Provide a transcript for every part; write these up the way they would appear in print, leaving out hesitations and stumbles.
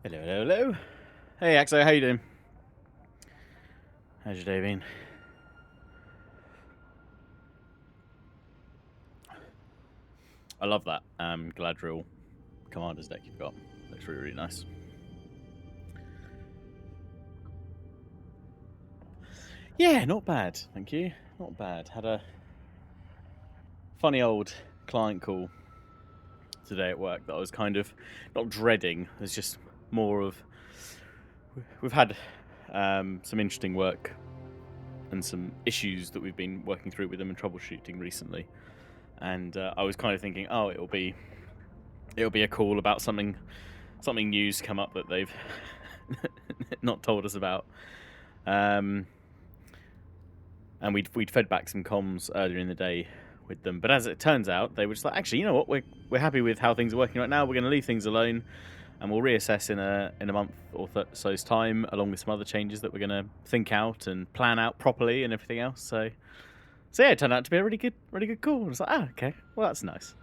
Hello, hello, hello. Hey, Axo, how you doing? How's your day been? I love that Galadriel Commander's deck you've got. Looks really, really nice. Yeah, not bad, thank you. Not bad. Had a funny old client call today at work that I was kind of not dreading. It's just more of we've had some interesting work and some issues that we've been working through with them and troubleshooting recently. And I was kind of thinking, oh, it'll be a call about something new's come up that they've not told us about. And we'd fed back some comms earlier in the day with them, but as it turns out, they were just like, actually, you know what, we're happy with how things are working right now. We're going to leave things alone, and we'll reassess in a month or so's time, along with some other changes that we're going to think out and plan out properly and everything else. So yeah, it turned out to be a really good call. I was like, okay, well, that's nice.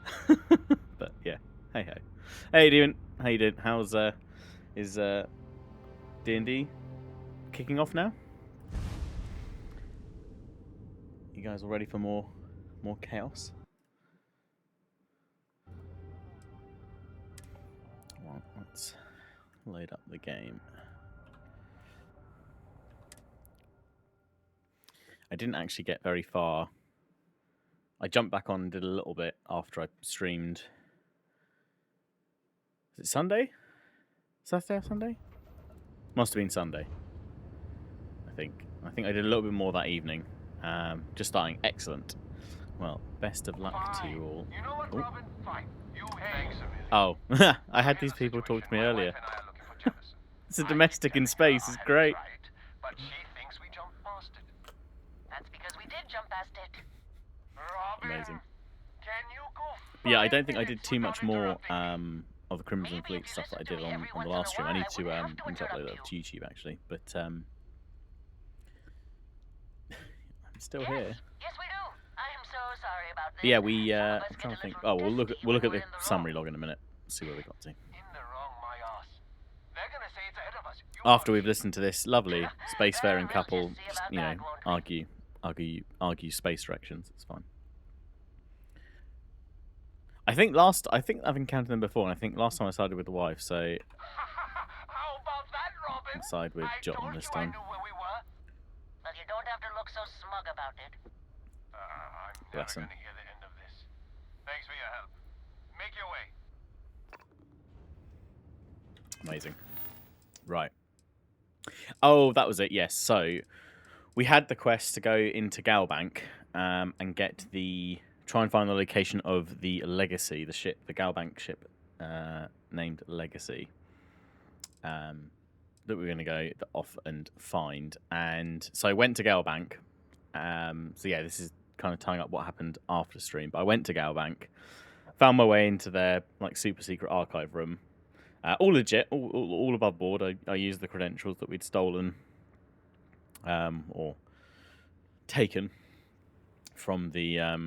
But yeah, hey ho. How you doing? How's is D&D kicking off now? You guys all ready for more chaos? Well, let's load up the game. I didn't actually get very far. I jumped back on and did a little bit after I streamed. Is it Sunday? Saturday or Sunday? Must have been Sunday. I think I did a little bit more that evening. Just starting excellent. Well, best of luck to you all. You know what, Robin? Fine. You thanks, Oh, I had these people talk to me earlier. It's a domestic in space. It's great. But she thinks we jumped past it. That's because we did jump past it. Robin, Amazing. can you go? But yeah, I don't think I did too much more of the Crimson Fleet stuff that I did on the last stream. I need to upload that to YouTube actually, but I'm still here. Yes, we do. I am so sorry about this. But yeah, I'm trying to think. Oh, we'll look at the summary log in a minute. See where we got to. In the wrong, my ass. They're gonna say it's ahead of us. After we've listened to this lovely spacefaring couple, just, you know, argue space directions. It's fine. I think I've encountered them before, and I think last time I sided with the wife, so How about that, Robin? I'll side with John this time. I knew where we were. But you don't have to look so smug about it. I'm Bless never him. gonna hear the end of this. Thanks for your help. Make your way. Amazing. Right. Oh, that was it. Yes. So we had the quest to go into Galbank and try and find the location of the Legacy, the ship, the Galbank ship named Legacy, that we were going to go off and find. And so I went to Galbank. So yeah, this is kind of tying up what happened after stream. But I went to Galbank, found my way into their like super secret archive room. All legit, all above board. I used the credentials that we'd stolen or taken from the oh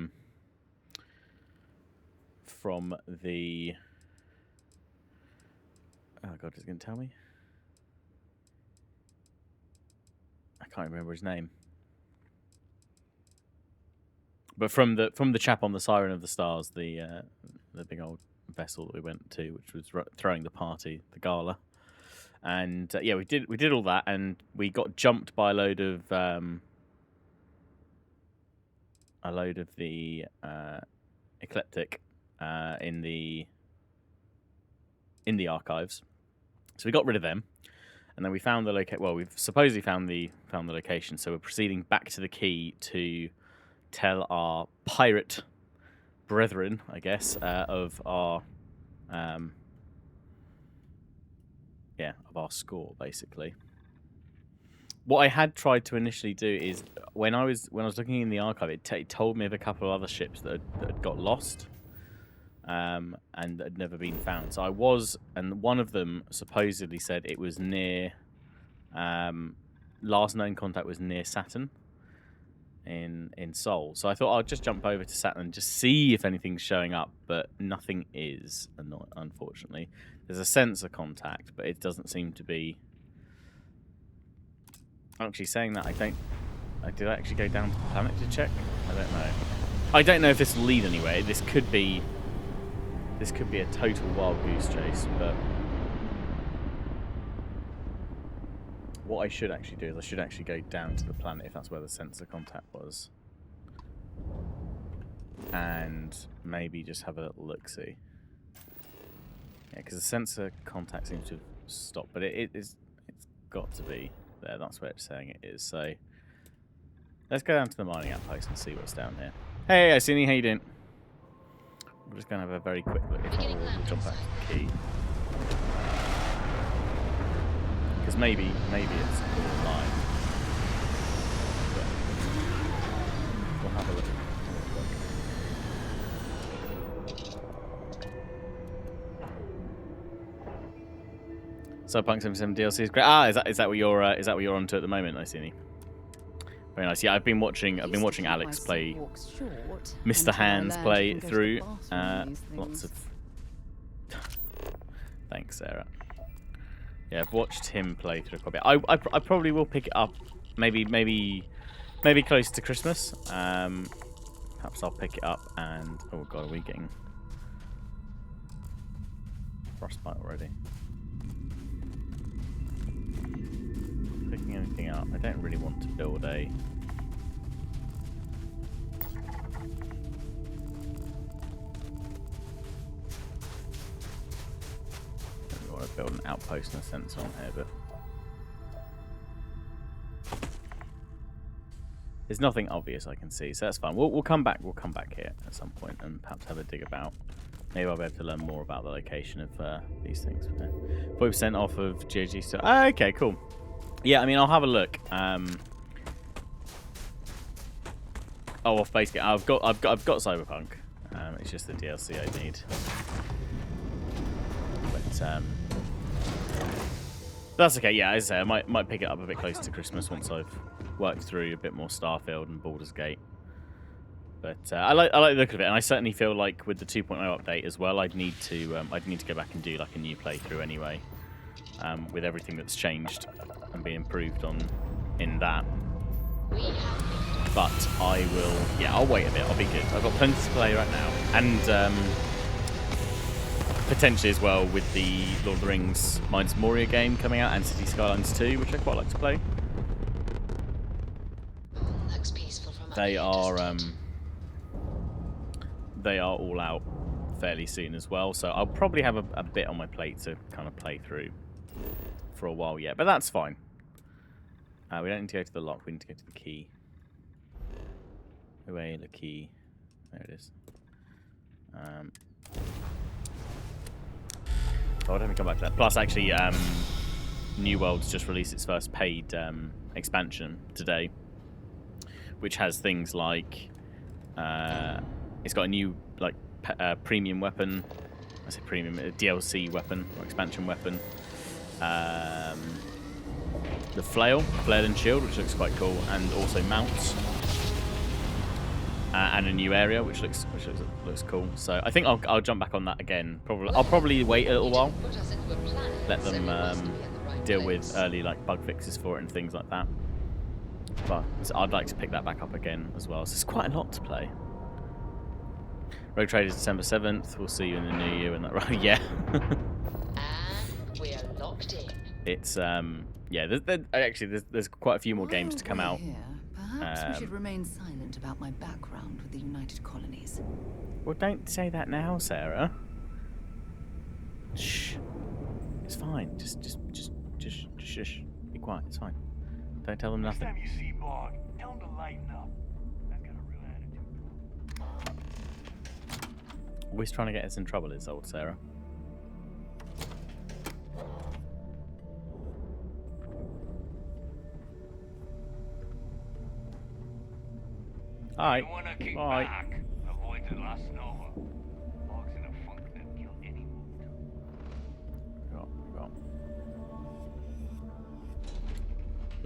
god, is it going to tell me? I can't remember his name. But from the chap on the Siren of the Stars, the big old vessel that we went to, which was throwing the party, the gala, and yeah, we did all that, and we got jumped by a load of the eclectic in the archives. So we got rid of them, and then we found the location. Well, we've supposedly found the location. So we're proceeding back to the key to tell our pirate brethren, I guess, of our of our score, basically. What I had tried to initially do is when I was looking in the archive, it told me of a couple of other ships that had got lost and had never been found. So and one of them supposedly said it was near last known contact was near Saturn. in Seoul. So I thought I'd just jump over to Saturn and just see if anything's showing up, but nothing is, unfortunately. There's a sensor contact, but it doesn't seem to be... Actually, saying that, did I actually go down to the planet to check? I don't know. I don't know if this will lead anywhere. This could be a total wild goose chase, but what I should actually do is I should actually go down to the planet if that's where the sensor contact was, and maybe just have a little look-see. Yeah, because the sensor contact seems to have stopped, but it's got to be there. That's where it's saying it is. So let's go down to the mining outpost and see what's down here. Hey, Icini, how you doing? We're just going to have a very quick look. If not, we'll jump back to the key. Because maybe it's all live. But we'll have a look. Cyberpunk 77 DLC is great. Ah, is that what you're onto at the moment, Icini? Very nice. Yeah, I've been watching Alex play Mr. Hands play through. Lots of thanks, Sarah. Yeah, I've watched him play through quite a bit. I probably will pick it up maybe close to Christmas. Perhaps I'll pick it up and oh god, are we getting frostbite already? Picking anything up. I don't really want to build a... I want to build an outpost and a sensor on here, but there's nothing obvious I can see, so that's fine. We'll come back. We'll come back here at some point and perhaps have a dig about. Maybe I'll be able to learn more about the location of these things. 40% off of GOG stuff. Okay, cool. Yeah, I mean, I'll have a look. Oh, off base game. I've got Cyberpunk. It's just the DLC I need. But that's okay. Yeah, as I say, I might pick it up a bit closer to Christmas once I've worked through a bit more Starfield and Baldur's Gate. But I like the look of it, and I certainly feel like with the 2.0 update as well, I'd need to go back and do like a new playthrough anyway, with everything that's changed and been improved on in that. But I will, yeah, I'll wait a bit. I'll be good. I've got plenty to play right now, and potentially as well with the Lord of the Rings Mines of Moria game coming out and City Skylines 2, which I quite like to play. Looks peaceful from They are all out fairly soon as well, so I'll probably have a bit on my plate to kind of play through for a while yet, but that's fine. We don't need to go to the lock, we need to go to the key. Away, the key. There it is. Oh, let me come back to that. Plus, actually, New World's just released its first paid expansion today, which has things like it's got a new like premium weapon. I say premium, a DLC weapon or expansion weapon. The flail and shield, which looks quite cool, and also mounts. And a new area, which looks cool. So I think I'll jump back on that again. I'll probably wait a little while, let them deal with early like bug fixes for it and things like that. But I'd like to pick that back up again as well. So it's quite a lot to play. Rogue Traders December 7th. We'll see you in the new year when that right. Yeah. And we're locked in. It's yeah. There's quite a few more games to come out. Here, perhaps we should remain silent about my background with the United Colonies. Well, don't say that now, Sarah. Shh. It's fine. Just shush. Be quiet. It's fine. Don't tell them Next nothing. time you see Bog, tell him to lighten up. That's got a real attitude. Always trying to get us in trouble, is old Sarah. Alright. You wanna kick Alright. back. Avoid the last Nova. Bog's in a funk that'll kill any mood. Got.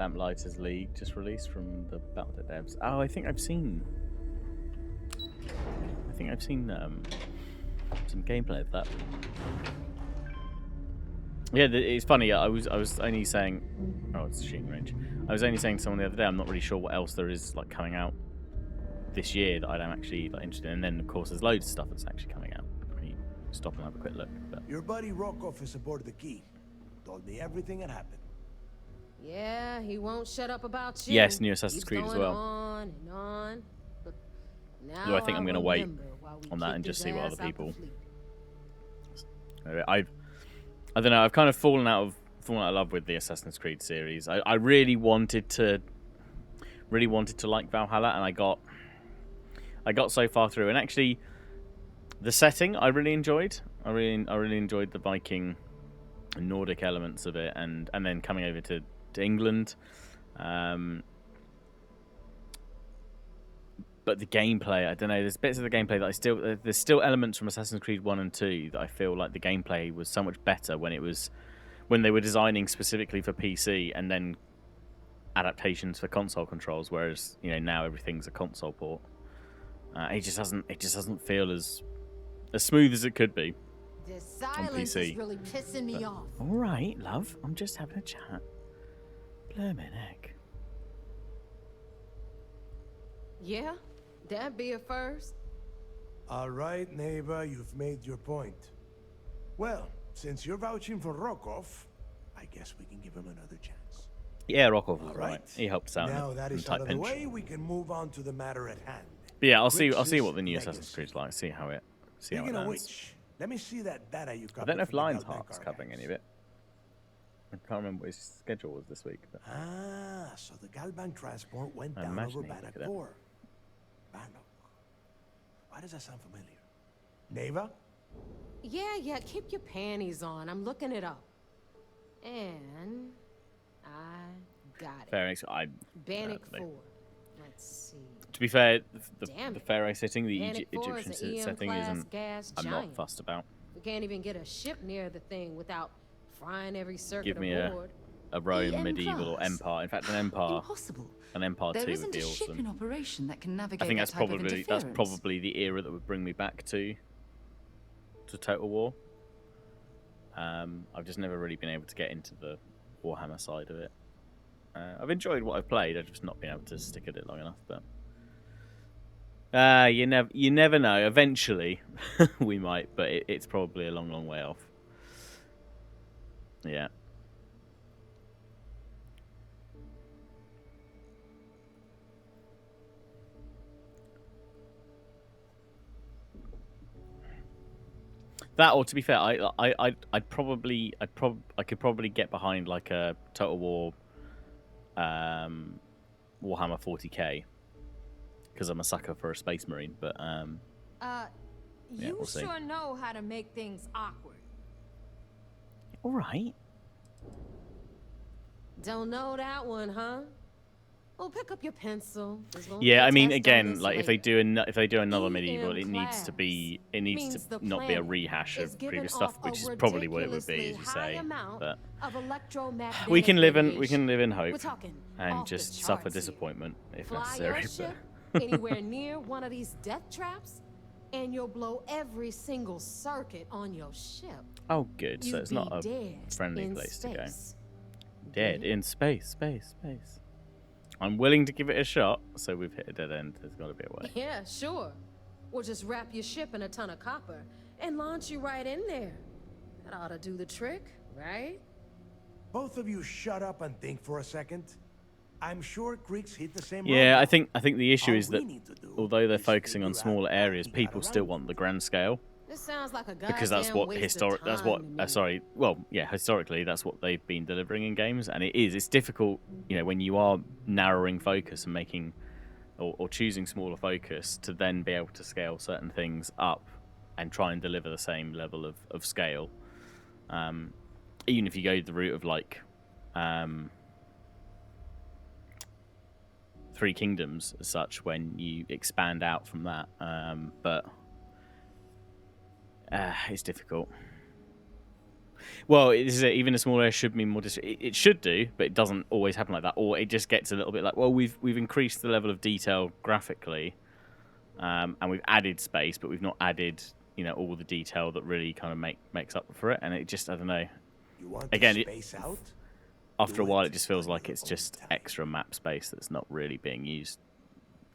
Lamplighters League just released from the Battle.net devs. Oh, I think I've seen some gameplay of that. Yeah, it's funny. I was only saying, oh, it's shooting range. I was only saying to someone the other day, I'm not really sure what else there is like coming out this year that I'm actually like interested in. And then of course there's loads of stuff that's actually coming out. When you stop and have a quick look. But Your buddy Rokov is aboard the Key. Told me everything that happened. Yeah, he won't shut up about you. yes, new Assassin's Keeps Creed as going well. On and on. But now Although I think I'm going to wait remember why we on that and kicked just his see what ass other out the people. fleet. I don't know. I've kind of fallen out of love with the Assassin's Creed series. I really wanted to like Valhalla, and I got so far through. And actually, the setting I really enjoyed. I really enjoyed the Viking and Nordic elements of it, and then coming over to England. But the gameplay, I don't know. There's bits of the gameplay that there's still elements from Assassin's Creed 1 and 2 that I feel like the gameplay was so much better when they were designing specifically for PC and then adaptations for console controls. Whereas now everything's a console port. It just doesn't feel as smooth as it could be This on silence PC. is really pissing me off. All right, love. I'm just having a chat. Blurmin' heck. Yeah, that'd be a first. All right, neighbor, you've made your point. Well, since you're vouching for Rokov, I guess we can give him another chance. Yeah, Rokov was All right. right. He helped us out Now in that a is tight out of the pinch. way, we can move on to the matter at hand. But yeah, I'll see Crix's what the new legacy. Assassin's Creed's like. See how it Speaking of lands. which, let me see that data you I copied don't know if from the Lionheart's Galbank covering any of archives. it. I can't remember what his schedule was this week. But Ah, so the Galbank transport went I down imagine over he'd look Bannock at it. 4. Bannock. Why does that sound familiar? Neva? Yeah, keep your panties on. I'm looking it up. And I got it. fair enough. Bannock they- 4. Let's see. To be fair, Damn the it. Pharaoh setting, the Bannock 4 is Egyptian an EM setting class isn't. gas I'm giant. not fussed about. We can't even get a ship near the thing without frying every circuit Give me aboard. a Rome, EM medieval, or class? empire. In fact, an empire. Impossible. An empire There 2 would isn't be a ship in awesome. operation that can navigate I think that that's type of probably interference. the era that would bring me back to Total War. I've just never really been able to get into the Warhammer side of it. I've enjoyed what I've played. I've just not been able to stick at it long enough. But you never know. Eventually, we might, but it's probably a long way off. Yeah. That, or to be fair, I could probably get behind like a Total War, Warhammer 40k, because I'm a sucker for a Space Marine. But Uh, Yeah, you we'll see. sure know how to make things awkward. all right. Don't know that one, huh? Well, pick up your pencil. There's gonna Yeah, be a I mean, test on again, this like if they later. do another EM medieval, it needs to means the not be a planet rehash is of giving previous off stuff, a which is probably what it would be, ridiculously as you high say. amount But of electromagnetic we can live in radiation. hope We're talking and off the just suffer charts here. disappointment if Fly necessary. your ship anywhere near one of these death traps, and you'll blow every single circuit on your ship. Oh, good. So You'd it's not be a dead friendly in place to go. space. Dead in space. I'm willing to give it a shot. So we've hit a dead end. There's got to be a way. Yeah, sure. Or just wrap your ship in a ton of copper and launch you right in there. That ought to do the trick, right? Both of you shut up and think for a second. I'm sure Creeks hit the same Yeah, road. I think the issue All is we that need to do although they're is focusing on figure out smaller how areas, he got people still around want it. the grand scale. This sounds like a Because that's goddamn what waste of time to me. historically that's what they've been delivering in games, and it's difficult, when you are narrowing focus and making or choosing smaller focus, to then be able to scale certain things up and try and deliver the same level of scale, even if you go the route of like Three Kingdoms as such, when you expand out from that, but it's difficult. Well, even a small area should mean more it should do, but it doesn't always happen like that. Or it just gets a little bit like, well, we've increased the level of detail graphically, and we've added space, but we've not added, all the detail that really kind of makes up for it. And it just, I don't know. You want Again, to space out? After a Do while, it it just feels on like your it's own just time. extra map space that's not really being used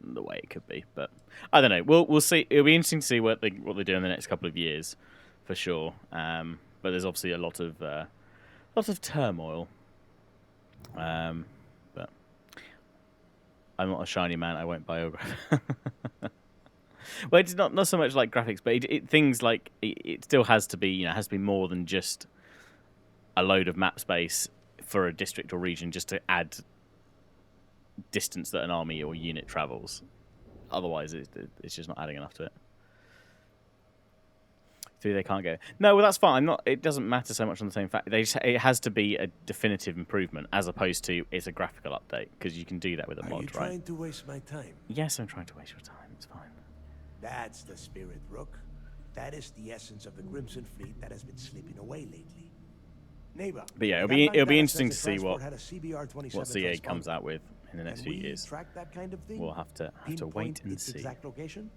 the way it could be. But I don't know. We'll see. It'll be interesting to see what they do in the next couple of years, for sure. But there's obviously a lot of turmoil. But I'm not a shiny man. I won't buy a graphic. Well, it's not so much like graphics, but things like it still has to be, has to be more than just a load of map space for a district or region just to add distance that an army or unit travels. Otherwise, it's just not adding enough to it. Through they can't go. No, well that's fine. It doesn't matter so much on the same fact. It has to be a definitive improvement as opposed to it's a graphical update, because you can do that with a Are mod, you right? trying to waste my time? Yes, I'm trying to waste your time. It's fine. That's the spirit, Rook. That is the essence of the Crimson Fleet that has been slipping away lately. Neighbor, But yeah, it'll that be data interesting to says the see transport what had a CBR-27 CA comes transponder. out with in the next Can few we years. track that kind of thing? We'll have to Pinpoint wait and its see. exact location?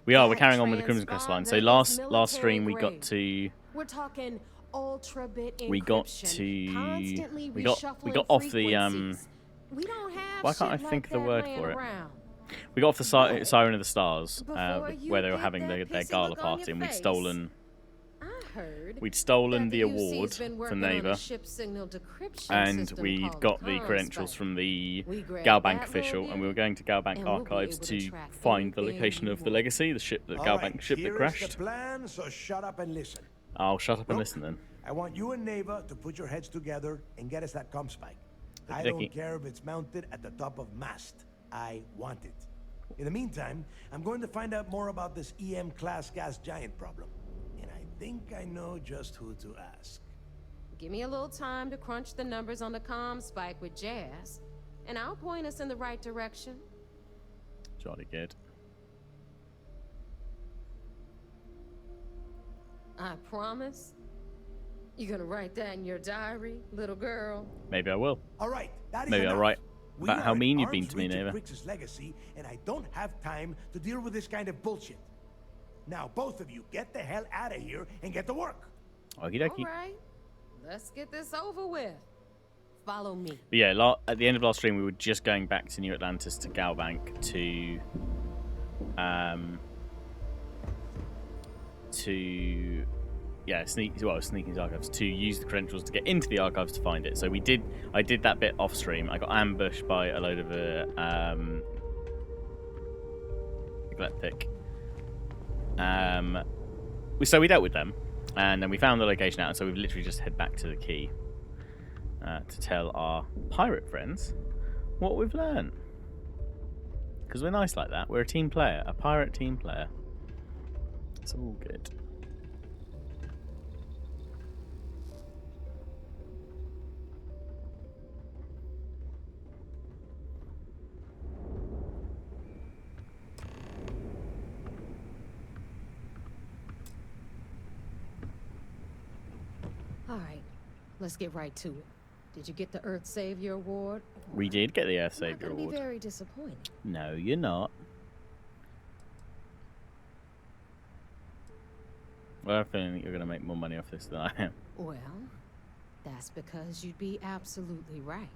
We're That carrying on with the Crimson Crest line. So transponder last is stream we got military to We're talking ultra bit encryption. we got to Constantly we got reshuffling off the frequencies. We don't have why can't I shit think like of the that word laying for it? around. We got off the But Siren of the Stars, before you where they were get having that their pissy gala look on party, your and we'd face, stolen I heard the UC's award been for working on a Neighbour, ship signal decryption and system we called got the Comspike. credentials from the We grabbed Galbank that little official, and we were beauty, going to Galbank and we'll be archives able to to track find the anything location you of the want. Legacy, the ship, the All Galbank right, ship that here is crashed. the plan, so shut up and listen. I'll shut up and Rook, listen then. I want you and Neva to put your heads together and get us that Comspike. I Okey-dokey. don't care if it's mounted at the top of mast. I want it. In the meantime, I'm going to find out more about this EM-class gas giant problem. And I think I know just who to ask. Give me a little time to crunch the numbers on the Comspike with Jazz, and I'll point us in the right direction. Jolly good. I promise. You gonna write that in your diary, little girl? Maybe I will. All right, that is Maybe I'll enough. write We about how are at mean you've been arm's to me, reach of Neva. Grix's legacy, and I don't have time to deal with this kind of bullshit. Now, both of you, get the hell out of here and get to work. Okie dokie. All right, let's get this over with. Follow me. But yeah, at the end of last stream, we were just going back to New Atlantis to Galbank sneaking into archives to use the credentials to get into the archives to find it. So I did that bit off stream. I got ambushed by a load of eclectic. So we dealt with them, and then we found the location out. And so we've literally just head back to the key to tell our pirate friends what we've learned. Because we're nice like that. We're a team player, a pirate team player. It's all good. All right, let's get right to it. Did you get the Earth Savior Award? We did get the Earth I'm not Savior gonna Award. be very disappointed. No, you're not. Well, I have a feeling that you're going to make more money off this than I am. Well, that's because you'd be absolutely right.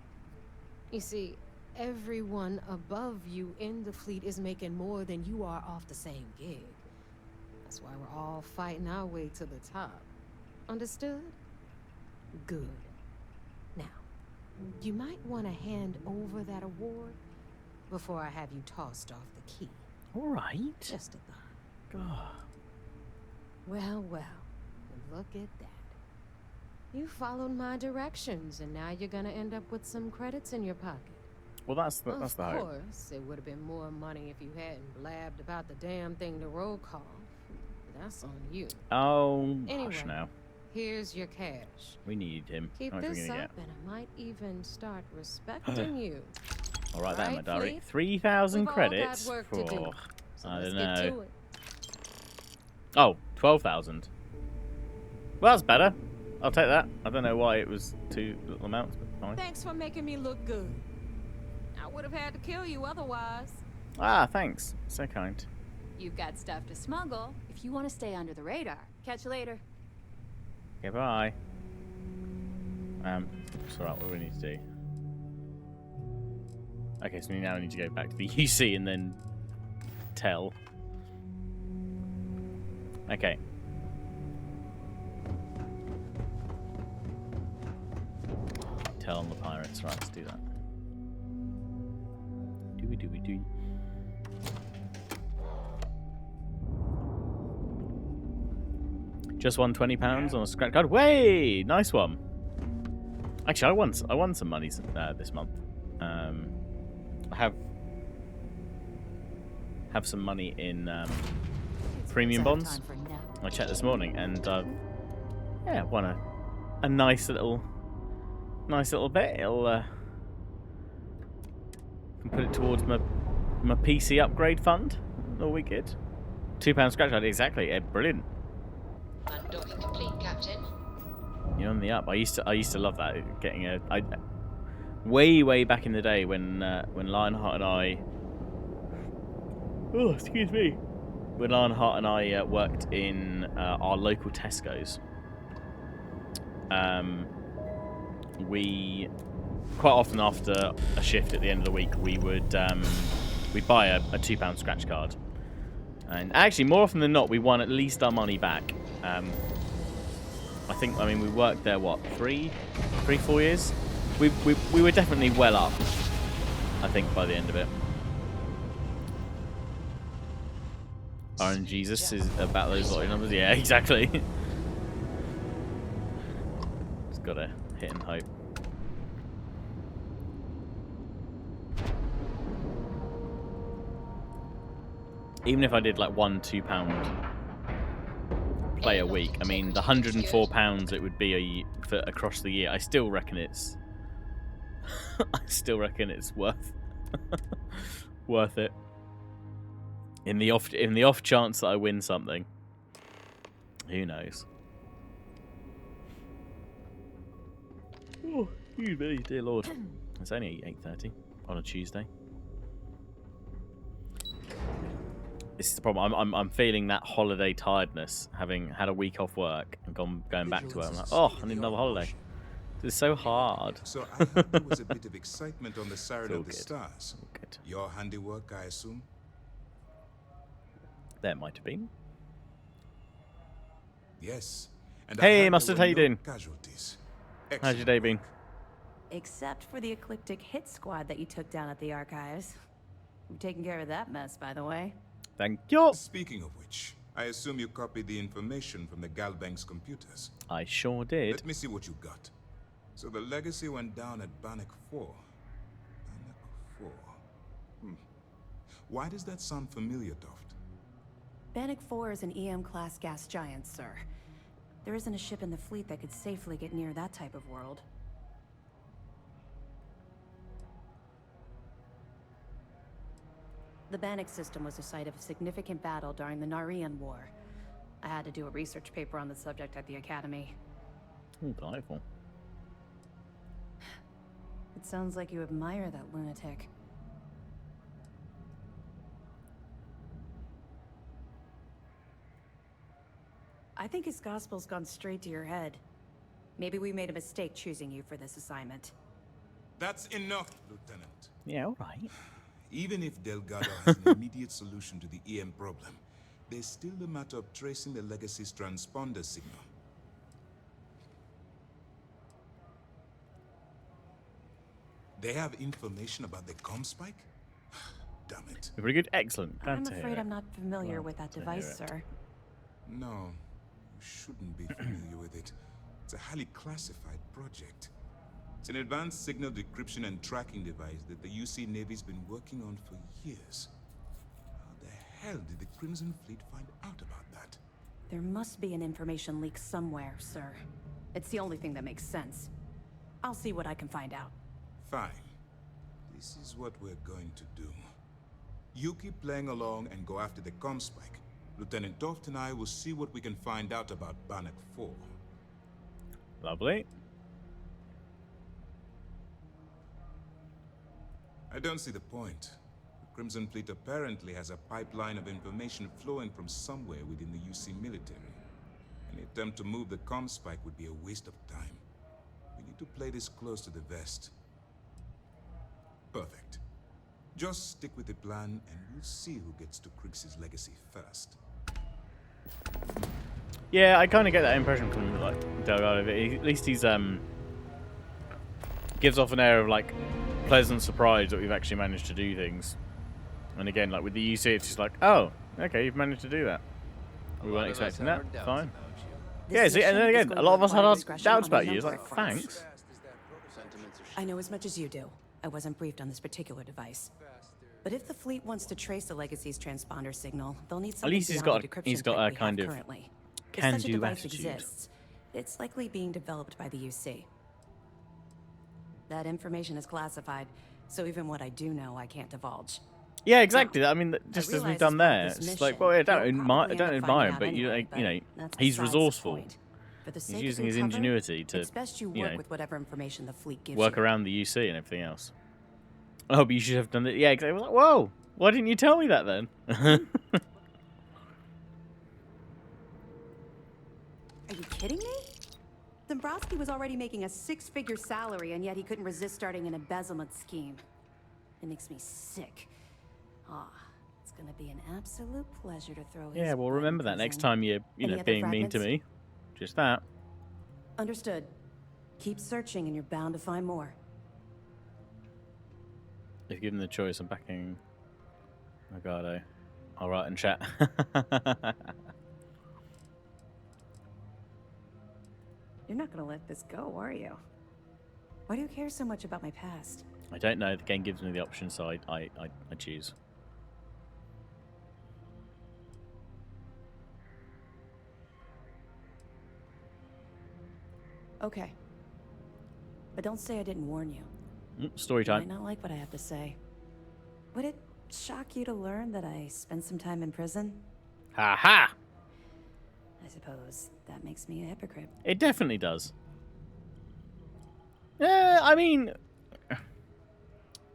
You see, everyone above you in the fleet is making more than you are off the same gig. That's why we're all fighting our way to the top. Understood? Good. Now, you might want to hand over that award before I have you tossed off the key. All right. Just a thought. God. Well, look at that. You followed my directions, and now you're gonna end up with some credits in your pocket. Well, that's the Of hope. course, it would have been more money if you hadn't blabbed about the damn thing to roll call. That's on you. Oh, Anyway. hush now. Here's your cash. We need him. Keep How much are we this going up, to get? and I might even start respecting you. I'll write that in my Right, diary. Fleet? 3,000 We've all got credits work to do, for... So I let's don't get know. to it. Oh, 12,000. Well, that's better. I'll take that. I don't know why it was 2 little amounts, but fine. Thanks for making me look good. I would have had to kill you otherwise. Ah, thanks. So kind. You've got stuff to smuggle if you want to stay under the radar. Catch you later. Goodbye. It's alright, what do we need to do? Okay, so we now need to go back to the UC and then tell. Okay. Tell on the pirates. Right, let's do that. Do. Just won £20 on a scratch card. Way, nice one. Actually, I won some money this month. I have some money in premium bonds. I checked this morning, and yeah, won a nice little bit. It'll can put it towards my PC upgrade fund. All we good. £2 scratch card, exactly. Yeah, brilliant. Undocking complete, Captain. You're on the up. I used to love that. Getting way back in the day when Lionheart and I. Oh, excuse me. When Lionheart and I worked in our local Tesco's, we quite often after a shift at the end of the week we'd buy a £2 scratch card, and actually more often than not we won at least our money back. I mean we worked there what 4 years. We were definitely well up, I think, by the end of it. RNGesus is about those lottery numbers. Yeah, exactly. Just gotta hit and hope. Even if I did like £1-2 play a week, I mean the £104 it would be for across the year. I still reckon it's worth worth it. In the off chance that I win something, who knows? Oh, excuse me, dear Lord. It's only 8:30 on a Tuesday. This is the problem. I'm feeling that holiday tiredness, having had a week off work and going back to work. I'm like, oh, I need another holiday. This is so hard. So I heard there was a bit of excitement on the side of the stars. Good. Your handiwork, I assume? There might have been. Yes. And hey, Mustard, how you doing? Casualties. How's your day been? Except for the eclectic hit squad that you took down at the archives. We've taken care of that mess, by the way. Thank you. Speaking of which, I assume you copied the information from the Galbank's computers. I sure did. Let me see what you got. So the legacy went down at Bannock 4. Bannock 4. Why does that sound familiar, Toft? Bannock 4 is an EM-class gas giant, sir. There isn't a ship in the fleet that could safely get near that type of world. The Bannock system was the site of a significant battle during the Narian War. I had to do a research paper on the subject at the Academy. Oh, delightful. It sounds like you admire that lunatic. I think his gospel's gone straight to your head. Maybe we made a mistake choosing you for this assignment. That's enough, Lieutenant. Yeah, all right. Even if Delgado has an immediate solution to the EM problem, there's still the matter of tracing the legacy's transponder signal. They have information about the comm spike? Damn it. Very good. Excellent. Glad I'm to hear afraid it. I'm not familiar Glad with that to device, hear it. sir. No, you shouldn't be familiar with it. It's a highly classified project. It's an advanced signal decryption and tracking device that the UC Navy's been working on for years. How the hell did the Crimson Fleet find out about that? There must be an information leak somewhere, sir. It's the only thing that makes sense. I'll see what I can find out. Fine. This is what we're going to do. You keep playing along and go after the comm spike. Lieutenant Toft and I will see what we can find out about Bannock 4. Lovely. I don't see the point. The Crimson Fleet apparently has a pipeline of information flowing from somewhere within the UC military. Any attempt to move the comm spike would be a waste of time. We need to play this close to the vest. Perfect. Just stick with the plan and we'll see who gets to Krig's legacy first. Yeah, I kind of get that impression from like Delgado. At least he's gives off an air of like pleasant surprise that we've actually managed to do things. And again, like with the UC, it's just like, oh, okay, you've managed to do that. We weren't expecting that. Fine. Yeah, see, and then again, a lot of us had our doubts about you. It's like, thanks. I know as much as you do. I wasn't briefed on this particular device. But if the fleet wants to trace the Legacy's transponder signal, they'll need something least he's beyond got the decryption a tech we kind have of currently. If can-do such a device attitude. exists, it's likely being developed by the UC. That information is classified, so even what I do know, I can't divulge. Yeah, exactly. I mean, just as we've realize done as part there, of this it's like, mission, well, I don't you'll admire, probably end up him, finding but out you, anyway, you know, that's he's besides the resourceful. point. For the He's sake using of his cover, ingenuity to, it's best you you work know, with whatever information the fleet gives work you. around the UC and everything else. Oh, but you should have done it. Yeah, exactly. Like, whoa, why didn't you tell me that then? Are you kidding me? Dombrowski was already making a 6-figure salary, and yet he couldn't resist starting an embezzlement scheme. It makes me sick. It's gonna be an absolute pleasure to throw his Yeah, well, butt in remember that next prison. time you're, Any know, other being mean to fragments? me. Just that. Understood. Keep searching, and you're bound to find more. If given the choice, I'm backing Delgado. I'll write in chat. You're not gonna let this go, are you? Why do you care so much about my past? I don't know. The game gives me the option, so I choose. Okay. But don't say I didn't warn you. Story You might time. not like what I have to say. Would it shock you to learn that I spent some time in prison? Ha ha! I suppose that makes me a hypocrite. It definitely does. Yeah, I mean,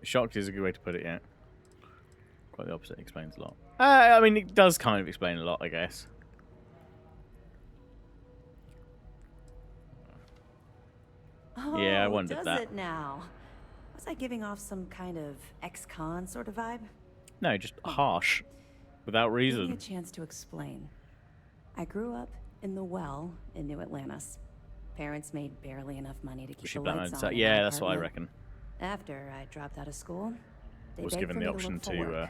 shocked is a good way to put it. Yeah, quite the opposite. Explains a lot. I mean, it does kind of explain a lot, I guess. Oh, Yeah, I wondered does that. it now? Was I giving off some kind of ex-con sort of vibe? No, just harsh, without Give me a reason. chance to explain. I grew up in the well in New Atlantis. Parents made barely enough money to keep She the lights blamed on. it. in Yeah, my that's what I apartment. reckon. After I dropped out of school, they Was begged given for the me to option look for to work.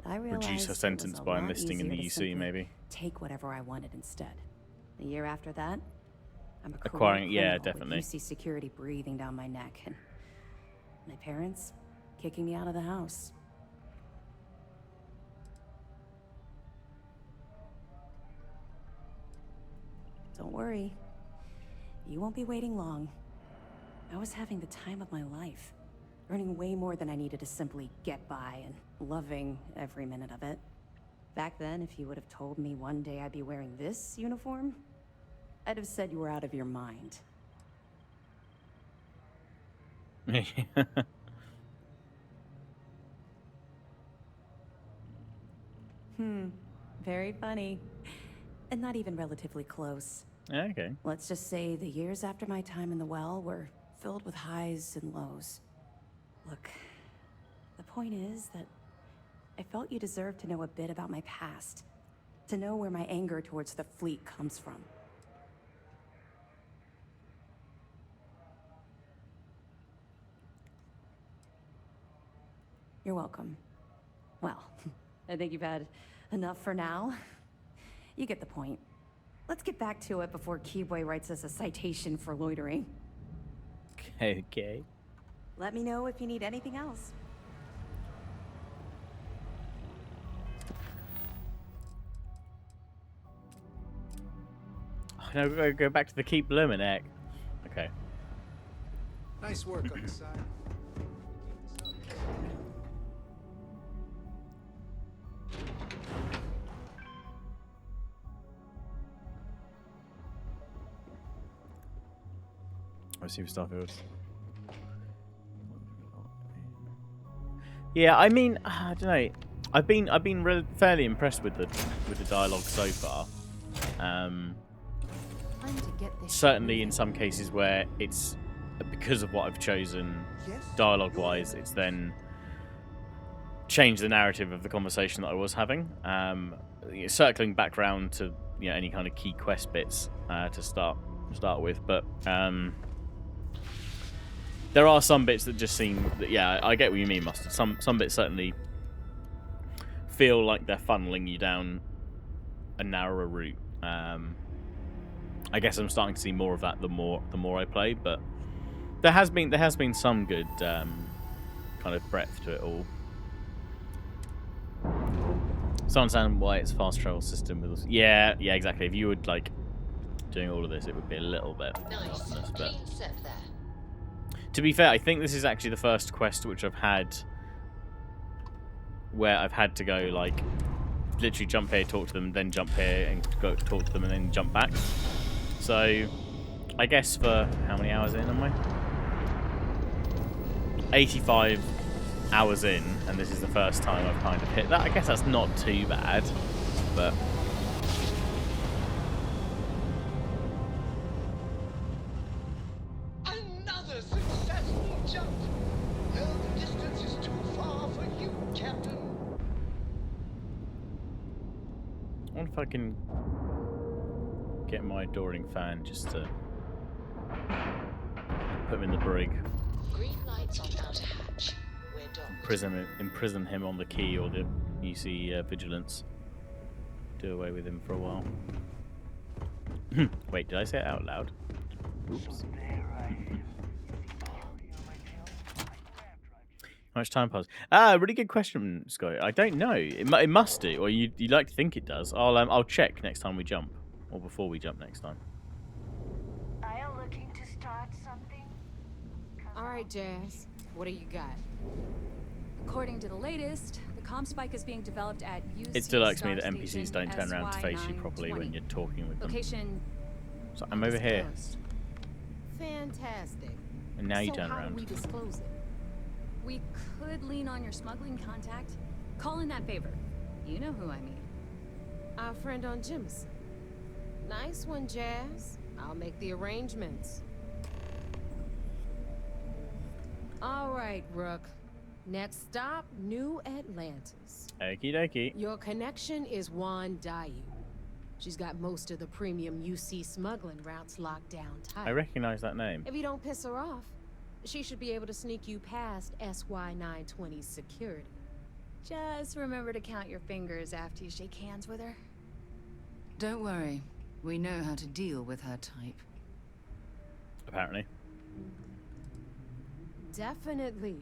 But I realized reduce her it was sentence a by lot enlisting in easier the to UC, simply maybe. take whatever I wanted instead. A year after that, I'm a Acquiring- career yeah, criminal definitely. With UC security breathing down my neck, and my parents kicking me out of the house. Don't worry, you won't be waiting long. I was having the time of my life, earning way more than I needed to simply get by and loving every minute of it. Back then, if you would have told me one day I'd be wearing this uniform, I'd have said you were out of your mind. Very funny. And not even relatively close. Okay. Let's just say the years after my time in the well were filled with highs and lows. Look, the point is that I felt you deserved to know a bit about my past. To know where my anger towards the fleet comes from. You're welcome. Well, I think you've had enough for now. You get the point. Let's get back to it before Keyboy writes us a citation for loitering. Okay. Let me know if you need anything else. No, go back to the Keep Luminac. Okay. Nice work on the side. I see Starfield. Yeah, I mean, I don't know. I've been fairly impressed with the dialogue so far. Certainly in some cases where it's because of what I've chosen dialogue-wise, it's then changed the narrative of the conversation that I was having. Circling back round to any kind of key quest bits to start with, but there are some bits that just seem that, yeah, I get what you mean, Mustard. Some bits certainly feel like they're funneling you down a narrower route. I guess I'm starting to see more of that the more I play, but there has been some good kind of breadth to it all. So I understand why it's a fast travel system with. Yeah, exactly. If you were like doing all of this, it would be a little bit monotonous. But to be fair, I think this is actually the first quest which I've had where I've had to go like literally jump here, talk to them, then jump here and go talk to them, and then jump back. So I guess for how many hours in am I? 85 hours in, and this is the first time I've kind of hit that. I guess that's not too bad, but another successful jump. No, the distance is too far for you, Captain. I wonder if I can get my adoring fan just to put him in the brig. Green lights on outer hatch. We're done. Imprison him on the quay or the UC vigilance. Do away with him for a while. Wait, did I say it out loud? Oops. How much time passed? Really good question, Scott. I don't know. It must do, or you like to think it does. I'll check next time we jump, or before we jump next time. Are you looking to start something? All right, Jazz. What do you got? According to the latest, the comm spike is being developed at UC It still irks me that Star NPCs Station don't turn around to face you properly when you're talking with them. Location. So I'm over here, Fantastic. and now you So turn how do around. we disclose it? We could lean on your smuggling contact. Call in that favor. You know who I mean. Our friend on Jimson. Nice one, Jazz. I'll make the arrangements. All right, Rook. Next stop, New Atlantis. Okie dokie. Your connection is Juan Dayu. She's got most of the premium UC smuggling routes locked down tight. I recognize that name. If you don't piss her off, she should be able to sneak you past SY-920's security. Just remember to count your fingers after you shake hands with her. Don't worry. We know how to deal with her type. Apparently. Definitely.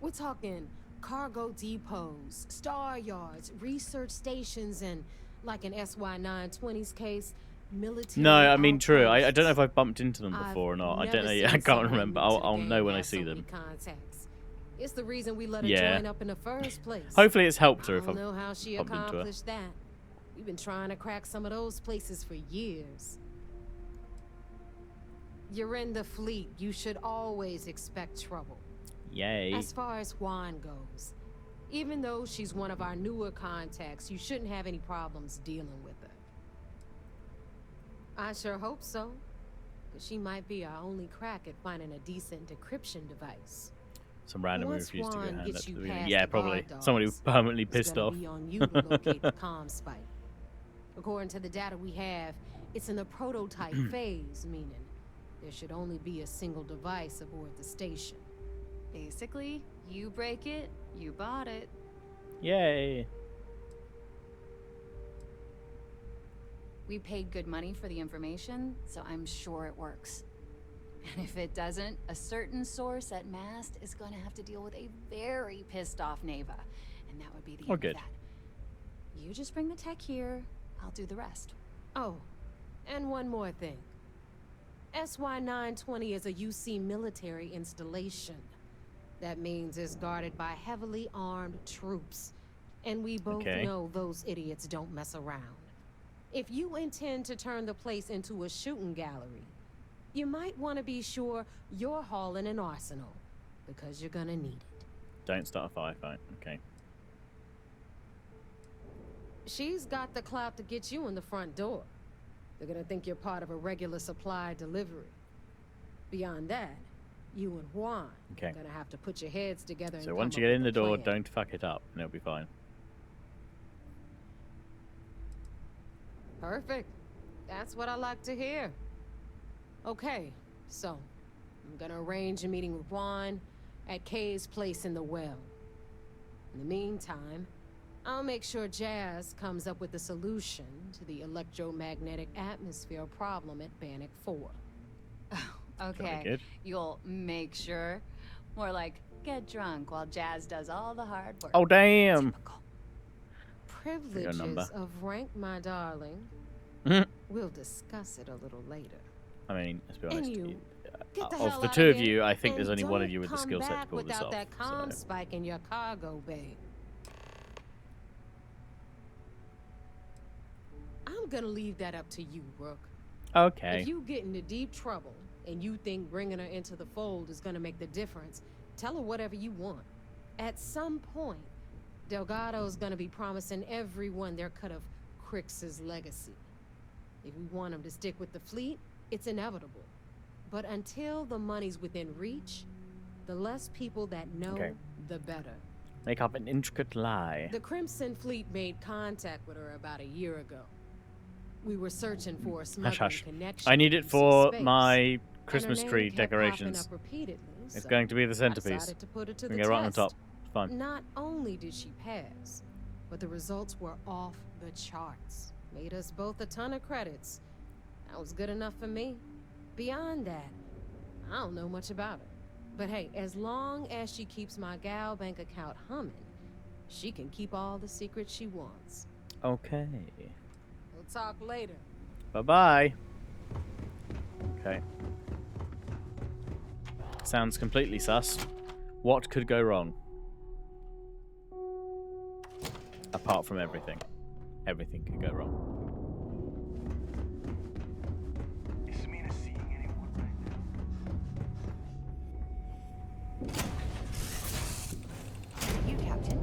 We're talking cargo depots, star yards, research stations, and, like in SY-920's case, military. No, I mean true. I outposts. don't know if I've bumped into them before or not. I don't know yet. I can't remember. I'll know when I see them. Contacts. It's the reason we let her Yeah. join up in the first place. Hopefully it's helped her I if don't I've know how she bumped into her. accomplished that. We've been trying to crack some of those places for years. You're in the fleet. You should always expect trouble. Yay. As far as Juan goes, even though she's one of our newer contacts, you shouldn't have any problems dealing with her. I sure hope so, because she might be our only crack at finding a decent decryption device. Some random Once refused to Juan get hand gets up to you the beginning. past Yeah, the probably. guard Somebody dogs, permanently it's pissed gonna off. be on you to locate the comm spike. According to the data we have, it's in the prototype phase, meaning there should only be a single device aboard the station. Basically, you break it, you bought it. Yay. We paid good money for the information, so I'm sure it works. And if it doesn't, a certain source at Mast is going to have to deal with a very pissed off Neva. And that would be the end good. of that. You just bring the tech here, I'll do the rest. Oh, and one more thing. SY-920 is a UC military installation. That means it's guarded by heavily armed troops. And we both know those idiots don't mess around. If you intend to turn the place into a shooting gallery, you might want to be sure you're hauling an arsenal, because you're gonna need it. Don't start a firefight. Okay. She's got the clout to get you in the front door. They're gonna think you're part of a regular supply delivery. Beyond that, you and Juan Okay. are gonna have to put your heads together. So and once come you up get in with the a door, plan. don't fuck it up, and it'll be fine. Perfect. That's what I like to hear. Okay, so I'm gonna arrange a meeting with Juan at Kay's place in the well. In the meantime, I'll make sure Jazz comes up with a solution to the electromagnetic atmosphere problem at Bannock 4. Okay, good. you'll make sure. More like get drunk while Jazz does all the hard work. Oh, damn. Privileges of rank, my darling. We'll discuss it a little later. I mean, let's be And honest. you, get the Of hell the out two of here, you, I think and there's only one of don't you with the come skill set to back pull this without off. that comm So. spike in your cargo bay. I'm gonna leave that up to you, Rook. Okay. If you get into deep trouble and you think bringing her into the fold is gonna make the difference, tell her whatever you want. At some point, Delgado's gonna be promising everyone their cut of Crix's legacy. If we want him to stick with the fleet, it's inevitable. But until the money's within reach, the less people that know, Okay. the better. Make up an intricate lie. The Crimson Fleet made contact with her about a year ago. We were searching for a Hush, smuggling hush. connection. I need it in for space, my and her Christmas name tree kept popping decorations. up repeatedly, It's so going to be the I centerpiece. decided to put it to We the get right on the test. top. It's fine. Not only did she pass, but the results were off the charts. Made us both a ton of credits. That was good enough for me. Beyond that, I don't know much about her. But hey, as long as she keeps my gal bank account humming, she can keep all the secrets she wants. Okay. We'll talk later. Bye-bye. Okay. Sounds completely sus. What could go wrong? Apart from everything. Everything could go wrong. Is Mina seeing anyone right now? You, Captain.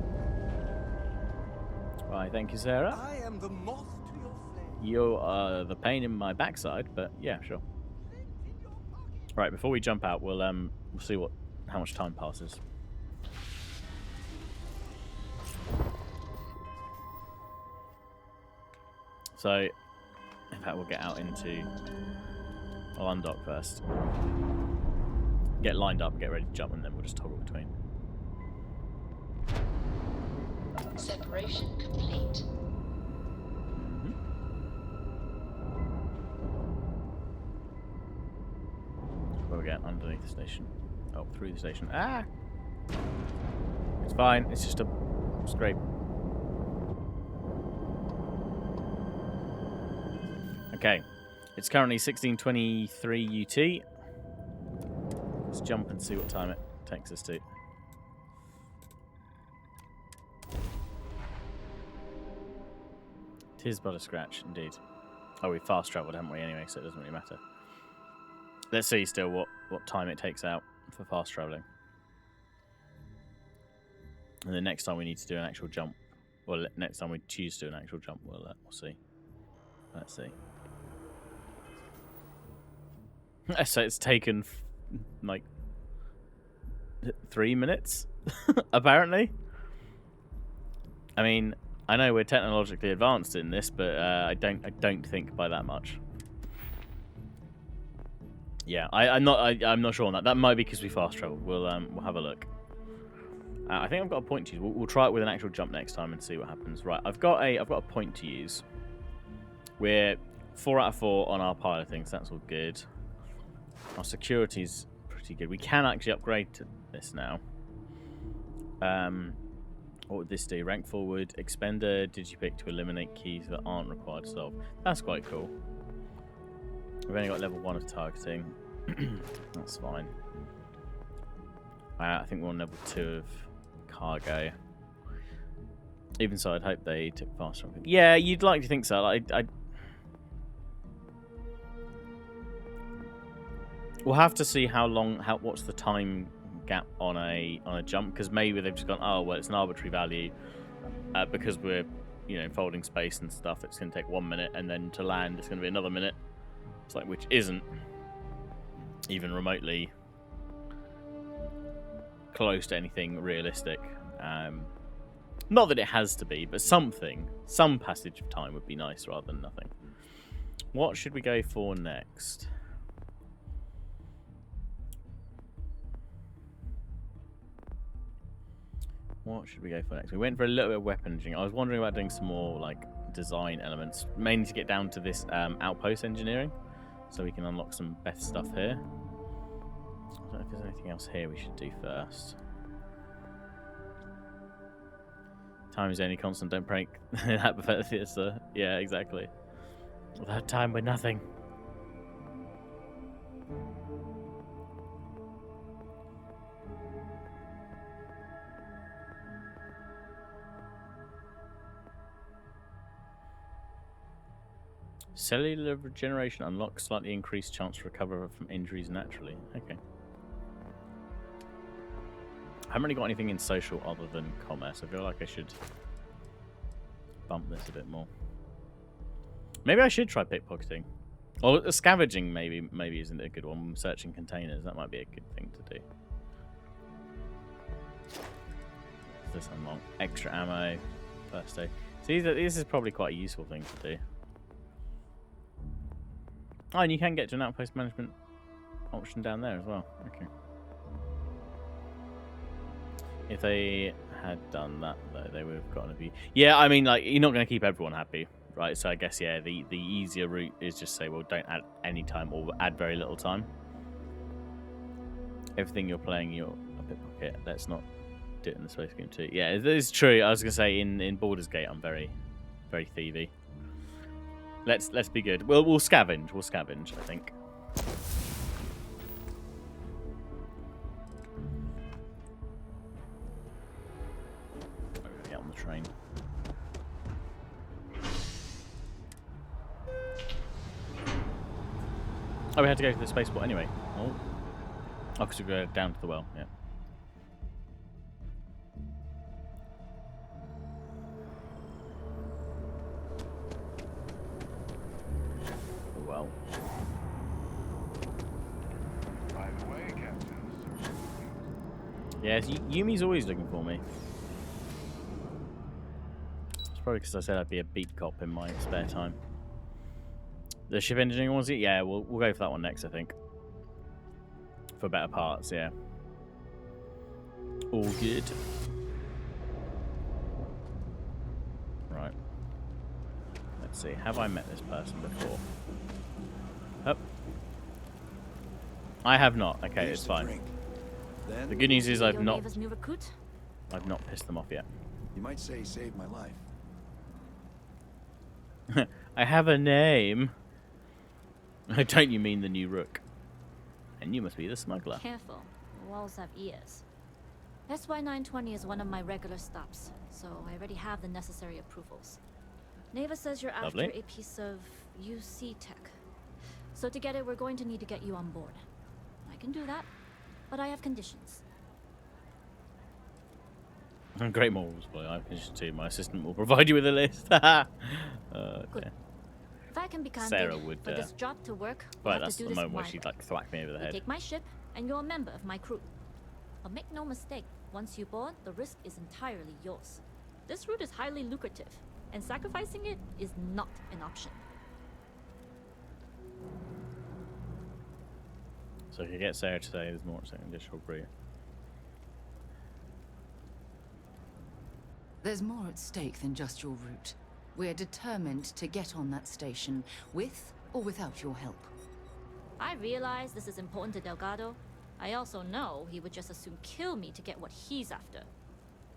Right, thank you, Sarah. I am the moth to your flame. You are the pain in my backside, but yeah, sure. Right, before we jump out, we'll see how much time passes. So, in fact, we'll get out into. I'll undock first. Get lined up, get ready to jump, and then we'll just toggle between. Separation complete. Where we get underneath the station. Oh, through the station. Ah! It's fine, it's just a scrape. Okay. It's currently 16:23 UT. Let's jump and see what time it takes us to. Tis but a scratch, indeed. Oh, we fast travelled, haven't we, anyway, so it doesn't really matter. Let's see still what time it takes out for fast travelling. And the next time we need to do an actual jump, well, next time we choose to do an actual jump, we'll see. Let's see. So it's taken like 3 minutes, apparently. I mean, I know we're technologically advanced in this, but I don't think by that much. Yeah, I'm not sure on that. That might be because we fast traveled. We'll have a look. I think I've got a point to use. We'll try it with an actual jump next time and see what happens. Right, I've got a point to use. We're 4 out of 4 on our piloting, so that's all good. Our security's pretty good. We can actually upgrade to this now. What would this do? Rank forward, expender, digipick to eliminate keys that aren't required to solve. That's quite cool. We've only got level 1 of targeting. That's fine. I think we're on level 2 of cargo. Even so, I'd hope they took faster. Yeah, you'd like to think so. We'll have to see what's the time gap on a jump, because maybe they've just gone, oh well, it's an arbitrary value because we're folding space and stuff. It's going to take 1 minute, and then to land it's going to be another minute. It's like, which isn't even remotely close to anything realistic. Not that it has to be, but some passage of time would be nice rather than nothing. What should we go for next? What should we go for next? We went for a little bit of weaponry. I was wondering about doing some more like design elements, mainly to get down to this outpost engineering, so we can unlock some better stuff here. I don't know if there's anything else here we should do first. Time is only constant. Don't prank that Bethesda. Yeah, exactly. Without time, we're nothing. Cellular regeneration unlocks slightly increased chance to recover from injuries naturally. Okay. I haven't really got anything in social other than commerce. I feel like I should bump this a bit more. Maybe I should try pickpocketing. Or scavenging maybe isn't a good one. Searching containers, that might be a good thing to do. Does this unlock extra ammo? First aid. See, this is probably quite a useful thing to do. Oh, and you can get to an outpost management option down there as well. Okay. If they had done that, though, they would have gotten a view. Yeah, I mean, like, you're not going to keep everyone happy, right? So I guess, yeah, the easier route is just say, well, don't add any time or add very little time. Everything you're playing, you're a pickpocket. Let's not do it in the Space Game too. Yeah, it is true. I was going to say, in Baldur's Gate, I'm very, very thievy. Let's be good. We'll scavenge. We'll scavenge, I think. Get on the train. Oh, we had to go to the spaceport anyway. Oh, because we go down to the well. Yeah. Well. By the way, Captain. Yes, Yumi's always looking for me. It's probably because I said I'd be a beat cop in my spare time. The ship engineering was it? Yeah, we'll go for that one next, I think. For better parts, yeah. All good. Right. Let's see. Have I met this person before? Oh. I have not. Okay, it's fine. The good news is I've not pissed them off yet. You might say he saved my life. I have a name. Don't you mean the new rook? And you must be the smuggler. Careful. The walls have ears. SY-920 is one of my regular stops, so I already have the necessary approvals. Neva says you're after Lovely. a piece of UC tech. So to get it, we're going to need to get you on board. I can do that, but I have conditions. Great morals, boy. I condition too. My assistant will provide you with a list. Good. Okay. If I can be candid, Sarah would. for this job to work, we'll Right, have that's to do the this moment where my she'd way. like thwack me over the You head. take my ship, and you're a member of my crew. But make no mistake, once you board, the risk is entirely yours. This route is highly lucrative, and sacrificing it is not an option. So if you get Sarah to say there's more additional brew. There's more at stake than just your route. We're determined to get on that station, with or without your help. I realize this is important to Delgado. I also know he would just as soon kill me to get what he's after.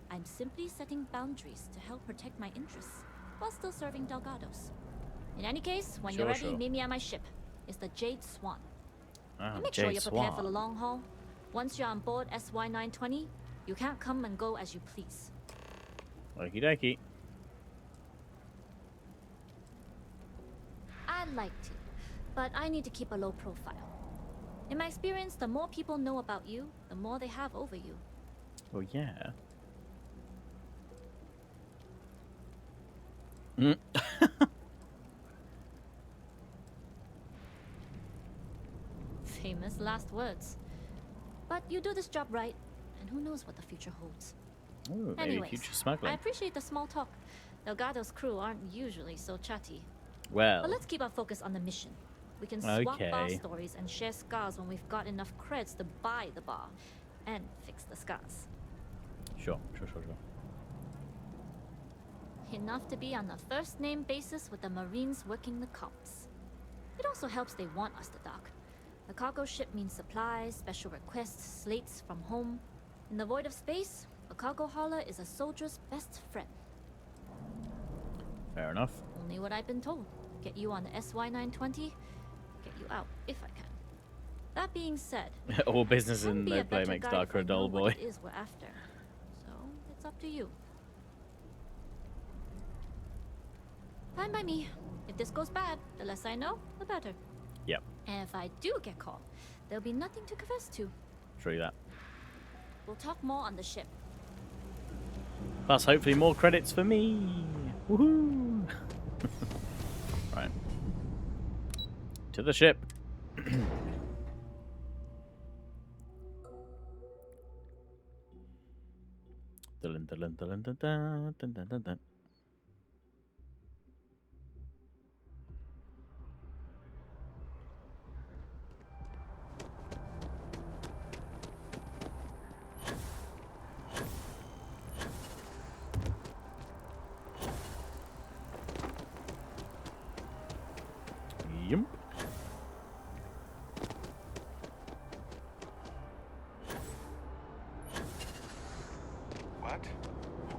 I'm simply setting boundaries to help protect my interests, while still serving Delgado's. In any case, when you're ready, meet me at my ship. It's the Jade Swan. And make sure you're prepared for the long haul. Once you're on board SY-920, you can't come and go as you please. Okie dokie. I'd like to, but I need to keep a low profile. In my experience, the more people know about you, the more they have over you. Well, yeah. Mm. Famous last words. But you do this job right, and who knows what the future holds. Ooh, maybe Anyways, future I smuggling. appreciate the small talk. Delgado's crew aren't usually so chatty. Well. But let's keep our focus on the mission. We can swap bar Okay. stories and share scars when we've got enough creds to buy the bar and fix the scars. Sure. Enough to be on a first-name basis with the Marines working the comps. It also helps they want us to dock. The cargo ship means supplies, special requests, slates from home. In the void of space, a cargo hauler is a soldier's best friend. Fair enough. Only what I've been told. Get you on the SY-920, get you out if I can. That being said, All business can and be no a play better makes guide darker a if I know dull what boy. it is we're after. So it's up to you. Fine by me. If this goes bad, the less I know, the better. Yep. And if I do get caught, there'll be nothing to confess to. True that. We'll talk more on the ship. Plus, hopefully, more credits for me. Woohoo! Right. To the ship. Dun, dun, dun, dun, dun, dun, dun, dun, dun, dun. Yep. What?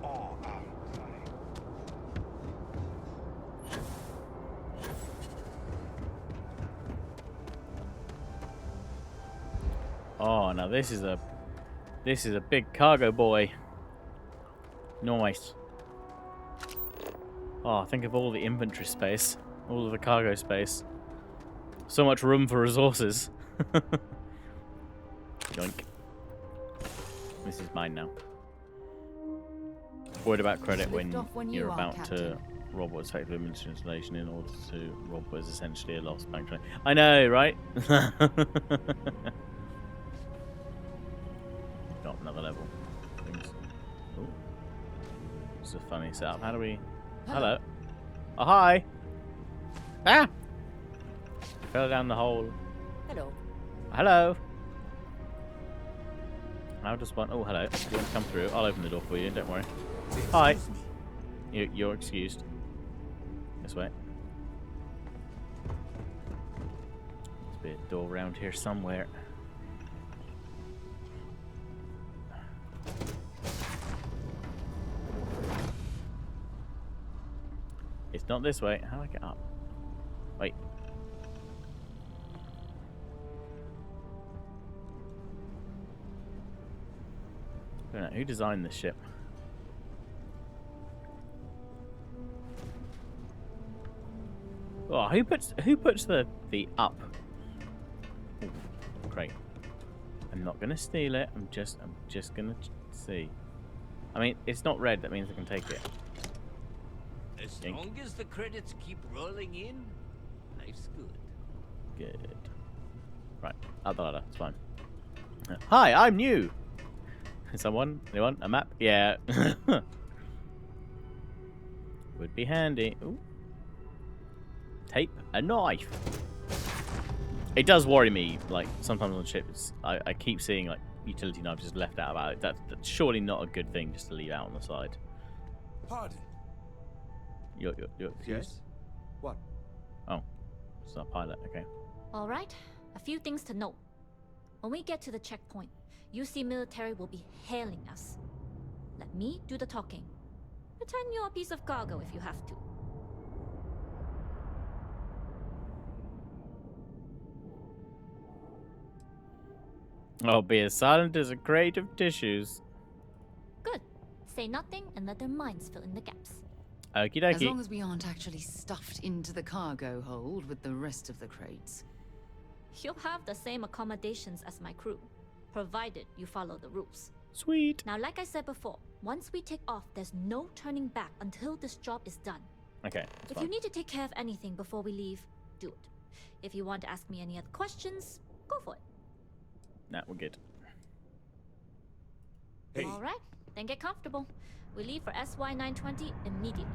Oh, sorry. Oh, now this is a big cargo boy. Nice. Oh, think of all the inventory space, all of the cargo space. So much room for resources. Yoink. This is mine now. Worried about credit when you're about to rob what's effectively a military installation in order to rob what is essentially a lost bank train. I know, right? Got another level. Things. Ooh. This is a funny setup. How do we... Hello. Oh, hi. Ah! Fell down the hole. Hello. Hello. How does one... Oh, hello. You want to come through? I'll open the door for you. Don't worry. Hi. You're excused. This way. There's a bit of door around here somewhere. It's not this way. How do I get up? Wait. I don't know. Who designed this ship? Oh, who puts the up? Ooh, great. I'm not gonna steal it. I'm just gonna see. I mean, it's not red. That means I can take it. As Yank. long as the credits keep rolling in, life's good. Good. Right, up the ladder. It's fine. Hi, I'm new. Someone? Anyone? A map? Yeah. Would be handy. Ooh. Tape. A knife. It does worry me. Like sometimes on ships, I keep seeing like utility knives just left out about it. That's surely not a good thing just to leave out on the side. Pardon. You're excused? Yes? What? Oh, it's our pilot. Okay. All right, a few things to note. When we get to the checkpoint, UC military will be hailing us. Let me do the talking. Pretend you're a piece of cargo if you have to. I'll be as silent as a crate of tissues. Good. Say nothing and let their minds fill in the gaps. Okie As dokie. long as we aren't actually stuffed into the cargo hold with the rest of the crates. You'll have the same accommodations as my crew, provided you follow the rules. Sweet. Now, like I said before, once we take off, there's no turning back until this job is done. Okay. If you need to take care of anything before we leave, do it. If you want to ask me any other questions, go for it. Nah, we're good. Hey. All right, then get comfortable. We leave for SY-920 immediately.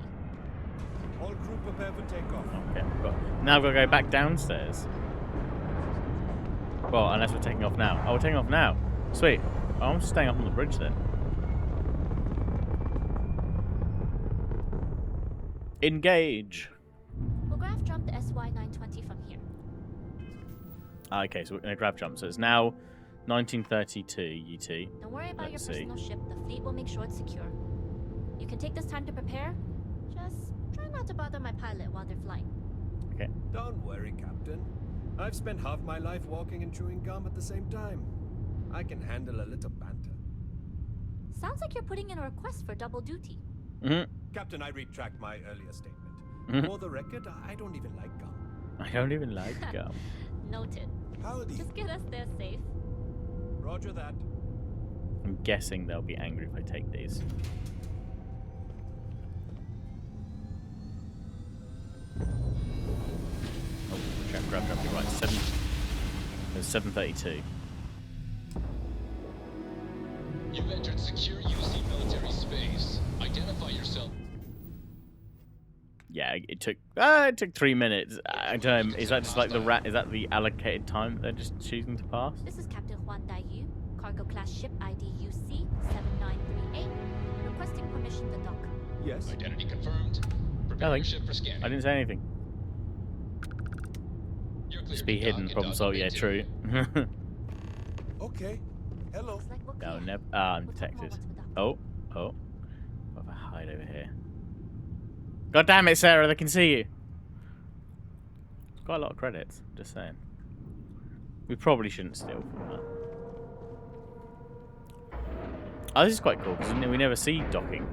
All crew prepare for takeoff. Okay. Now we've got to go back downstairs. Well, unless we're taking off now. Oh, we're taking off now. Sweet. Oh, I'm staying up on the bridge then. Engage. We'll graph jump the SY-920 from here. Okay, so we're going to grab jump. So it's now 1932 UT. Don't worry about Let's your see. personal ship. The fleet will make sure it's secure. You can take this time to prepare. Just try not to bother my pilot while they're flying. Okay. Don't worry, Captain. I've spent half my life walking and chewing gum at the same time. I can handle a little banter. Sounds like you're putting in a request for double duty. Captain, I retract my earlier statement. Mhm. For the record, I don't even like gum. I don't even like gum. Noted. Howdy. Just get us there safe. Roger that. I'm guessing they'll be angry if I take these. Oh, grab, you're right. 732. You've entered secure UC military space. Identify yourself. Yeah, it took 3 minutes. I don't know. Is that just like is that the allocated time they're just choosing to pass? This is Captain Huan Daiyu, cargo class ship ID UC 7938, requesting permission to dock. Yes. Identity confirmed. Prepare Nothing. your ship for scanning. I didn't say anything. You're clear Just be to hidden. dock Problem and solved. Yeah, document true. Okay. Hello. Looks like we're No, clear. never. I'm We'll talk more detected. once we're done. Oh. What if I hide over here? God damn it, Sarah! They can see you. It's quite a lot of credits. Just saying. We probably shouldn't steal from that. Oh, this is quite cool because we never see docking.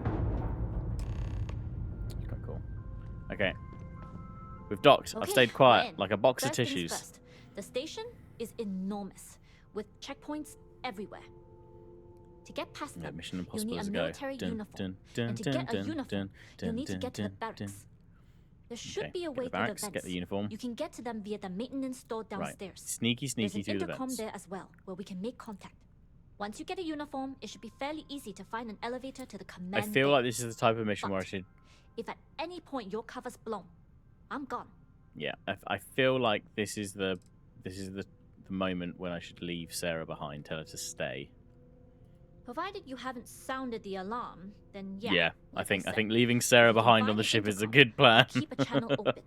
It's quite cool. Okay. We've docked. I've Okay, stayed quiet, then. like a box of First things tissues. first. The station is enormous, with checkpoints everywhere. To get past Yeah, them, Mission you'll Impossible need is a a go. military uniform. And to get a uniform, you'll need to get to the barracks. There should Okay, be a get way the through barracks, the get vents. the uniform. You can get to them via the maintenance door downstairs. Right. Sneaky There's an through the intercom vents. there as well, where we can make contact. Once you get a uniform, it should be fairly easy to find an elevator to the command I feel bay. like this is the type of mission where I But should. if at any point your cover's blown, I'm gone. Yeah, I feel like this is the moment when I should leave Sarah behind. Tell her to stay. Provided you haven't sounded the alarm, then yeah. Yeah, I like think said, leaving Sarah if you behind find on the an ship is a intercom, good plan. Keep a channel open.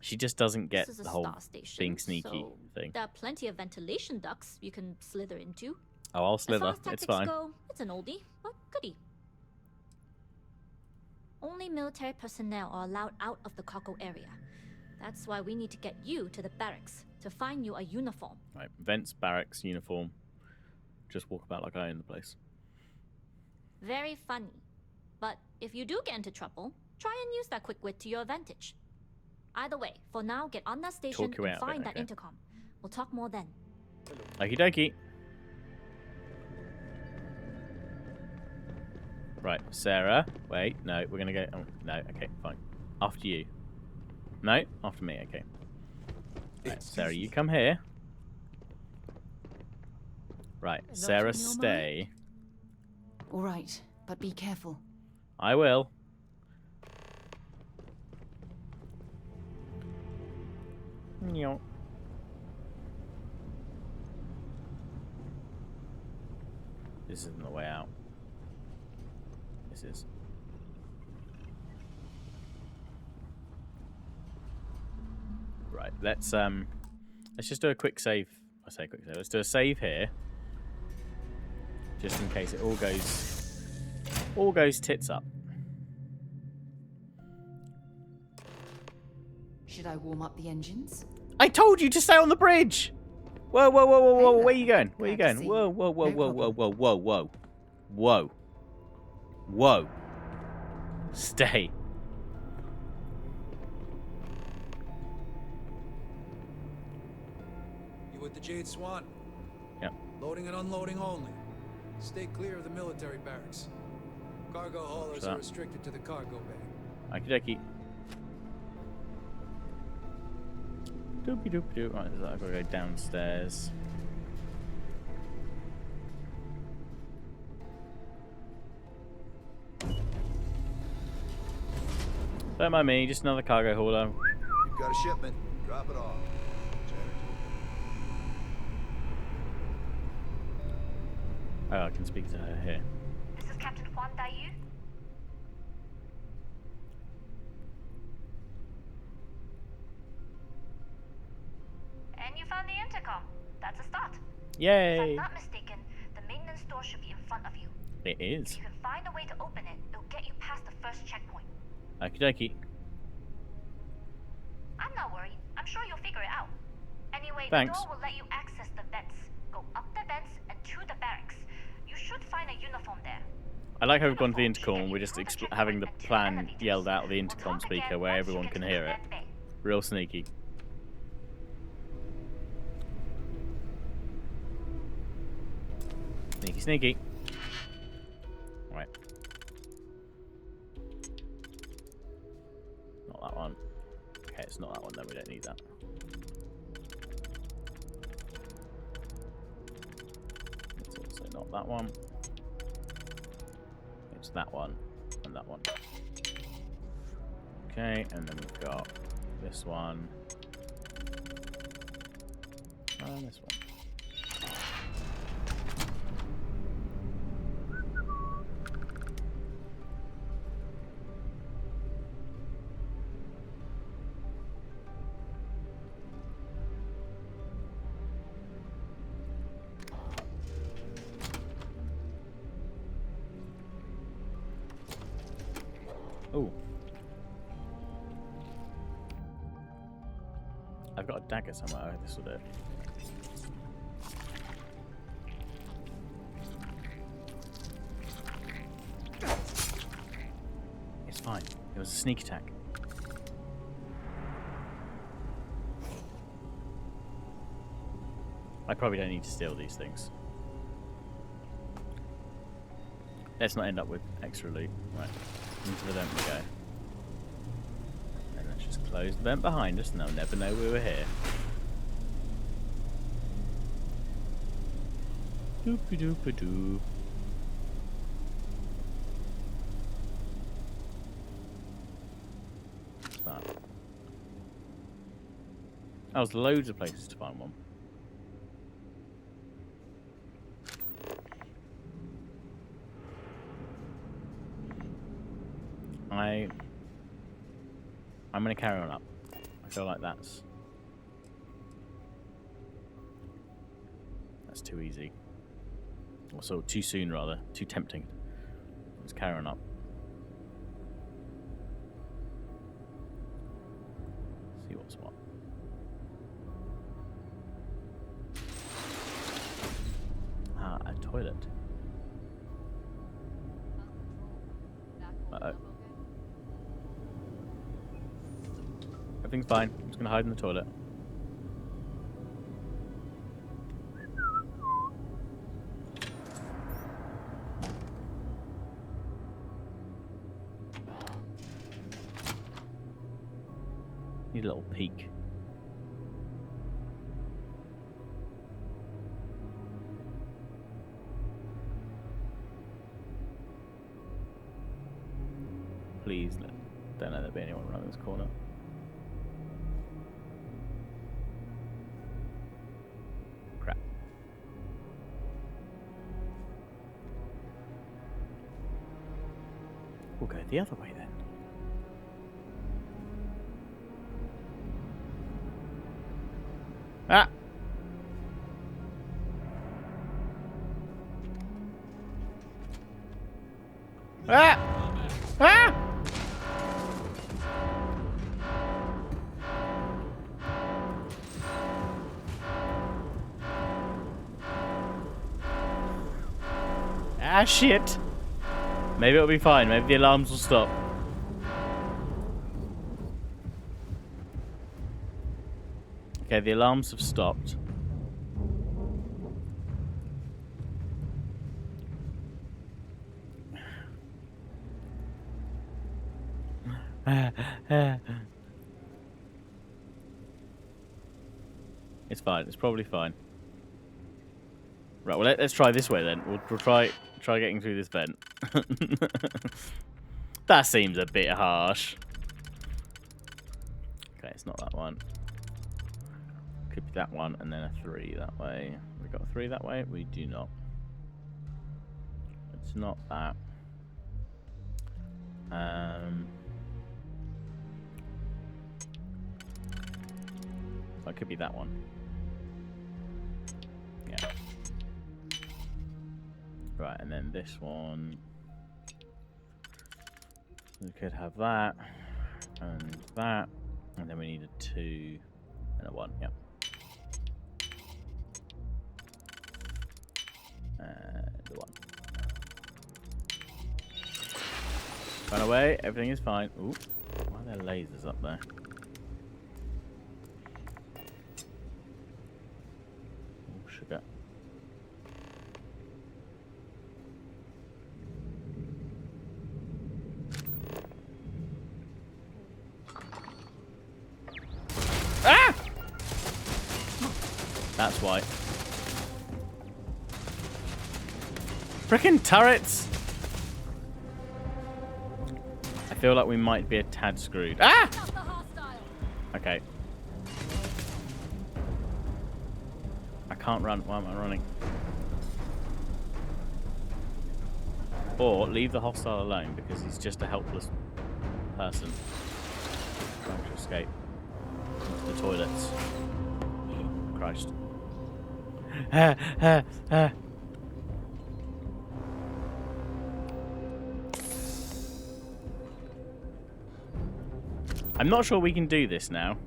She just doesn't get This is a the whole star station, being sneaky so thing. there are plenty of ventilation ducts you can slither into. Oh, I'll As far slither. as tactics It's fine. go, it's an oldie, but goodie. Only military personnel are allowed out of the cargo area. That's why we need to get you to the barracks to find you a uniform. Right, vents, barracks, uniform. Just walk about like I own the place. Very funny. But if you do get into trouble, try and use that quick wit to your advantage. Either way, for now, get on that station Talk your way and out of it, find that okay. intercom. We'll talk more then. Okie dokie. Right, Sarah. Wait, no, we're gonna go. Oh, no, okay, fine. After you. No, after me. Okay. Right, Sarah, you come here. Right, Is that Sarah, on your stay. All right, but be careful. I will. Nyeh. This isn't the way out. This is. Right, let's just do a quick save. I say quick save. Let's do a save here. Just in case it all goes tits up. Should I warm up the engines? I told you to stay on the bridge. Whoa, whoa, whoa, whoa, whoa! Where are you going? Where are you Glad to going? see Whoa, you. whoa, whoa, No whoa, whoa, whoa, whoa, whoa, whoa, whoa! Stay. with the Jade Swan. Yep. Loading and unloading only. Stay clear of the military barracks. Cargo haulers are restricted to the cargo bay. Okie dokie. Doopy doop doop. Right, I've got to go downstairs. Don't mind me, just another cargo hauler. You've got a shipment. Drop it off. Oh, I can speak to her here. This is Captain Juan Dayu. And you found the intercom. That's a start. Yay! If I'm not mistaken, the maintenance door should be in front of you. It is. If you can find a way to open it, it'll get you past the first checkpoint. Okie dokie. I'm not worried. I'm sure you'll figure it out. Anyway, Thanks. the door will let you access the vents. Go up the vents and to the barracks. You should find a uniform there. I like how we've gone to the intercom. We're just having the plan yelled out of the intercom speaker where everyone can hear it. Real sneaky. Sneaky, sneaky. Right. Not that one. Okay, it's not that one then. We don't need that. It's also not that one. It's that one and that one. Okay, and then we've got this one. And this one. Oh. I've got a dagger somewhere. This will do. It's fine. It was a sneak attack. I probably don't need to steal these things. Let's not end up with extra loot. Right. Into the vent we go. And let's just close the vent behind us and they'll never know we were here. Doopy doopy doo. What's that? Oh, there's loads of places to find one. I'm going to carry on up. I feel like that's too easy. Also, too soon rather. Too tempting. Let's carry on up. See what's what. Ah, a toilet. Uh-oh. Everything's fine. I'm just gonna hide in the toilet. Need a little peek. Please don't let there be anyone around this corner. Crap. We'll go the other way then. Ah! Ah! Ah! Ah, shit. Maybe it'll be fine. Maybe the alarms will stop. Okay, the alarms have stopped. It's fine. It's probably fine. Right. Well, let's try this way then. We'll try getting through this vent. That seems a bit harsh. Okay, it's not that one. Could be that one, and then a 3 that way. We got a 3 that way? We do not. It's not that. It could be that one. Yeah. Right, and then this one. We could have that, and that, and then we need a 2 and a 1. Yep. The 1. Run away. Everything is fine. Ooh, why are there lasers up there? Oh, sugar. Ah! That's why. Frickin' turrets! I feel like we might be a tad screwed. Ah! Okay. I can't run. Why am I running? Or leave the hostile alone because he's just a helpless person trying to escape into the toilets. Christ. I'm not sure we can do this now.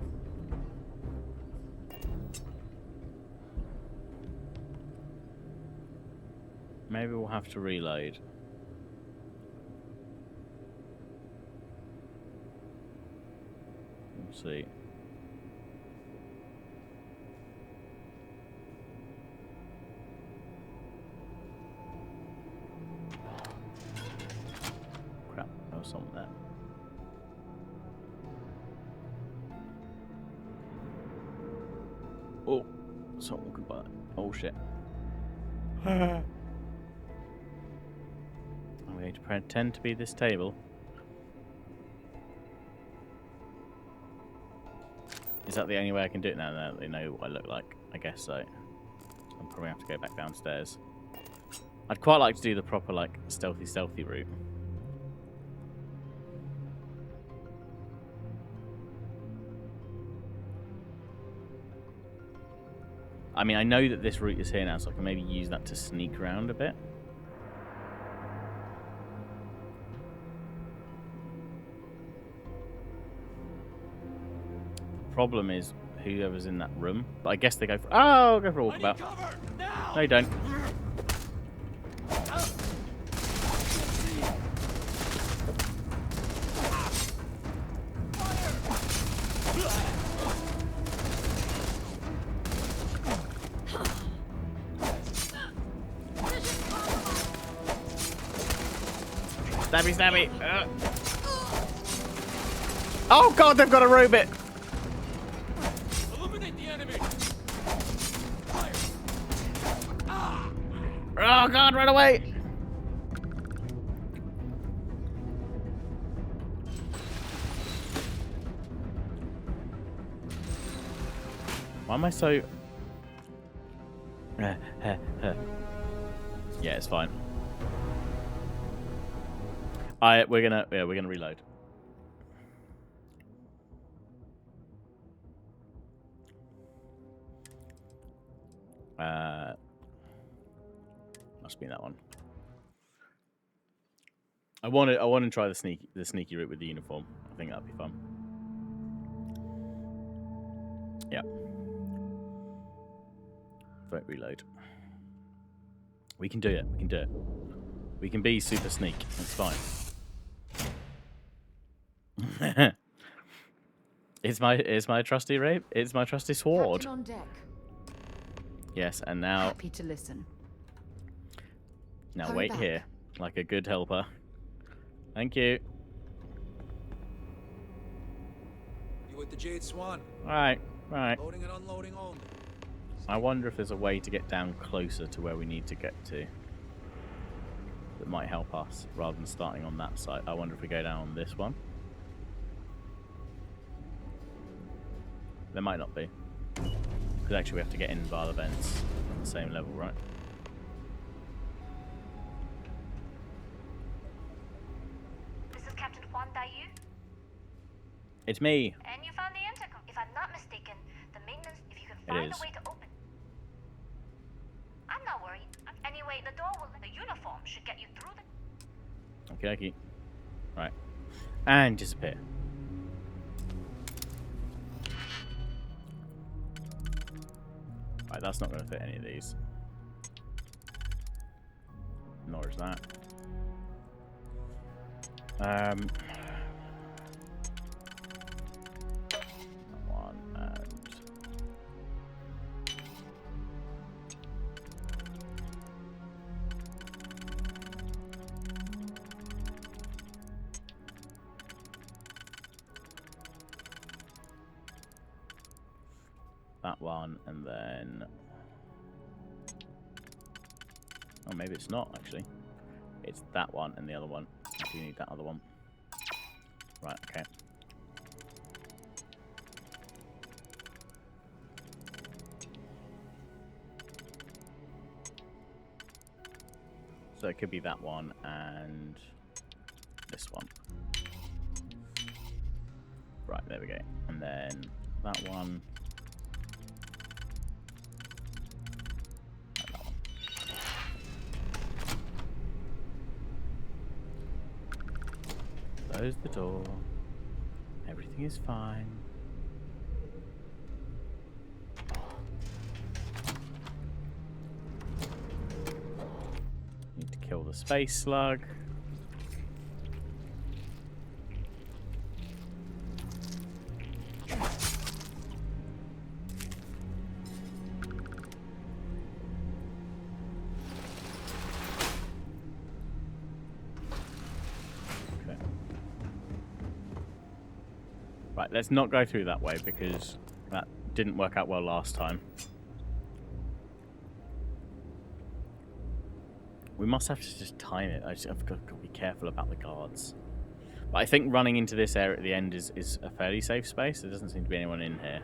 Maybe we'll have to reload. We'll see. Crap, there was something there. Oh, someone could buy that. Oh shit. I'm going to pretend to be this table. Is that the only way I can do it now that they know what I look like? I guess so. I'm probably have to go back downstairs. I'd quite like to do the proper, like, stealthy route. I mean, I know that this route is here now, so I can maybe use that to sneak around a bit. Problem is whoever's in that room. But I guess they go for... Oh, go for a walkabout. No, you don't. Stabby, stabby. Oh god, they've got a robot. Eliminate the enemy. Oh god, run away. Why am I so... Yeah, it's fine. We're gonna reload. Must be that one. I want to try the sneaky route with the uniform. I think that'd be fun. Yeah. Vote reload. We can do it. We can do it. We can be super sneak. It's fine. It's my trusty rape. It's my trusty sword. Captain on deck. Yes, and now. Happy to listen. Now Hurry wait back. here, like a good helper. Thank you. with the Jade Swan. Right. Loading and unloading only. I wonder if there's a way to get down closer to where we need to get to. That might help us, rather than starting on that side. I wonder if we go down on this one. There might not be. Because actually we have to get in via the vents on the same level, right? This is Captain Juan Dayu. It's me. And you found the intercom. If I'm not mistaken, the maintenance, if you can find a way to open. I'm not worried. Anyway, the door will, the uniform should get you through the... Okay. Right. And disappear. Right, that's not going to fit any of these. Nor is that. One and... that one, and then... oh, maybe it's not, actually. It's that one and the other one. We need that other one. Right, okay. So it could be that one and this one. Right, there we go. And then that one. And that one. Close the door. Everything is fine. Need to kill the space slug. Right, let's not go through that way because that didn't work out well last time. We must have to just time it. I've got to be careful about the guards. But I think running into this area at the end is a fairly safe space. There doesn't seem to be anyone in here.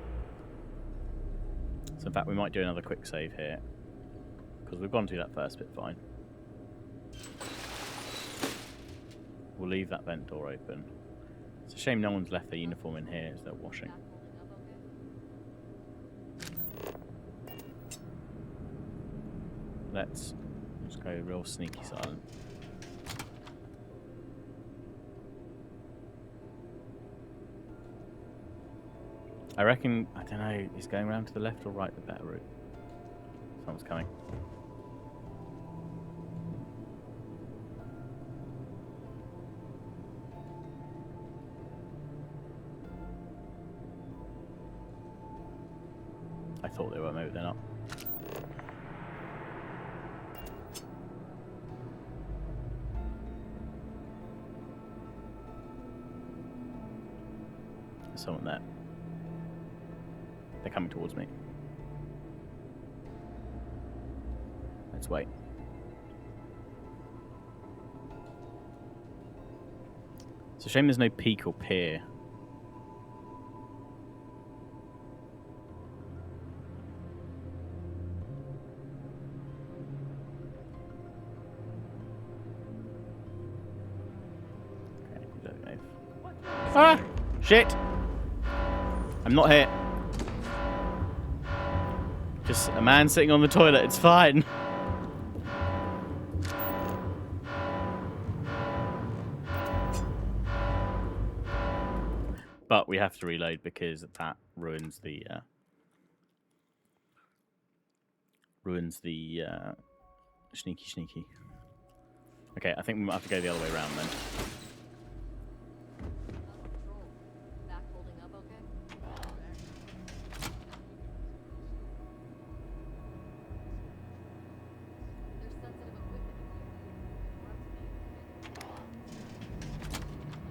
So in fact, we might do another quick save here. Because we've gone through that first bit fine. We'll leave that vent door open. It's a shame no one's left their uniform in here as they're washing. Let's go real sneaky silent. I reckon, I don't know, is going around to the left or right the better route? Someone's coming. I thought they were, maybe they're not. There's someone there. They're coming towards me. Let's wait. It's a shame there's no peak or pier. Ah! Shit! I'm not here. Just a man sitting on the toilet, it's fine. But we have to reload because that ruins the sneaky. Okay, I think we might have to go the other way around then.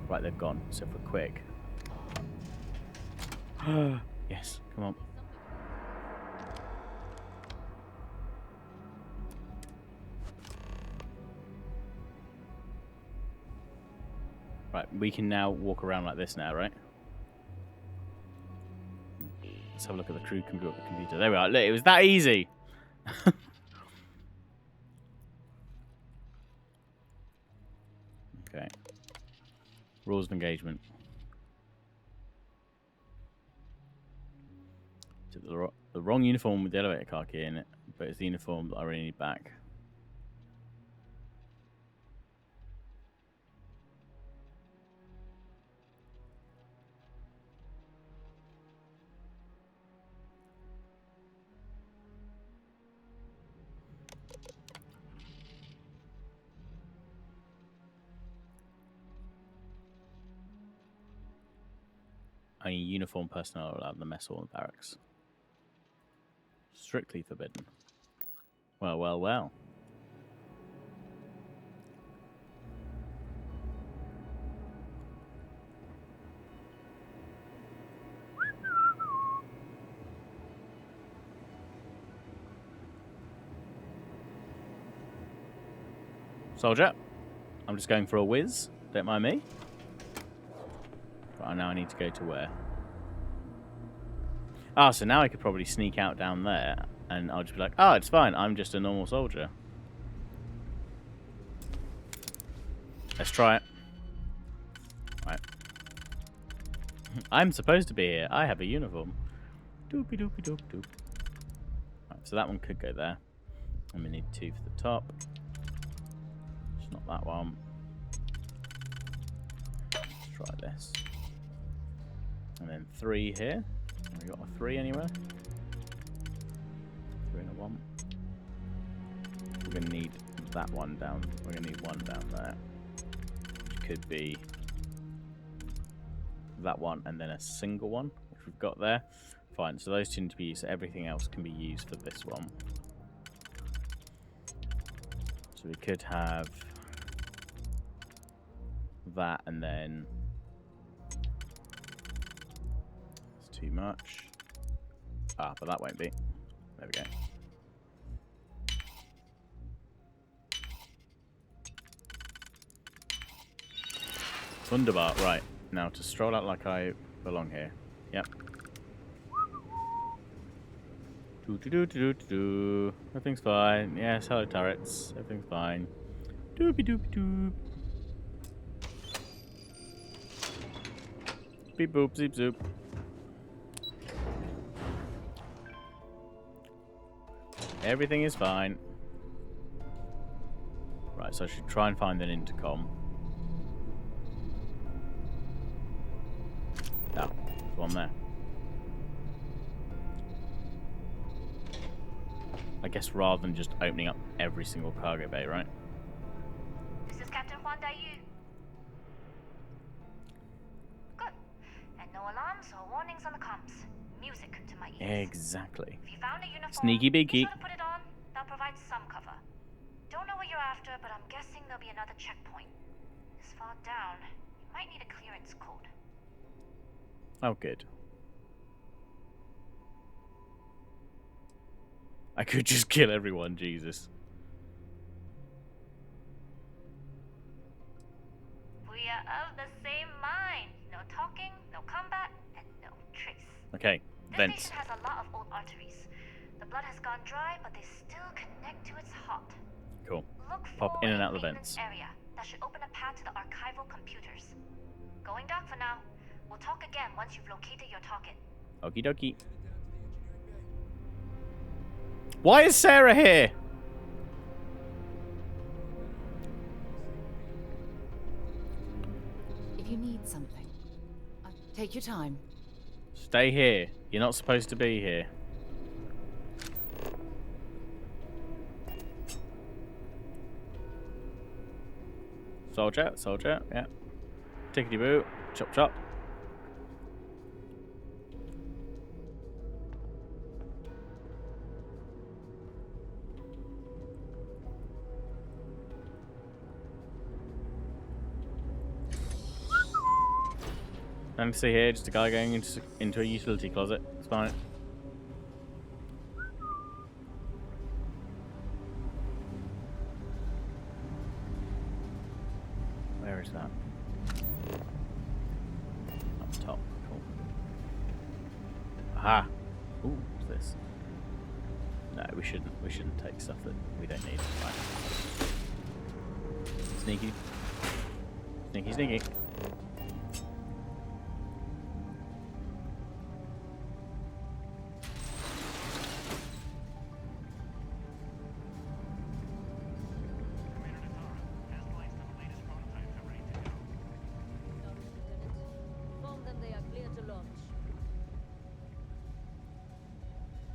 Right, they've gone. So if we're quick. Yes, come on. Right, we can now walk around like this now, right? Let's have a look at the crew computer. There we are. Look, it was that easy. Okay. Rules of engagement. The wrong uniform with the elevator car key in it, but it's the uniform that I really need back. Only uniformed personnel are allowed in the mess hall and barracks. Strictly forbidden. Well, well, well. Soldier, I'm just going for a whiz. Don't mind me. But now I need to go to where? Ah, so now I could probably sneak out down there, and I'll just be like, oh, it's fine. I'm just a normal soldier. Let's try it. Right. I'm supposed to be here. I have a uniform. Doopy doopy doop doop. Right, so that one could go there. And we need 2 for the top. It's not that one. Let's try this. And then 3 here. Have we got a 3 anywhere? 3 and a 1. We're going to need that one down. We're going to need 1 down there. Which could be that one and then a single one, which we've got there. Fine, so those two need to be used. So everything else can be used for this one. So we could have that and then it's too much. Ah, but that won't be. There we go. Wunderbar. Right, now to stroll out like I belong here. Yep. Do. Everything's fine. Yes, hello turrets. Everything's fine. Doopy doopy doop. Beep boop, zeep zoop. Everything is fine. Right, so I should try and find an intercom. Oh, there's one there. I guess rather than just opening up every single cargo bay, right? This is Captain Juan Dayu. Good. And no alarms or warnings on the comms. Music to my ears. Exactly. If you found a uniform, Sneaky be beaky. sure to put it on. That'll provide some cover. Don't know what you're after, but I'm guessing there'll be another checkpoint. This far down, you might need a clearance code. Oh, good. I could just kill everyone, Jesus. We are of the same mind. No talking, no combat, and no trace. Okay, This vents. station has a lot of old arteries. The blood has gone dry, but they still connect to its heart. Cool. Look Pop for in and a out the maintenance vents. area that should open a path to the archival computers. Going dark for now. We'll talk again once you've located your target. Okie dokie. Why is Sarah here? If you need something, take your time. Stay here. You're not supposed to be here. Soldier, soldier, yeah. Tickety boo. Chop chop. Nothing to see here, just a guy going into a utility closet. It's fine. Where is that? Up top. Cool. Aha! Ooh, what's this? No, we shouldn't take stuff that we don't need. Right. Sneaky. Sneaky, sneaky.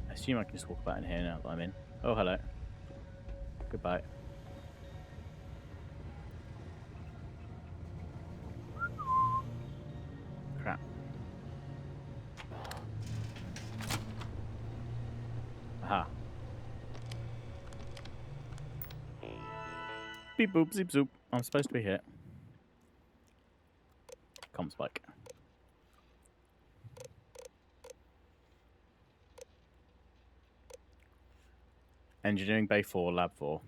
I assume I can just walk about in here now that I'm in. Oh, hello. Goodbye. Crap. Aha. Beep boop, zip zoop. I'm supposed to be here. Com spike. Engineering Bay 4, Lab 4.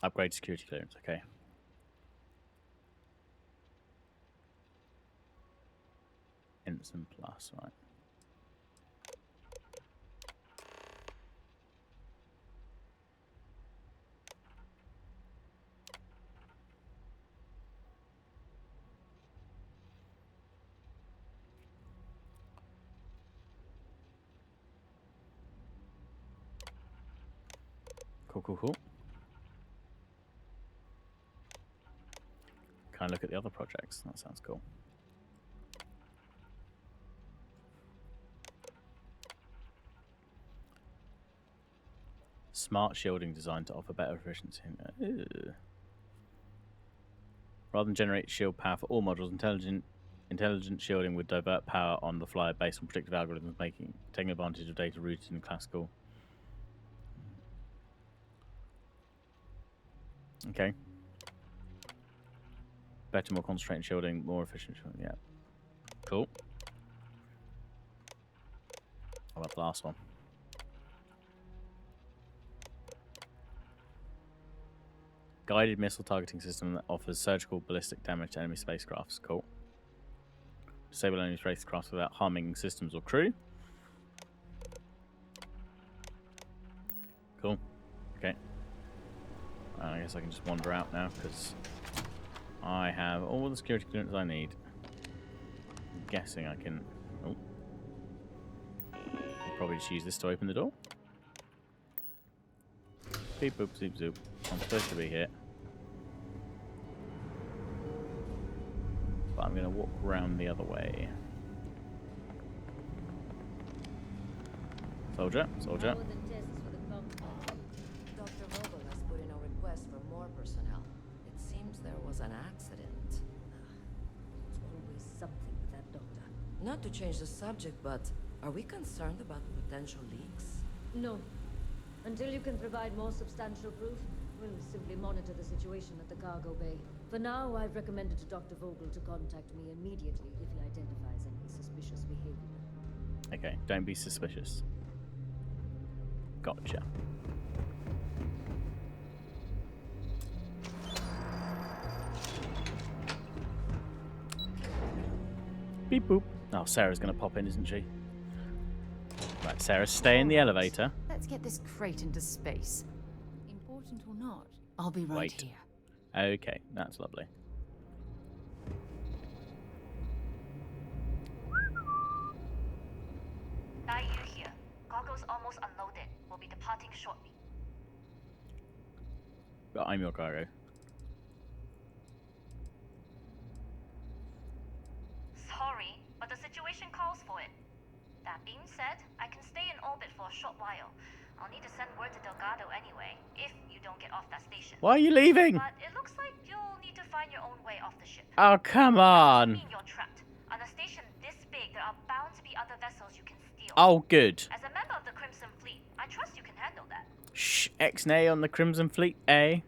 Upgrade security clearance, okay. Ensign Plus, right. Cool, cool, cool. Can I look at the other projects? That sounds cool. Smart shielding designed to offer better efficiency. Ew. Rather than generate shield power for all modules, intelligent shielding would divert power on the fly based on predictive algorithms, taking advantage of data rooted in classical. Okay. Better, more concentrated shielding, more efficient shielding. Yeah. Cool. How about the last one? Guided missile targeting system that offers surgical ballistic damage to enemy spacecrafts. Cool. Disable enemy spacecrafts without harming systems or crew. Cool. Okay. I guess I can just wander out now because I have all the security clearance I need. I'm guessing I can... Oh. I'll probably just use this to open the door. Beep boop zoop zoop. I'm supposed to be here. But I'm going to walk around the other way. Soldier, soldier. Dr. Vogel has put in a request for more personnel. It seems there was an accident. There's always something with that doctor. Not to change the subject, but are we concerned about potential leaks? No. Until you can provide more substantial proof, we'll simply monitor the situation at the cargo bay. For now, I've recommended to Dr. Vogel to contact me immediately if he identifies any suspicious behavior. Okay, don't be suspicious. Gotcha. Beep boop. Oh, Sarah's gonna pop in, isn't she? Right, Sarah, stay in the elevator. Let's get this crate into space. Important or not, I'll be right Wait. here. Okay, that's lovely. Yu here. Cargo's almost unloaded. We'll be departing shortly. But I'm your cargo. Sorry, but the situation calls for it. That being said, I can stay in orbit for a short while. I'll need to send word to Delgado anyway, if you don't get off that station. Why are you leaving? But it looks like you'll need to find your own way off the ship. Oh, come on. I mean you're trapped. On a station this big, there are bound to be other vessels you can steal. Oh, good. As a member of the Crimson Fleet, I trust you can handle that. Shh, X-Nay on the Crimson Fleet, eh?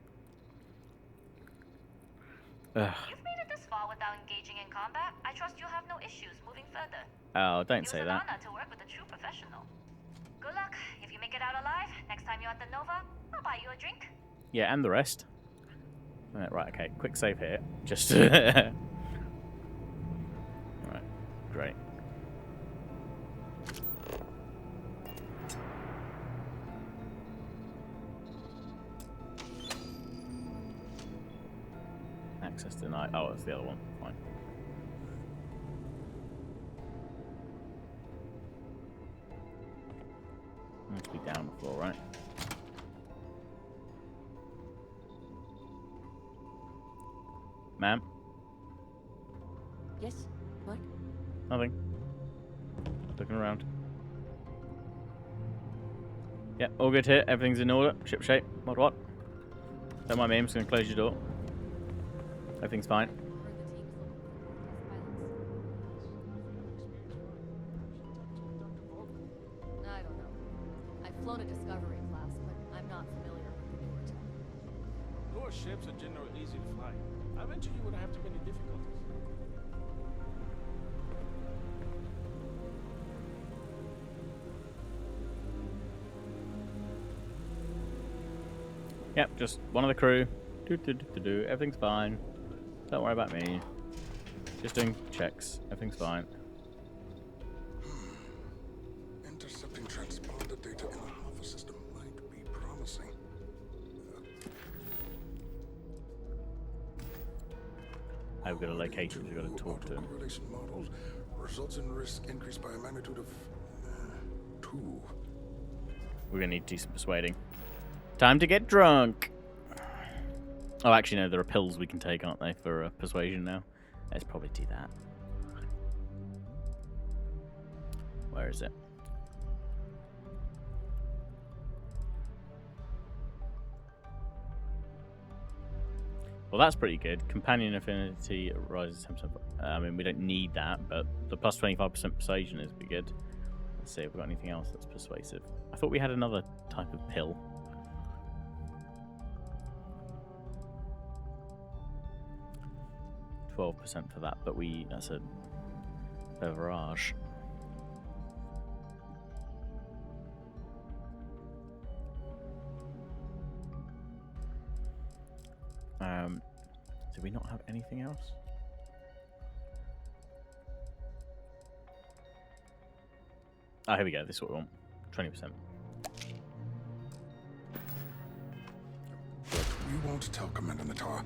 Ugh. You've made it this far without engaging further. Oh, don't It was say an that. honor to work with a true professional. Good luck. If you make it out alive, next time you're at the Nova, I'll buy you a drink. Yeah, and the rest. Right, okay. Quick save here. Just... Alright, great. Access denied. Oh, it's the other one. Fine. Must be down the floor, right? Ma'am? Yes? What? Nothing. Looking around. Yep, all good here. Everything's in order. Ship shape. What? Don't mind me. I'm just going to close your door. Everything's fine. I don't know. I've flown a Discovery class, but I'm not familiar with the newer tech. Newer ships are generally easy to fly. I bet you wouldn't have too many difficulties. Yep, just one of the crew. Everything's fine. Don't worry about me. Just doing checks. Everything's fine. Intercepting transponder data in a Alpha system might be promising. I've got a location we've got to talk to. Correlation models results in risk increased by a magnitude of 2. We're going to need to do some persuading. Time to get drunk! Oh, actually, no, there are pills we can take, aren't they, for persuasion now? Let's probably do that. Where is it? Well, that's pretty good. Companion affinity rises 10%. I mean, we don't need that, but the plus 25% persuasion is pretty good. Let's see if we've got anything else that's persuasive. I thought we had another type of pill. %, for that, but that's a beverage. Do we not have anything else? Oh, here we go. This is what we want. 20%. You won't tell Commander Natar.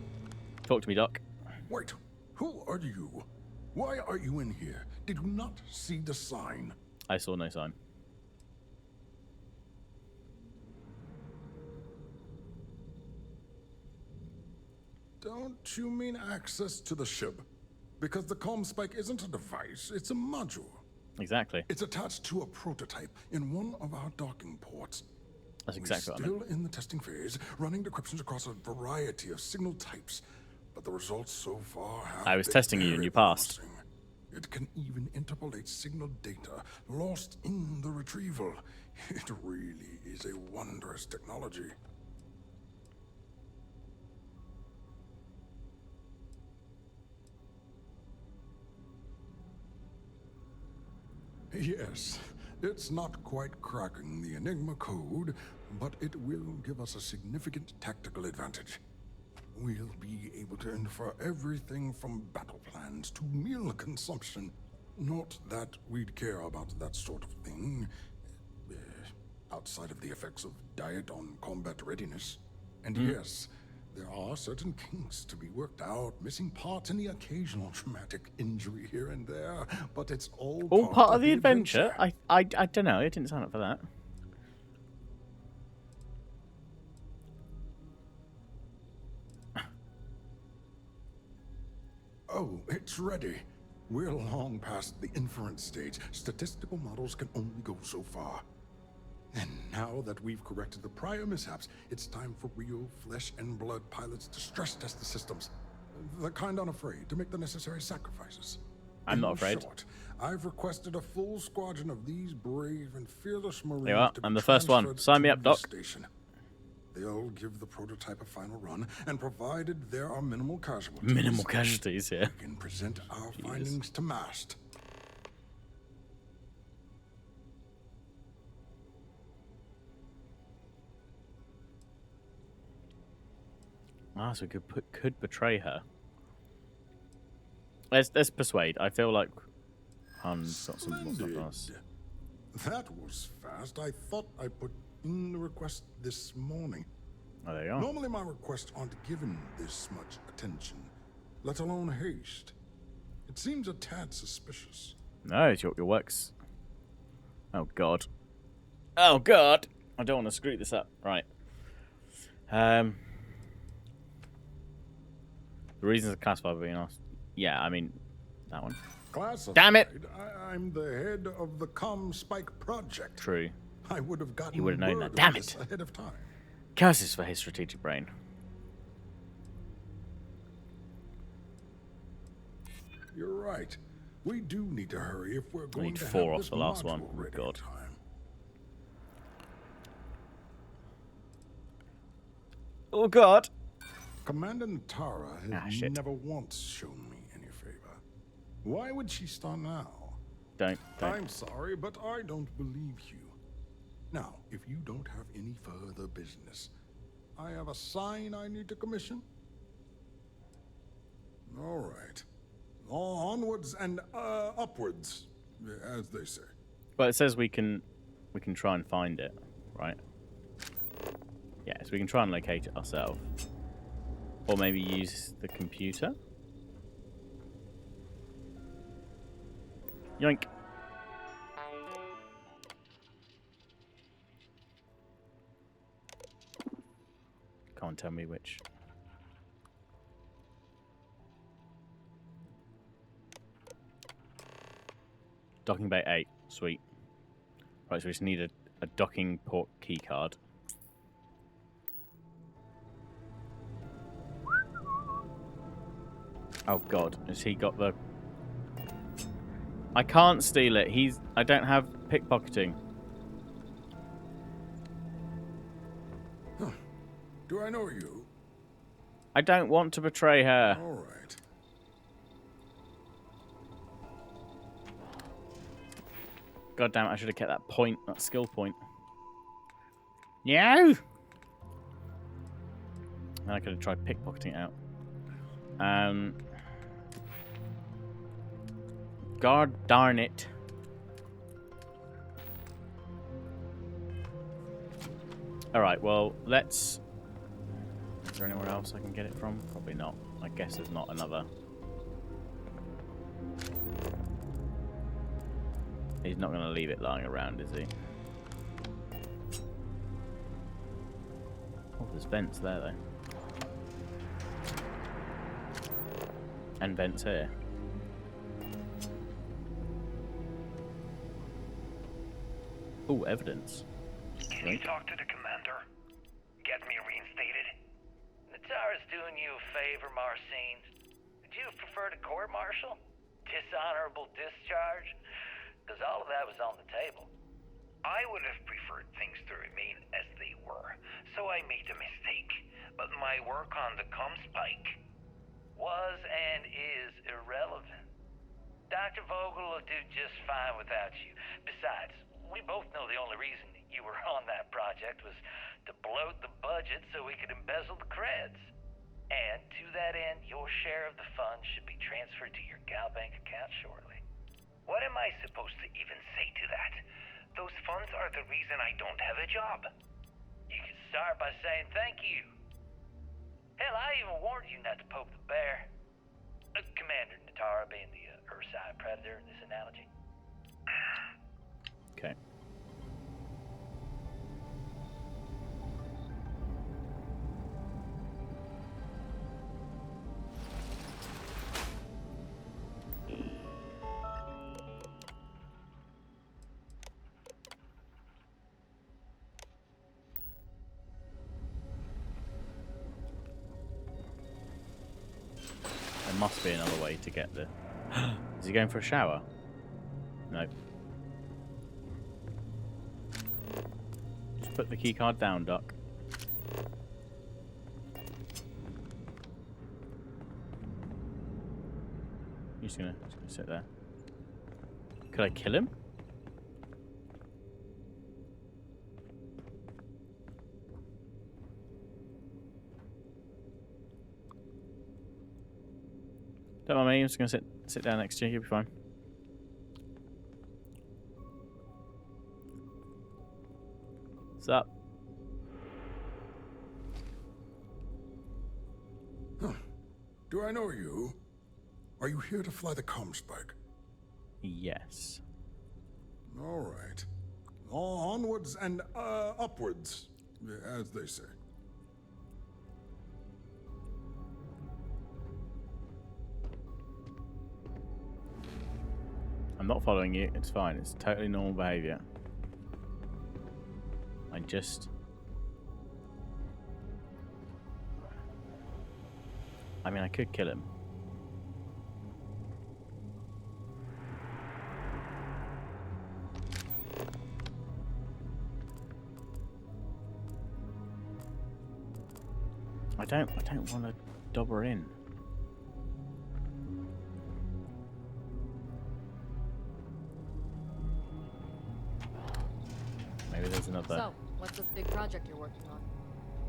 Talk to me, Doc. Wait. Who are you? Why are you in here? Did you not see the sign? I saw no sign. Don't you mean access to the ship? Because the comm spike isn't a device, it's a module. Exactly. It's attached to a prototype in one of our docking ports. That's exactly what I meant. Still in the testing phase, running decryptions across a variety of signal types. But the results so far have I was been testing you and you passed. promising. It can even interpolate signal data lost in the retrieval. It really is a wondrous technology. Yes, it's not quite cracking the Enigma code, but it will give us a significant tactical advantage. We'll be able to infer everything from battle plans to meal consumption. Not that we'd care about that sort of thing, outside of the effects of diet on combat readiness. And yes, there are certain kinks to be worked out, missing parts and the occasional traumatic injury here and there, but it's all part of the adventure? I don't know, I didn't sign up for that. Oh, it's ready. We're long past the inference stage. Statistical models can only go so far. And now that we've corrected the prior mishaps, it's time for real flesh and blood pilots to stress test the systems. The kind unafraid to make the necessary sacrifices. I'm not afraid. Short, I've requested a full squadron of these brave and fearless Marines. There you are. To be I'm the first one. transferred Sign me to up, the Doc. Station. They'll give the prototype a final run, and provided there are minimal casualties, Minimal casualties, yeah. we can present our findings to MAST. Ah, so we could betray her. Let's persuade. I feel like Han's got some more stuff on us. That was fast. I thought I put in the request this morning. Oh, there you are. Normally my requests aren't given this much attention, let alone haste. It seems a tad suspicious. No, it's your works. Oh god. Oh god. I don't want to screw this up. Right. The reasons are classified being asked. Yeah, I mean that one. Classified. Damn it! I'm the head of the Spike project. True. I would have gotten He would have known word that. Damn of this it! ahead of time. Curses for his strategic brain. You're right. We do need to hurry if we're I going need to 4 have off this the last module one. Oh, ready god. in time. Oh god. Commander Natara has shit. never once shown me any favor. Why would she start now? Don't. I'm sorry, but I don't believe you. Now, if you don't have any further business, I have a sign I need to commission. All right. Onwards and upwards, as they say. But it says we can try and find it, right? Yeah, so we can try and locate it ourselves. Or maybe use the computer. Yoink. Can't tell me which. Docking bay 8. Sweet. Right, so we just need a docking port key card. Oh god, has he got the... I can't steal it. I don't have pickpocketing. Huh. Do I know you? I don't want to betray her. All right. God damn it, I should have kept that point, that skill point. No! And I could have tried pickpocketing it out. God darn it. Alright, well, let's... Is there anywhere else I can get it from? Probably not. I guess there's not another... He's not going to leave it lying around, is he? Oh, there's vents there, though. And vents here. Oh, evidence. Can you talk to the commander? Get me reinstated? Natara's doing you a favor, Marcine. Would you have preferred a court-martial? Dishonorable discharge? Because all of that was on the table. I would have preferred things to remain as they were, so I made a mistake. But my work on the Spike was and is irrelevant. Dr. Vogel will do just fine without you. Besides, we both know the only reason you were on that project was to bloat the budget so we could embezzle the creds. And to that end, your share of the funds should be transferred to your GalBank account shortly. What am I supposed to even say to that? Those funds are the reason I don't have a job. You can start by saying thank you. Hell, I even warned you not to poke the bear. Commander Natara being the Ursine predator in this analogy. Okay. There must be another way to get the... Is he going for a shower? No. Just put the keycard down, Duck. You're just gonna sit there. Could I kill him? Don't mind me, I'm just going to sit down next to you. You'll be fine. What's up? Huh. Do I know you? Are you here to fly the comm spike? Yes. All right. Onwards and upwards, as they say. I'm not following you. It's fine. It's totally normal behavior. I mean, I could kill him. I don't want to dobber in. Maybe there's another. So, what's this big project you're working on?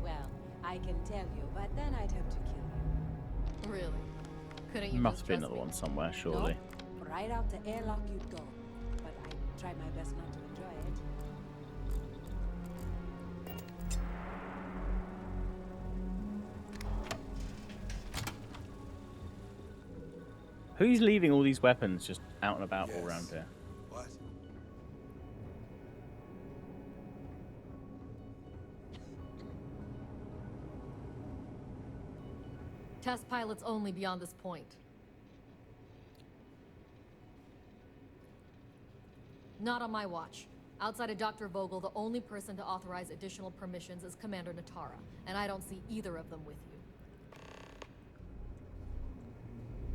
Well, I can tell you, but then I'd have to kill you. Really? Couldn't you Must just be trust another me? one somewhere, surely. No, right out the airlock you'd go. But I try my best not to enjoy it. Who's leaving all these weapons just out and about all around here? What? Test pilots only beyond this point. Not on my watch. Outside of Dr. Vogel, the only person to authorize additional permissions is Commander Natara, and I don't see either of them with you.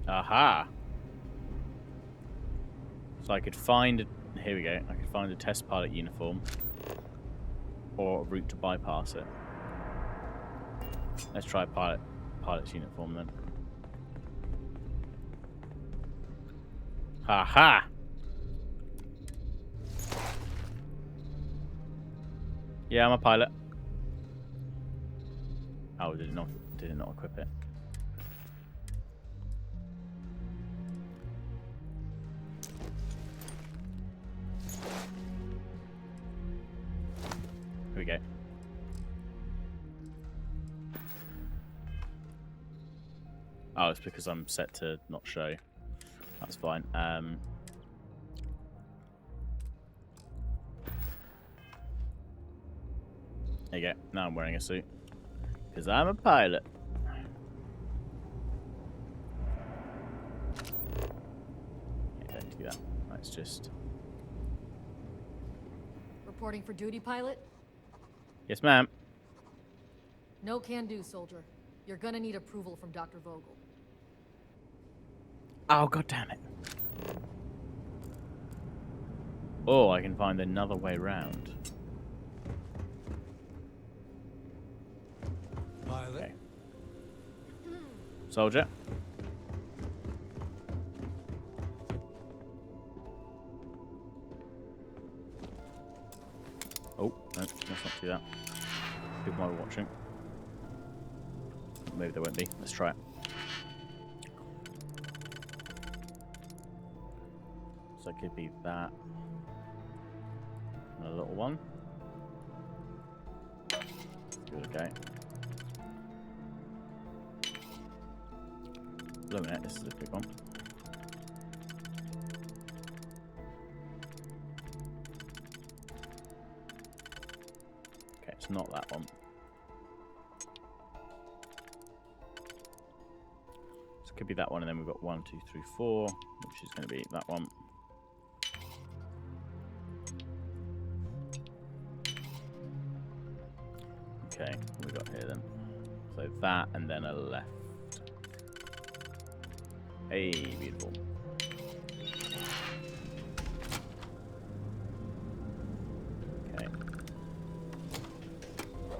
Aha! So I could find... Here we go. I could find a test pilot uniform. Or a route to bypass it. Let's try pilot's uniform then. Ha-ha! Yeah, I'm a pilot. Oh, did it not equip it? Here we go. Oh, it's because I'm set to not show. That's fine. There you go. Now I'm wearing a suit. Because I'm a pilot. Yeah, don't do that. Let's just... Reporting for duty, pilot? Yes, ma'am. No can do, soldier. You're gonna need approval from Dr. Vogel. Oh, god damn it. Oh, I can find another way round. Pilot. Okay. Soldier. Oh, no, let's not do that. People might be watching. Maybe there won't be. Let's try it. So it could be that. And a little one. Let's give it a go. Wait a minute, this is a big one. Okay, it's not that one. So it could be that one, and then we've got 1, 2, 3, 4, which is going to be that one. Okay, what we got here then? So that, and then a left. Hey, beautiful. Okay.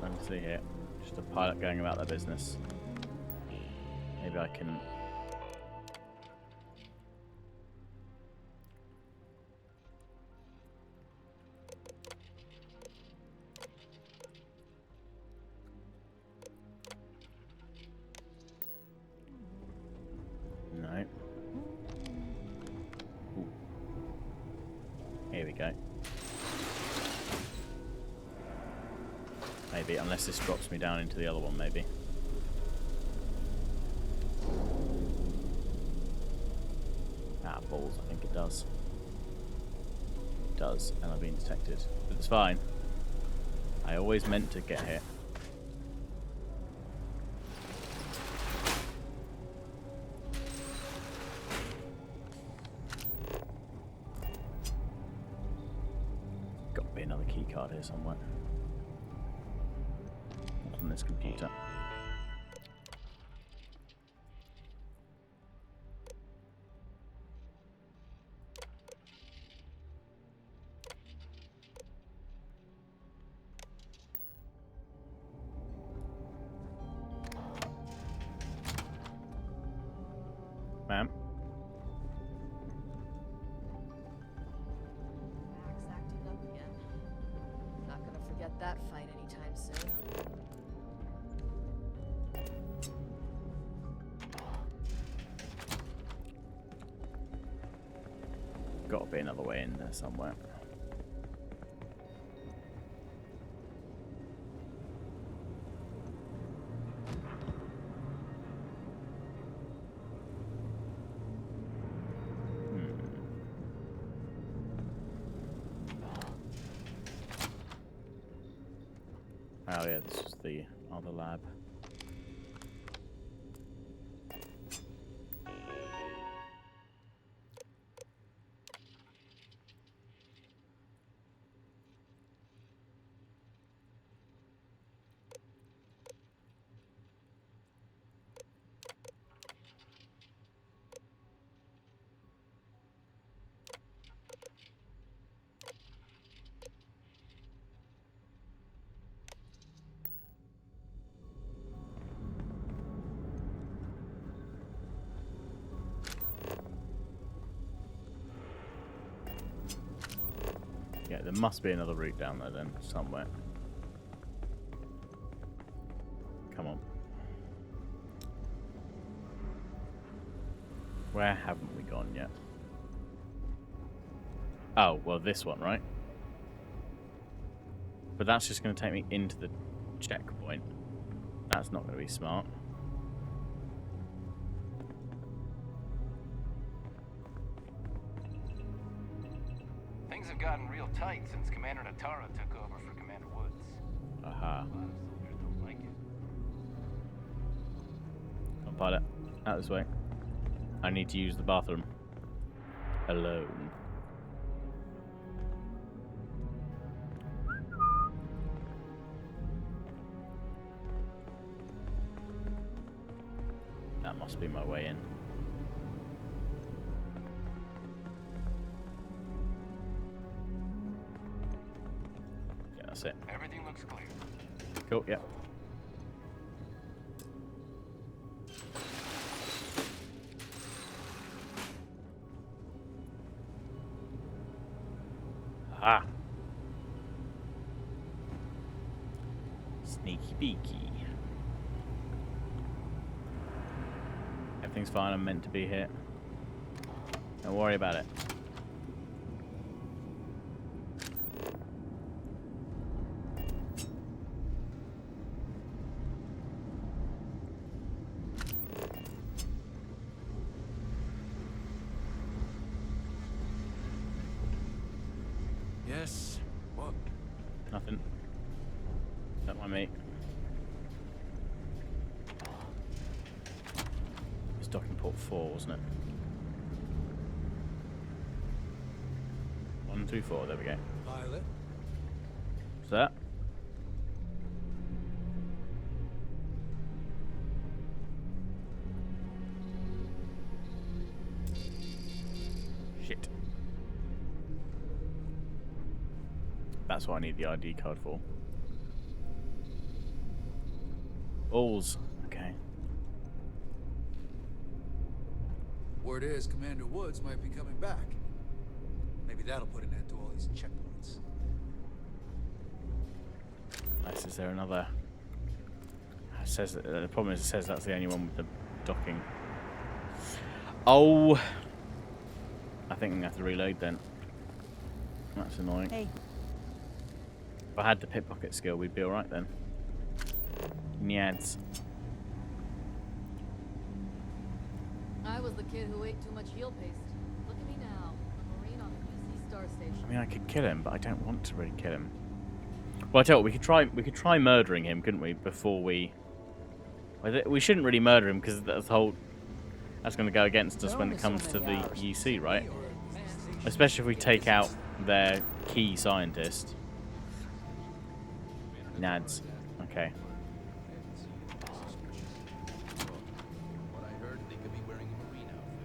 Let's see here. Just a pilot going about their business. Maybe I can... No. Maybe, unless this drops me down into the other one, maybe. Ah, balls, I think it does. It does, and I've been detected. But it's fine. I always meant to get hit. Got to be another key card here somewhere. Not on this computer. Ma'am? Mac's acting up again. Not gonna forget that fight anytime soon. Got to be another way in there somewhere. Oh yeah, this is the other lab. Yeah, there must be another route down there then, somewhere. Come on. Where haven't we gone yet? Oh, well this one, right? But that's just going to take me into the checkpoint. That's not going to be smart. Things have gotten real tight since Commander Natara took over for Commander Woods. Aha. A lot of soldiers don't like it. Come on, pilot. Out this way. I need to use the bathroom. Alone. That must be my way in. Yeah, that's it. Everything looks clear. Cool, yeah. Ah. Sneaky beaky. Everything's fine, I'm meant to be here. Don't worry about it. Yes. What? Nothing. Don't mind me. It's docking port 4, wasn't it? 1, 2, 4, there we go. Pilot. What's that? Shit. That's what I need the ID card for. Balls. Okay. Word is Commander Woods might be coming back. Maybe that'll put an end to all these checkpoints. Nice. Is there another? It says the problem is it says that's the only one with the docking. Oh. I think I'm gonna have to reload then. That's annoying. Hey. If I had the pickpocket skill, we'd be alright then. Nyads. I was the kid who ate too much heel paste. Look at me now, a Marine on the UC Star Station. I mean, I could kill him, but I don't want to really kill him. Well, I tell you what, we could try murdering him, couldn't we? Before we shouldn't really murder him because that's going to go against us when it comes to the UC, right? Especially if we take out their key scientist. Nads. Okay. What I heard, they could be wearing a Marine outfit.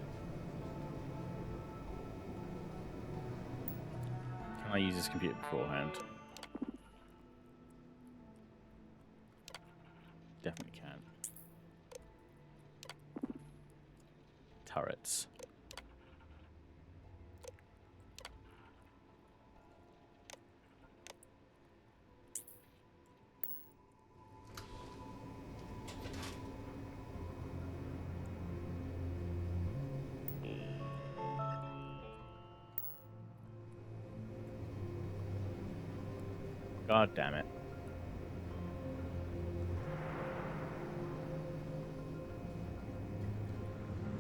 Can I use this computer beforehand? Definitely can. Turrets. God damn it.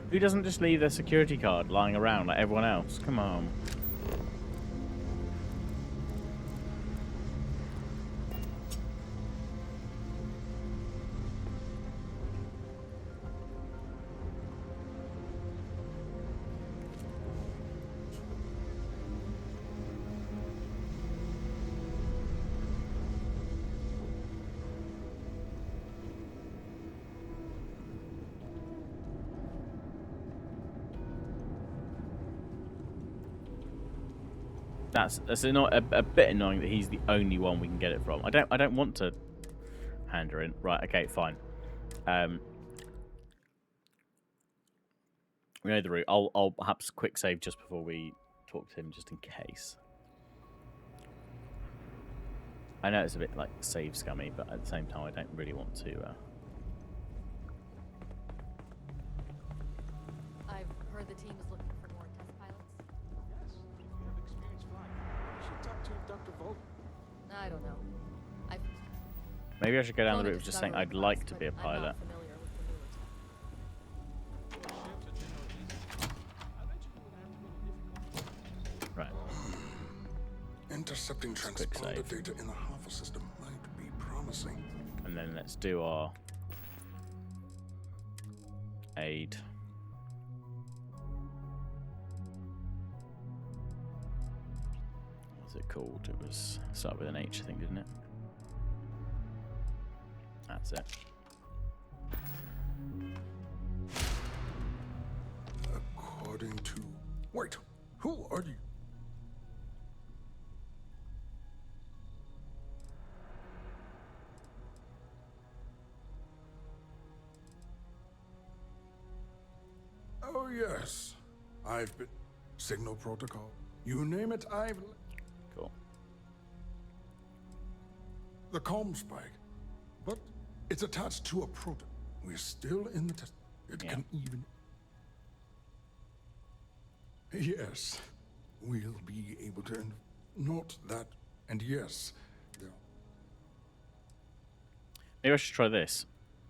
Who doesn't just leave their security card lying around like everyone else? Come on. That's not a bit annoying that he's the only one we can get it from. I don't want to hand her in. Right, okay, fine. We know the route. I'll perhaps quick save just before we talk to him, just in case. I know it's a bit like save scummy, but at the same time, I don't really want to. I've heard the team is looking for more test pilots. Yes, we have experienced flying. You should talk to Dr. Vogel. I don't know. Maybe I should go down the Flown a route of just saying Discovery I'd like class, to be a but I'm pilot. not familiar with the newer tech. Right. Intercepting transponder data in the Alpha system might be promising. And then let's do our aid. What's it called? It was start with an H, I think, didn't it? That's it. According to... Wait, who are you? Oh, yes. I've been... Signal protocol. You name it, I've... Cool. The comm spike. But it's attached to a proton. We're still in the test. It can even... Yes. We'll be able to... Note that. And yes. Maybe I should try this.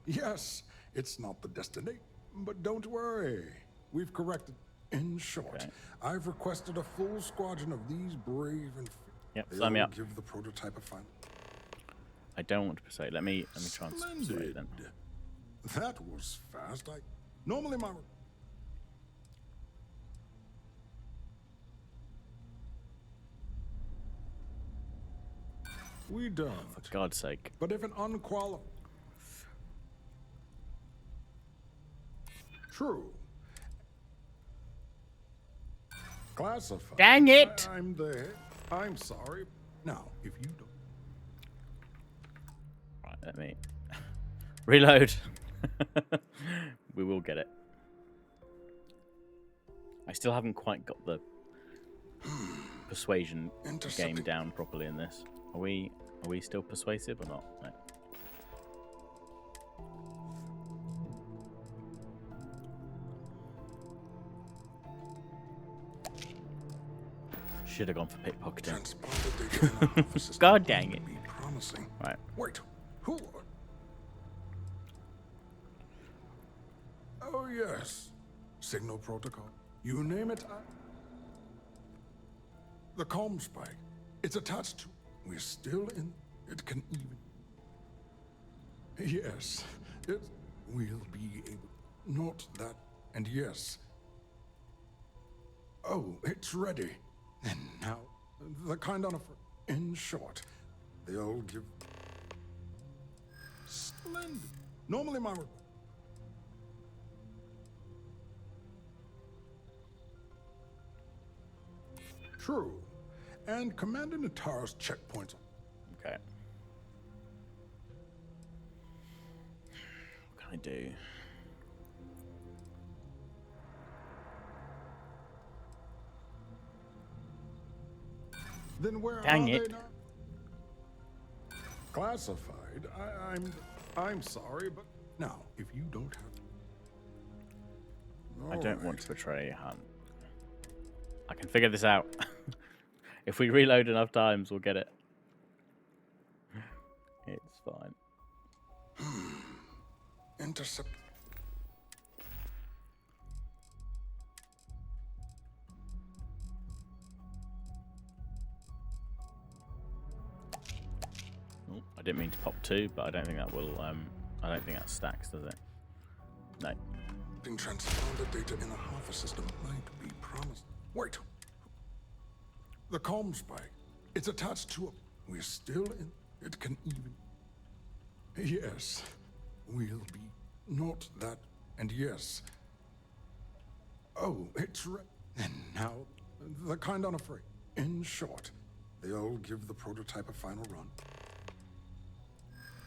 Yes. It's not the destination. But don't worry. We've corrected. In short, I've requested a full squadron of these brave and... Yep, sign me up. Give the prototype a final... I don't want to persuade. Let me try and persuade them. That was fast. Normally my... We don't. For God's sake. But if an unqualified... True. Classified. Dang it! I'm there. I'm sorry. Now, if you don't... Right, let me... Reload. We will get it. I still haven't quite got the persuasion game down properly in this. Are we still persuasive or not? No. Should have gone for pickpocketing. God dang it. Promising. Right. Wait. Who? Oh, yes. Signal protocol. You name it. The comm spike. It's attached to. We're still in. It can even. Yes. It will be able. Not that. And yes. Oh, it's ready. And now, the kind on a. In short, they'll give. Splendid. Normally, my. True. And Commander Natara's checkpoints. Okay. What can I do? Then where Dang are it. they now? Classified. I'm sorry, but now if you don't have. I don't want to betray Hunt. I can figure this out. If we reload enough times, we'll get it. It's fine. Intercept. Oh, I didn't mean to pop 2, but I don't think that will. I don't think that stacks, does it? No. Being transponder data in a Alpha system might be promised. Wait. The comm spike. It's attached to a. We're still in. It can even. Yes. We'll be. Not that. And yes. Oh, it's and now, the kind on a free. In short, they'll give the prototype a final run.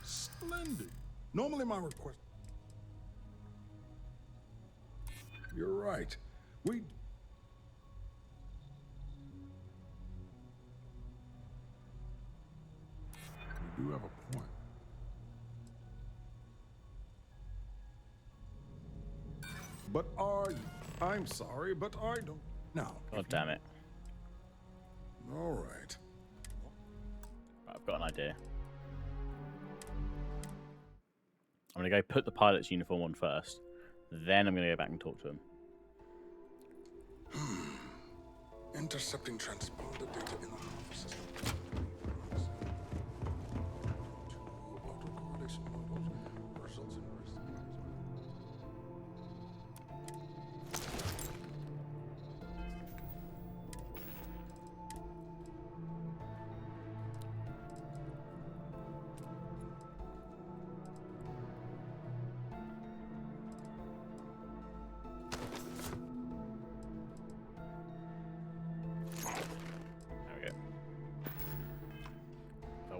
Splendid. Normally my request. You're right. We do have a point. But are you? I'm sorry, but I don't. Now. God damn it. All right. I've got an idea. I'm going to go put the pilot's uniform on first. Then I'm going to go back and talk to him. Intercepting transponder data in the Alpha system. Autocorrelation models results in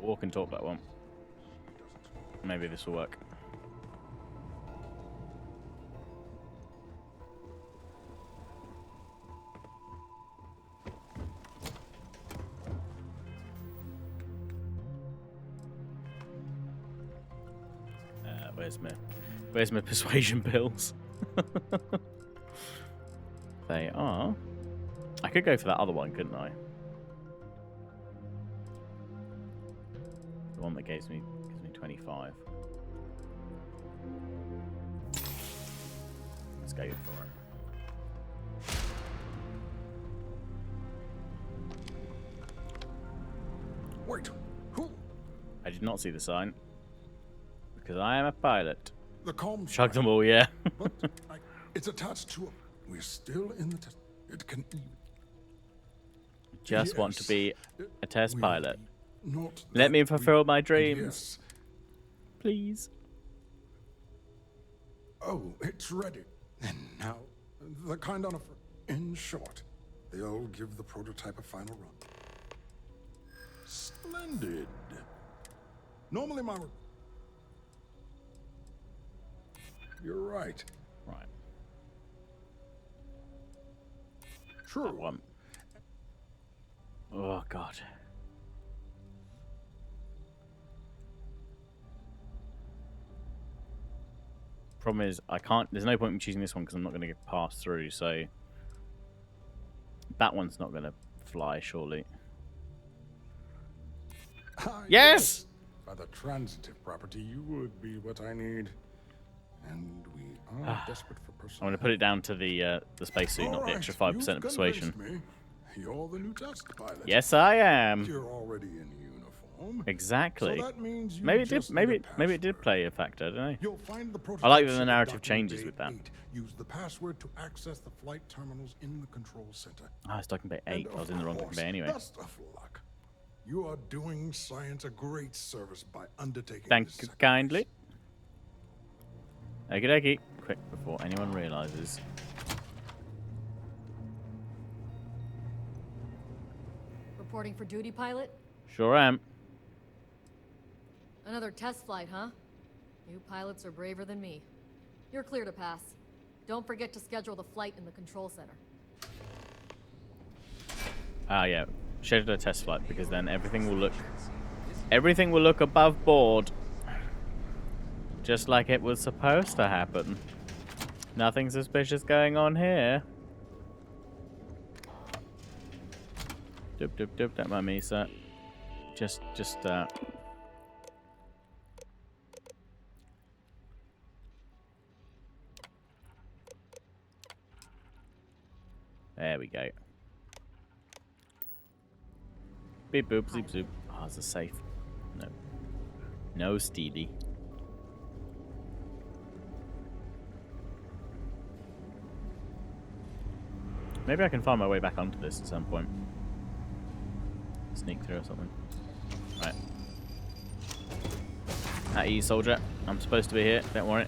Walk and talk that one. Maybe this will work. Where's my persuasion pills? They are. I could go for that other one, couldn't I? The one that gives me 25. Let's go for it. Wait, who? I did not see the sign because I am a pilot. The comms. Chug them all, yeah. But it's attached to a. We're still in the test. It can even. Just want to be a test pilot. Not Let me fulfill my dreams. Yes. Please. Oh, it's ready. And now, the kind on a. In short, they'll give the prototype a final run. Splendid. Normally, my. You're right. Right. True. One. Oh God. Problem is, I can't. There's no point in choosing this one because I'm not going to get passed through. So that one's not going to fly, surely. Yes. By the transitive property, you would be what I need. And we are desperate for I'm personnel. going to put it down to the spacesuit, not the extra 5% persuasion. Me. You're the new test pilot. Yes, I am. You're already in uniform. Exactly. So that means you Maybe it did. just need a Maybe it did play a factor. I don't know. You'll find the I like prototype that the ship at narrative Docking changes Bay with that. 8. Use the password to access the flight terminals in the control center. Ah, it's Docking Bay 8. I was in the wrong Docking Bay anyway. Best of luck. You are doing science a great service by undertaking Thank this you kindly. Okie dokie. Quick before anyone realizes. Reporting for duty, pilot? Sure am. Another test flight, huh? You pilots are braver than me. You're clear to pass. Don't forget to schedule the flight in the control center. Ah, yeah. Schedule a test flight because then everything will look above board. Just like it was supposed to happen. Nothing suspicious going on here. Doop doop doop, don't mind me, sir. Just there we go. Beep boop, zoop zoop. Oh, it's a safe. No. No steely. Maybe I can find my way back onto this at some point. Sneak through or something. Right. At ease, soldier. I'm supposed to be here. Don't worry.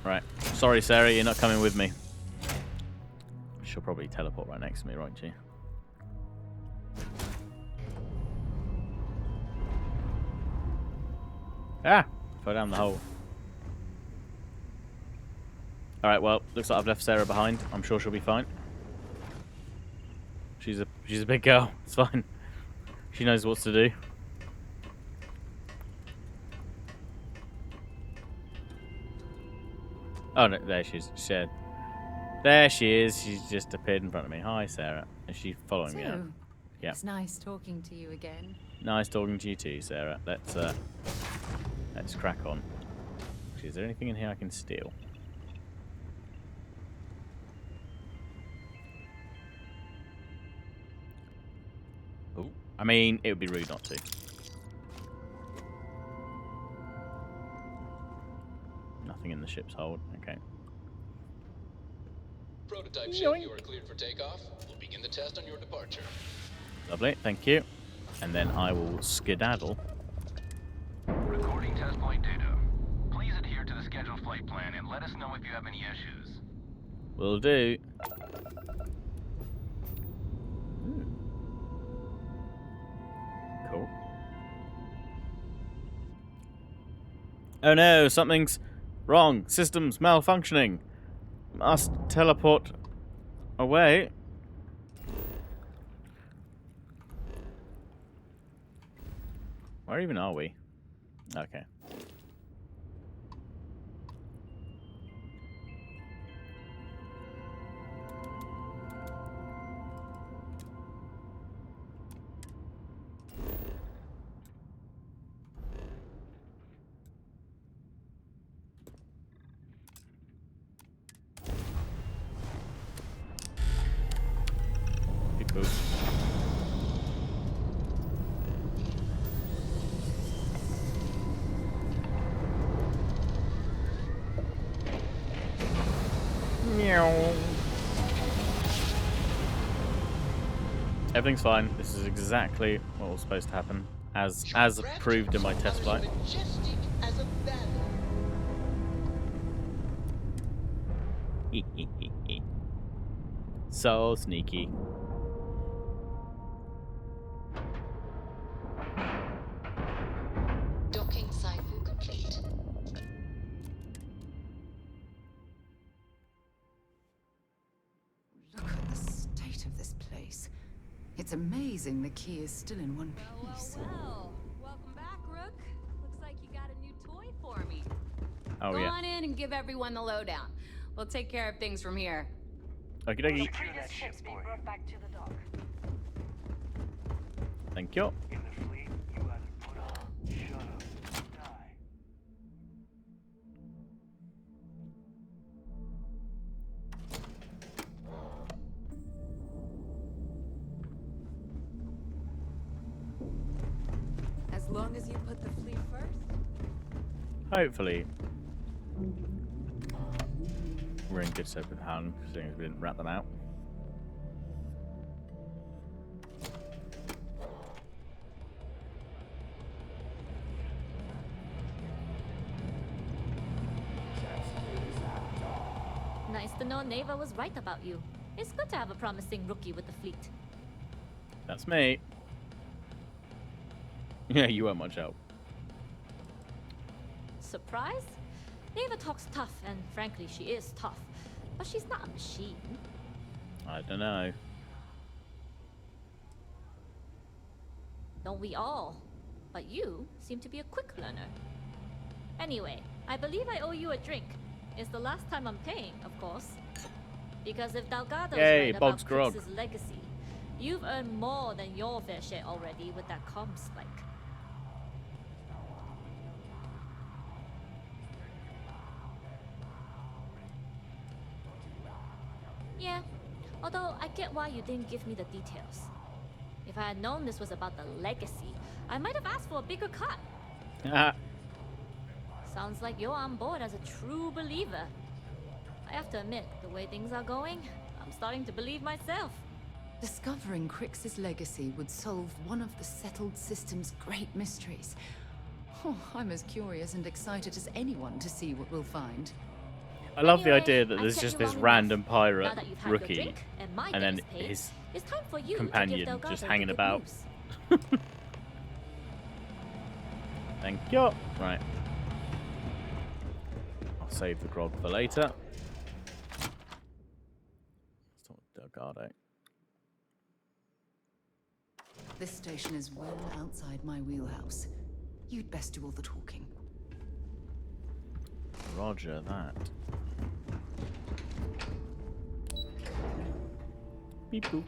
Right. Sorry, Sarah, you're not coming with me. She'll probably teleport right next to me, won't she? Ah! Fell down the hole. Alright, well, looks like I've left Sarah behind. I'm sure she'll be fine. She's a big girl. It's fine. She knows what to do. Oh no, there she is. There she is. She's just appeared in front of me. Hi, Sarah. Is she following me now? Yeah. It's nice talking to you again. Nice talking to you too, Sarah. Let's crack on. Actually, is there anything in here I can steal? Oh, I mean, it would be rude not to. Nothing in the ship's hold. Okay. Prototype ship, you are cleared for takeoff. We'll begin the test on your departure. Lovely, thank you. And then I will skedaddle. Recording test flight data. Please adhere to the scheduled flight plan and let us know if you have any issues. Will do. Cool. Oh no, something's wrong. Systems malfunctioning. Must teleport away. Where even are we? Okay. Boop. Meow. Everything's fine. This is exactly what was supposed to happen, as proved in my test flight. Majestic as a banner. So sneaky. Docking cycle complete. Look at the state of this place. It's amazing the key is still in one piece. Well, welcome back, Rook. Looks like you got a new toy for me. Oh, Go yeah. on in and give everyone the lowdown. We'll take care of things from here. Okie dokie. Secure that ship, boy. Back to the dock. Thank you. In the fleet, you either put up, shut up, or die. Hopefully, we're in good stead with Han, seeing as we didn't rat them out. Nice to know Neva was right about you. It's good to have a promising rookie with the fleet. That's me. Yeah, you weren't much help. Surprise? Neva talks tough, and frankly, she is tough. But she's not a machine. I don't know. Don't we all? But you seem to be a quick learner. Anyway, I believe I owe you a drink. It's the last time I'm paying, of course. Because if Delgado's Yay, right Bog's about grog. Crix's legacy, you've earned more than your fair share already with that comm spike. Yeah, although I get why you didn't give me the details. If I had known this was about the legacy, I might have asked for a bigger cut. Sounds like you're on board as a true believer. I have to admit, the way things are going, I'm starting to believe myself. Discovering Crix's legacy would solve one of the settled system's great mysteries. Oh, I'm as curious and excited as anyone to see what we'll find. I love the Anyway, idea that I've there's kept just you this long random enough. pirate Now that you've had your rookie, drink and my and then debt is paid, his it's time for you companion to give Delgado just the hanging good about. news. Thank you. Right. I'll save the grog for later. Let's talk to Delgado. This station is well outside my wheelhouse. You'd best do all the talking. Roger that. Beep boop.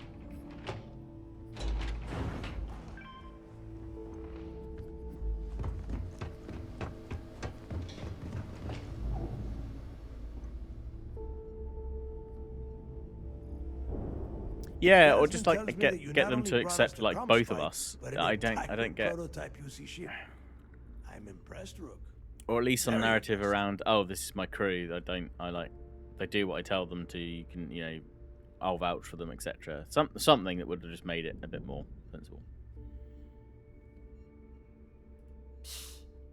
Yeah, or just like get them to accept like both of us. I don't get. Prototype UC ship. I'm impressed, Rook. Or at least some narrative around. Oh, this is my crew. I like. They do what I tell them to. You can, I'll vouch for them, etc. Something that would have just made it a bit more sensible.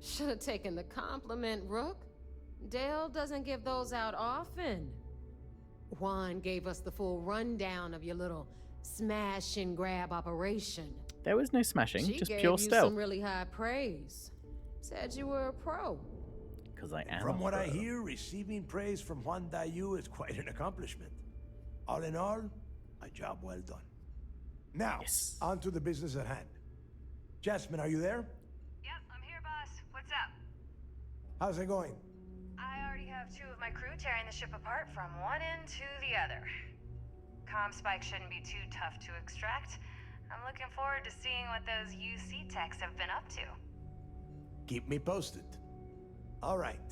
Should have taken the compliment, Rook. Dale doesn't give those out often. Juan gave us the full rundown of your little smash and grab operation. There was no smashing, She just gave pure you stealth. some really high praise. Said you were a pro. Because I am. From a what I pro. hear, receiving praise from Juan Dayu is quite an accomplishment. All in all, a job well done. Now, on to the business at hand. Jasmine, are you there? Yep, I'm here, boss. What's up? How's it going? I already have 2 of my crew tearing the ship apart from one end to the other. Comm spike shouldn't be too tough to extract. I'm looking forward to seeing what those UC techs have been up to. Keep me posted. All right.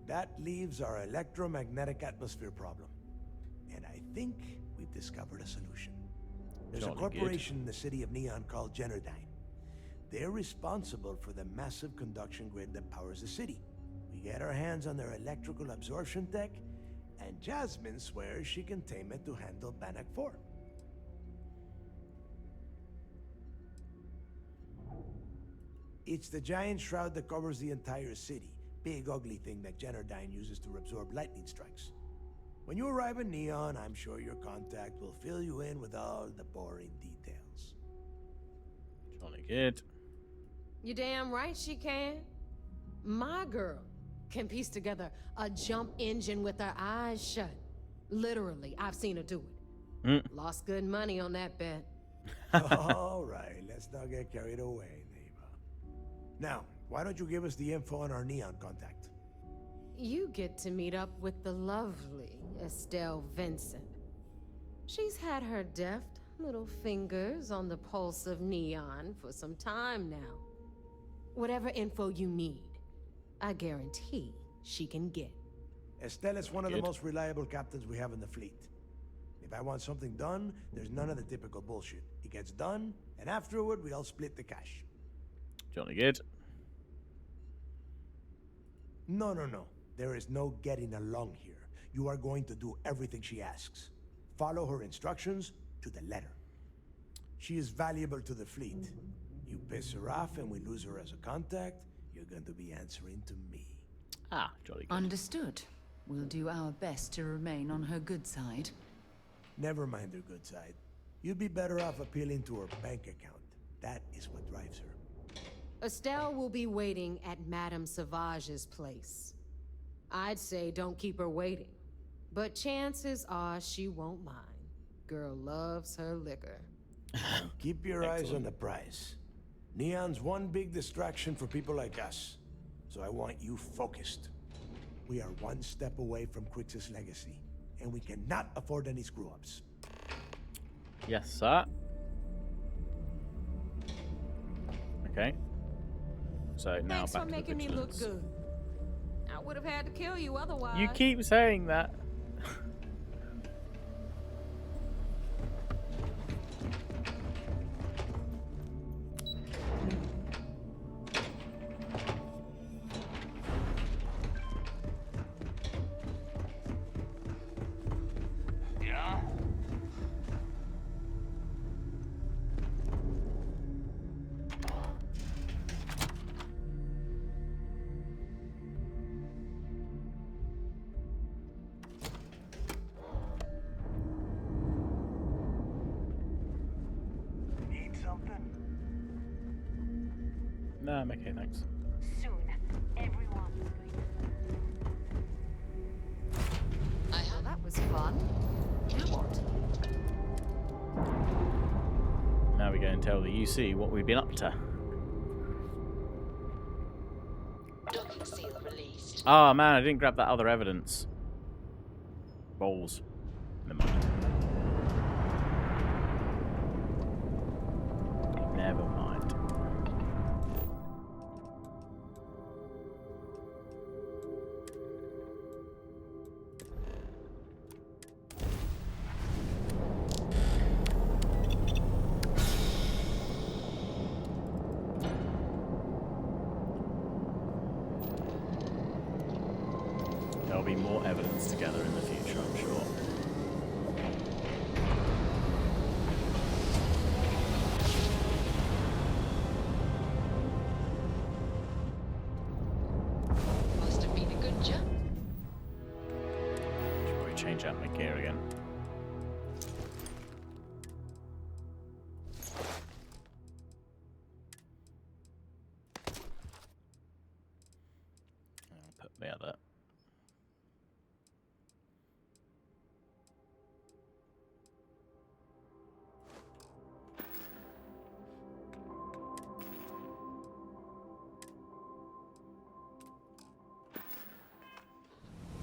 That leaves our electromagnetic atmosphere problem. And I think we've discovered a solution. There's a corporation in the city of Neon called Generdyne. They're responsible for the massive conduction grid that powers the city. We get our hands on their electrical absorption tech, and Jasmine swears she can tame it to handle Bannock 4. It's the giant shroud that covers the entire city. Big ugly thing that Generdyne uses to absorb lightning strikes. When you arrive in Neon, I'm sure your contact will fill you in with all the boring details. Jolly good. You damn right she can. My girl can piece together a jump engine with her eyes shut. Literally, I've seen her do it. Lost good money on that bet. All right, let's not get carried away, Neva. Now, why don't you give us the info on our Neon contact? You get to meet up with the lovely Estelle Vincent. She's had her deft little fingers on the pulse of Neon for some time now. Whatever info you need, I guarantee she can get. Estelle is one of the most reliable captains we have in the fleet. If I want something done, there's none of the typical bullshit. It gets done, and afterward, we all split the cash. Jolly good. No, no, no. There is no getting along here. You are going to do everything she asks. Follow her instructions to the letter. She is valuable to the fleet. You piss her off and we lose her as a contact, you're going to be answering to me. Ah, jolly good. Understood. We'll do our best to remain on her good side. Never mind her good side. You'd be better off appealing to her bank account. That is what drives her. Estelle will be waiting at Madame Sauvage's place. I'd say don't keep her waiting. But chances are she won't mind. Girl loves her liquor. Keep your eyes on the prize. Neon's one big distraction for people like us. So I want you focused. We are one step away from Crix's legacy, and we cannot afford any screw-ups. Yes, sir. Okay. So now Thanks back for to making the me look vigilance. good. I would have had to kill you otherwise. You keep saying that. Yeah? Need something? No, I'm okay, thanks. Soon, everyone is going to. Well, that was fun. Now what? Now we go and tell the UC what we've been up to. Docking seal released. Oh man, I didn't grab that other evidence. Balls. Never mind. Never mind. There'll be more evidence together in the future, I'm sure. Must have been a good jump. Should probably change out my gear again. I'll put the other.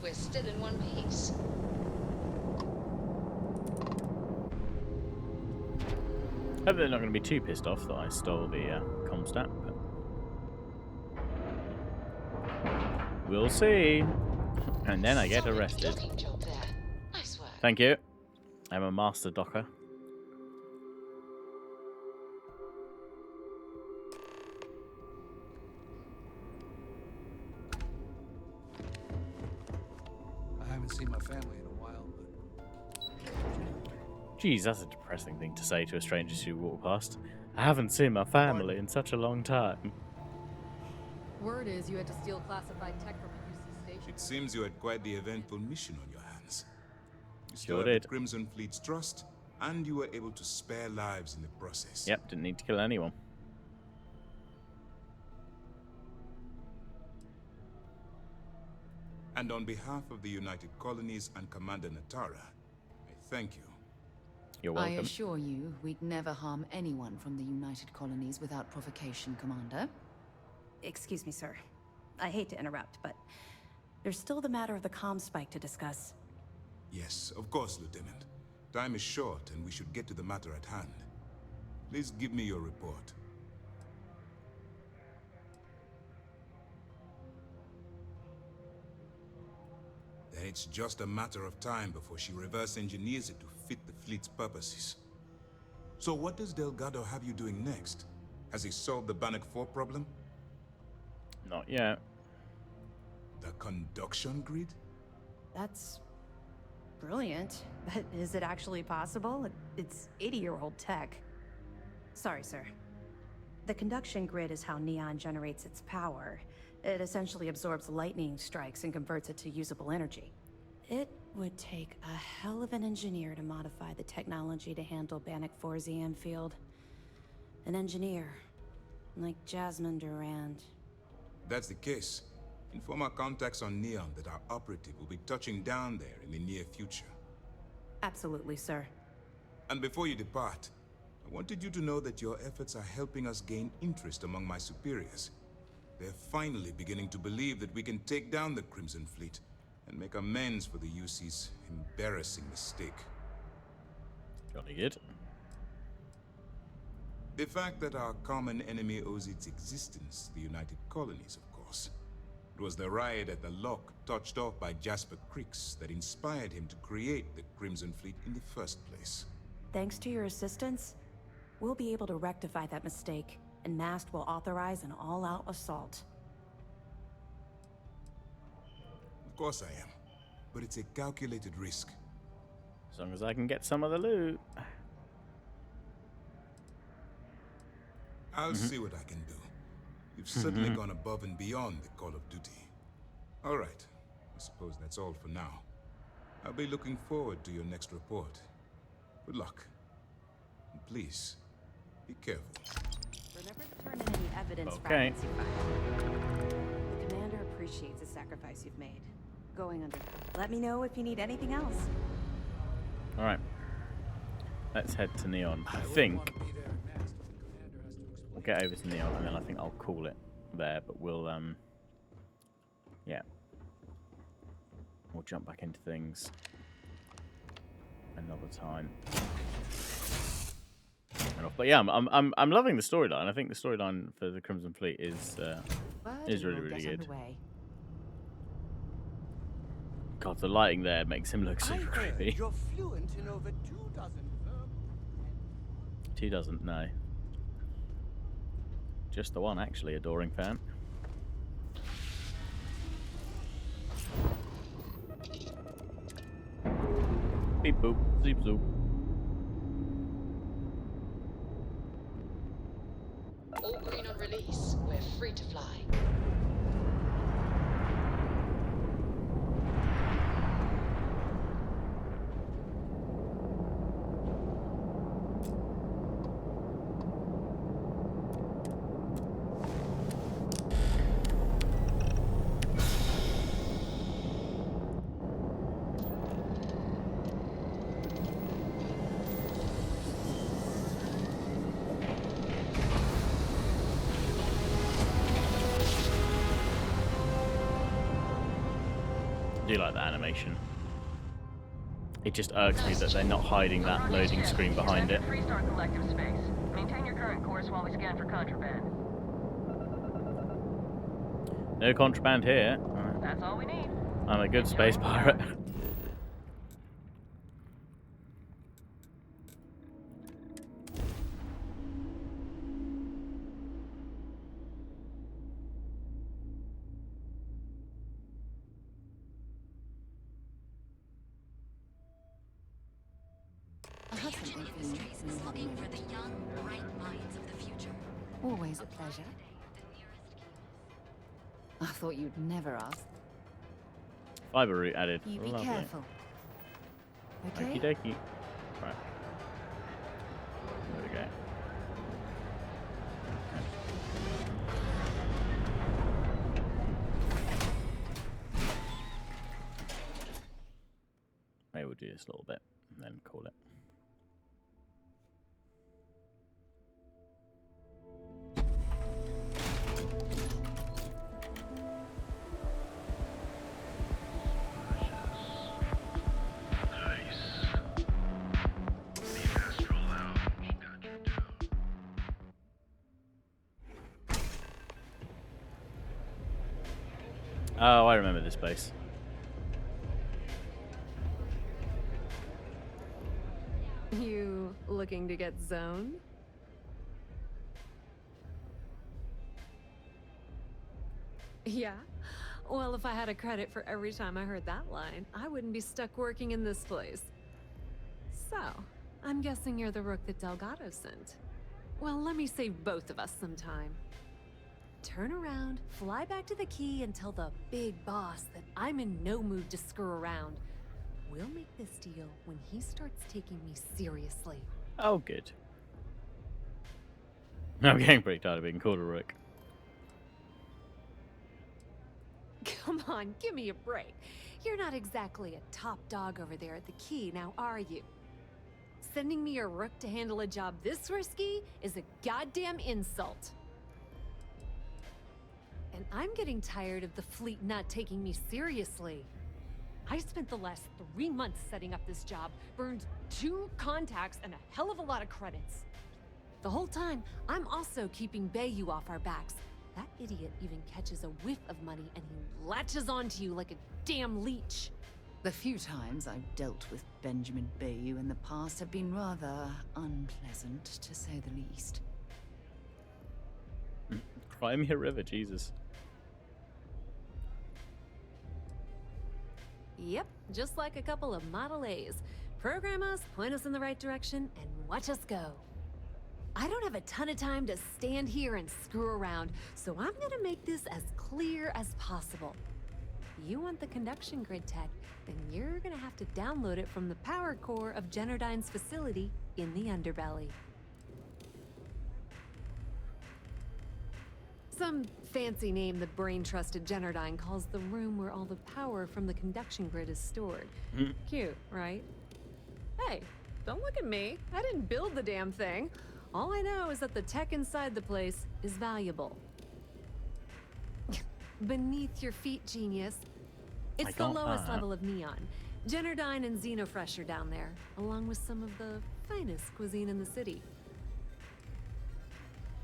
We're still in one piece. Hope they're not going to be too pissed off that I stole the Comstat, but we'll see. And then I get Solid arrested. docking job there. Nice work. Thank you. I'm a master docker. I haven't seen my family in a while, but Geez, that's a depressing thing to say to a stranger who walk past. I haven't seen my family in such a long time. Word is you had to steal classified tech from a UC station. It seems you had quite the eventful mission on your hands. You still Sure have did. the Crimson Fleet's trust, and you were able to spare lives in the process. Yep, didn't need to kill anyone. And on behalf of the United Colonies and Commander Natara, I thank you. You're I welcome. assure you, we'd never harm anyone from the United Colonies without provocation, Commander. Excuse me, sir. I hate to interrupt, but there's still the matter of the comm spike to discuss. Yes, of course, Lieutenant. Time is short, and we should get to the matter at hand. Please give me your report. Then it's just a matter of time before she reverse engineers it to fit the fleet's purposes. So what does Delgado have you doing next? Has he solved the Bannock 4 problem? Not yet. The conduction grid? That's brilliant, but is it actually possible? It's 80-year-old tech. Sorry, sir. The conduction grid is how Neon generates its power. It essentially absorbs lightning strikes and converts it to usable energy. It would take a hell of an engineer to modify the technology to handle Bannock 4's EM field. An engineer, like Jasmine Durand. That's the case. Inform our contacts on Neon that our operative will be touching down there in the near future. Absolutely, sir. And before you depart, I wanted you to know that your efforts are helping us gain interest among my superiors. They're finally beginning to believe that we can take down the Crimson Fleet and make amends for the UC's embarrassing mistake. Jolly good. The fact that our common enemy owes its existence to the United Colonies, of course. It was the riot at the Lock, touched off by Jasper Creeks, that inspired him to create the Crimson Fleet in the first place. Thanks to your assistance, we'll be able to rectify that mistake, and Mast will authorize an all-out assault. Of course I am, but it's a calculated risk. As long as I can get some of the loot. I'll see what I can do. You've certainly gone above and beyond the call of duty. All right, I suppose that's all for now. I'll be looking forward to your next report. Good luck. And please, be careful. Remember to turn in any evidence fragments you find. The commander appreciates the sacrifice you've made. Going under. Let me know if you need anything else. All right. Let's head to Neon. I think we'll get over to Neon, and then I think I'll call it there. But we'll, yeah, we'll jump back into things another time. But yeah, I'm loving the storyline. I think the storyline for the Crimson Fleet is really good. God, the lighting there makes him look super creepy. You're fluent in over 2 dozen verbs. 2 doesn't know. Just the one, actually, adoring fan. Beep boop, zoop zoop. All green on release. We're free to fly. I do like the animation. It just irks me that they're not hiding that loading screen behind it. Freestar collective space. Maintain your current course while we scan for contraband. No contraband here. That's all we need. I'm a good space pirate. Looking for the young, bright minds of the future. Always a pleasure. I thought you'd never ask. Fiber route added. You be Lovely. careful. Okay? Okie dokie. Right. There we go. Maybe we'll do this a little bit and then call it. Oh, I remember this place. You looking to get zoned? Yeah? Well, if I had a credit for every time I heard that line, I wouldn't be stuck working in this place. So, I'm guessing you're the rook that Delgado sent. Well, let me save both of us some time. Turn around, fly back to the key, and tell the big boss that I'm in no mood to screw around. We'll make this deal when he starts taking me seriously. Oh, good. I'm getting pretty tired of being called a rook. Come on, give me a break. You're not exactly a top dog over there at the key, now are you? Sending me a rook to handle a job this risky is a goddamn insult. And I'm getting tired of the fleet not taking me seriously. I spent the last 3 months setting up this job, burned 2 contacts and a hell of a lot of credits. The whole time, I'm also keeping Bayou off our backs. That idiot even catches a whiff of money and he latches onto you like a damn leech. The few times I've dealt with Benjamin Bayou in the past have been rather unpleasant, to say the least. Cry me a river, Jesus. Yep, just like a couple of Model A's. Program us, point us in the right direction, and watch us go. I don't have a ton of time to stand here and screw around, so I'm gonna make this as clear as possible. You want the conduction grid tech, then you're gonna have to download it from the power core of Generdyne's facility in the underbelly. Some fancy name the brain-trusted Generdyne calls the room where all the power from the conduction grid is stored. Cute, right? Hey, don't look at me. I didn't build the damn thing. All I know is that the tech inside the place is valuable. Beneath your feet, genius. It's the lowest level of neon. Generdyne and Xenofresh are down there, along with some of the finest cuisine in the city.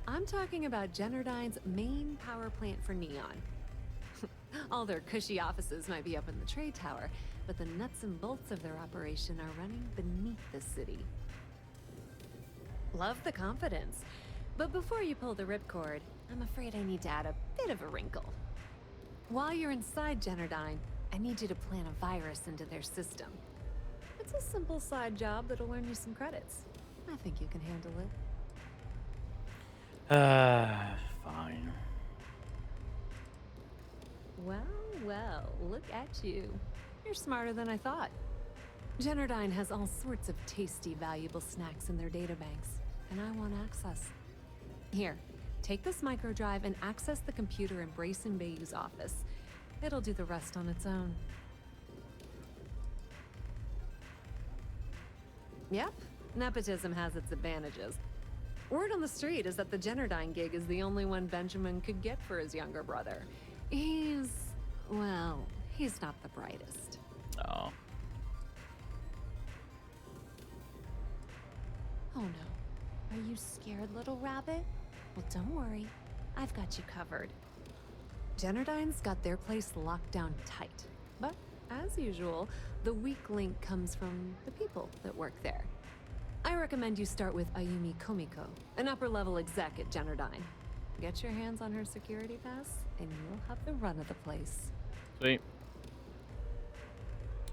I'm talking about Generdyne's main power plant for neon. All their cushy offices might be up in the trade tower, but the nuts and bolts of their operation are running beneath the city. Love the confidence. But before you pull the ripcord, I'm afraid I need to add a bit of a wrinkle. While you're inside Generdyne, I need you to plant a virus into their system. It's a simple side job that'll earn you some credits. I think you can handle it. Fine. Well, well, look at you. You're smarter than I thought. Generdyne has all sorts of tasty, valuable snacks in their databanks, and I want access. Here, take this microdrive and access the computer in Brayson Bayou's office. It'll do the rest on its own. Yep, nepotism has its advantages. Word on the street is that the Generdyne gig is the only one Benjamin could get for his younger brother. He's not the brightest. Oh. Oh no. Are you scared, little rabbit? Well, don't worry. I've got you covered. Generdyne's got their place locked down tight. But, as usual, the weak link comes from the people that work there. I recommend you start with Ayumi Komiko, an upper-level exec at Generdyne. Get your hands on her security pass, and you'll have the run of the place. Sweet.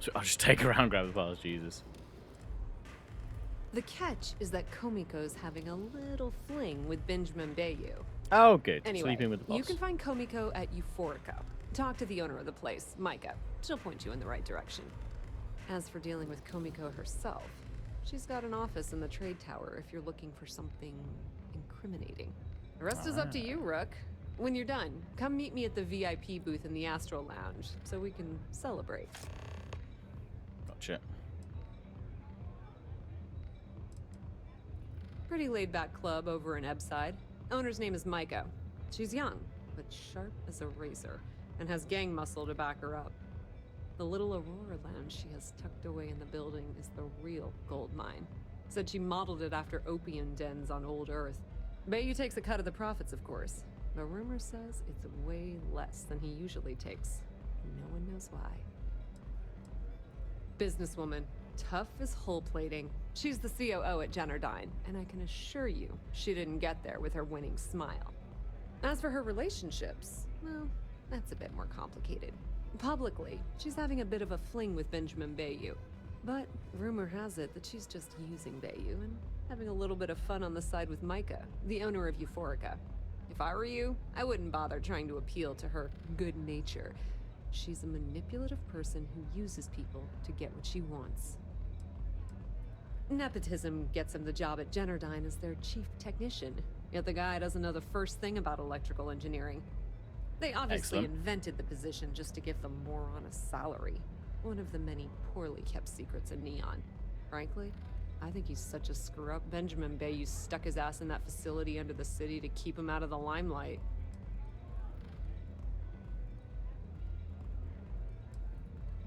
So I'll just take her around, grab the pass, Jesus. The catch is that Komiko's having a little fling with Benjamin Bayou. Oh, good. Anyway, Sleeping with the boss. you can find Komiko at Euphorica. Talk to the owner of the place, Micah. She'll point you in the right direction. As for dealing with Komiko herself, she's got an office in the trade tower if you're looking for something incriminating. The rest is up to you, Rook. When you're done, come meet me at the VIP booth in the Astral Lounge so we can celebrate. Gotcha. Pretty laid-back club over in Ebside. Owner's name is Micah. She's young, but sharp as a razor, and has gang muscle to back her up. The little Aurora Lounge she has tucked away in the building is the real gold mine. Said she modeled it after opium dens on old Earth. Bayou takes a cut of the profits, of course. But rumor says it's way less than he usually takes. No one knows why. Businesswoman. Tough as hull plating. She's the COO at Generdyne, and I can assure you she didn't get there with her winning smile. As for her relationships, well, That's a bit more complicated. Publicly, she's having a bit of a fling with Benjamin Bayou. But rumor has it that she's just using Bayou and having a little bit of fun on the side with Micah, the owner of Euphorica. If I were you, I wouldn't bother trying to appeal to her good nature. She's a manipulative person who uses people to get what she wants. Nepotism gets him the job at Generdyne as their chief technician, yet the guy doesn't know the first thing about electrical engineering. They obviously invented the position just to give the moron a salary. One of the many poorly kept secrets in Neon. Frankly, I think he's such a screw-up. Benjamin Bayou stuck his ass in that facility under the city to keep him out of the limelight.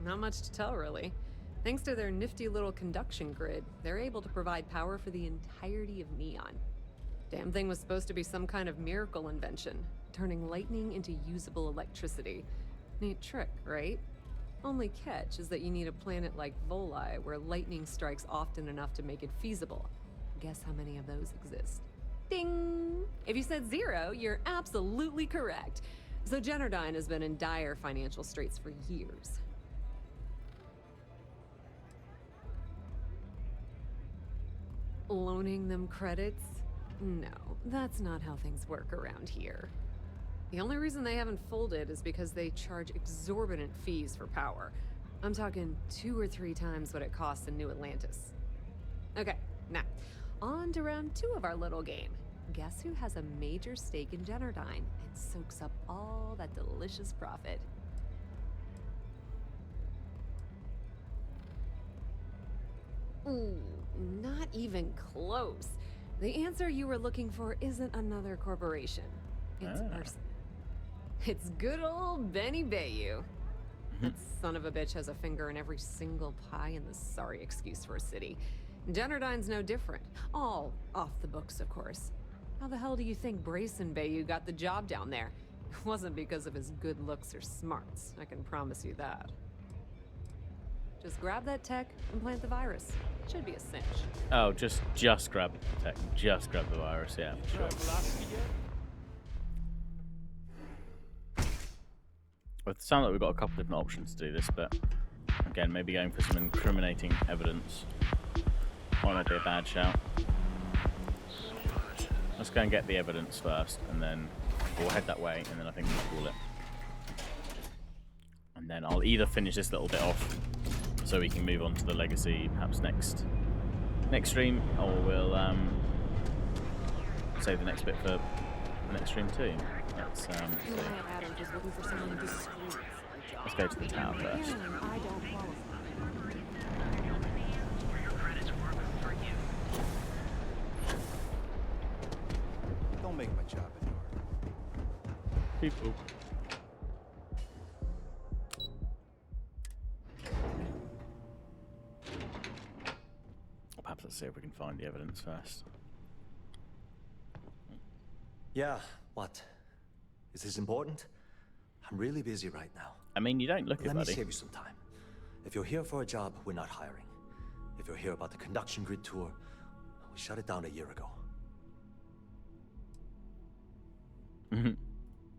Not much to tell, really. Thanks to their nifty little conduction grid, they're able to provide power for the entirety of Neon. Damn thing was supposed to be some kind of miracle invention, turning lightning into usable electricity. Neat trick, right? Only catch is that you need a planet like Voli, where lightning strikes often enough to make it feasible. Guess how many of those exist? Ding! If you said 0, you're absolutely correct. So Generdyne has been in dire financial straits for years. Loaning them credits? No, that's not how things work around here. The only reason they haven't folded is because they charge exorbitant fees for power. I'm talking 2 or 3 times what it costs in New Atlantis. Okay, now, on to round 2 of our little game. Guess who has a major stake in Generdyne and soaks up all that delicious profit? Ooh, not even close. The answer you were looking for isn't another corporation. It's a person. It's good old Benny Bayou. That son of a bitch has a finger in every single pie and the sorry excuse for a city. Generdyne's no different. All off the books, of course. How the hell do you think Brayson Bayou got the job down there? It wasn't because of his good looks or smarts, I can promise you that. Just grab that tech and plant the virus. Should be a cinch. Oh, just grab the tech. Just grab the virus, yeah. Sure. Well, it sounds like we've got a couple different options to do this, but again, maybe going for some incriminating evidence might be a bad shout. Let's go and get the evidence first, and then we'll head that way, and then I think we'll call it. And then I'll either finish this little bit off, so we can move on to the legacy perhaps next stream, or we'll save the next bit for the next stream too. Let's go to the tower first. Don't make my job any harder. People. Perhaps let's see if we can find the evidence first. Yeah, what? Is this important? I'm really busy right now. I mean, you don't look it, buddy. Let me save you some time. If you're here for a job, we're not hiring. If you're here about the conduction grid tour, we shut it down a year ago.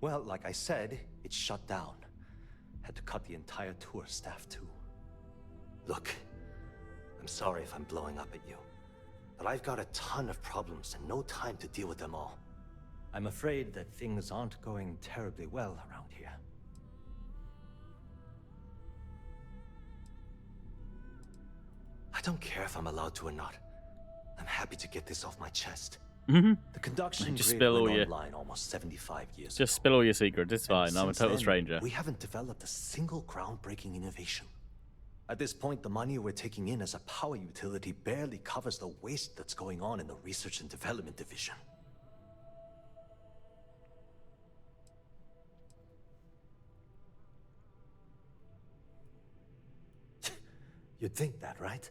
Well, like I said, it's shut down. Had to cut the entire tour staff too. Look, I'm sorry if I'm blowing up at you, but I've got a ton of problems and no time to deal with them all. I'm afraid that things aren't going terribly well around here. I don't care if I'm allowed to or not. I'm happy to get this off my chest. The conduction grid went online almost 75 years ago. Just spill all your secrets, it's fine. I'm a total stranger. We haven't developed a single groundbreaking innovation. At this point, the money we're taking in as a power utility barely covers the waste that's going on in the research and development division. You'd think that, right?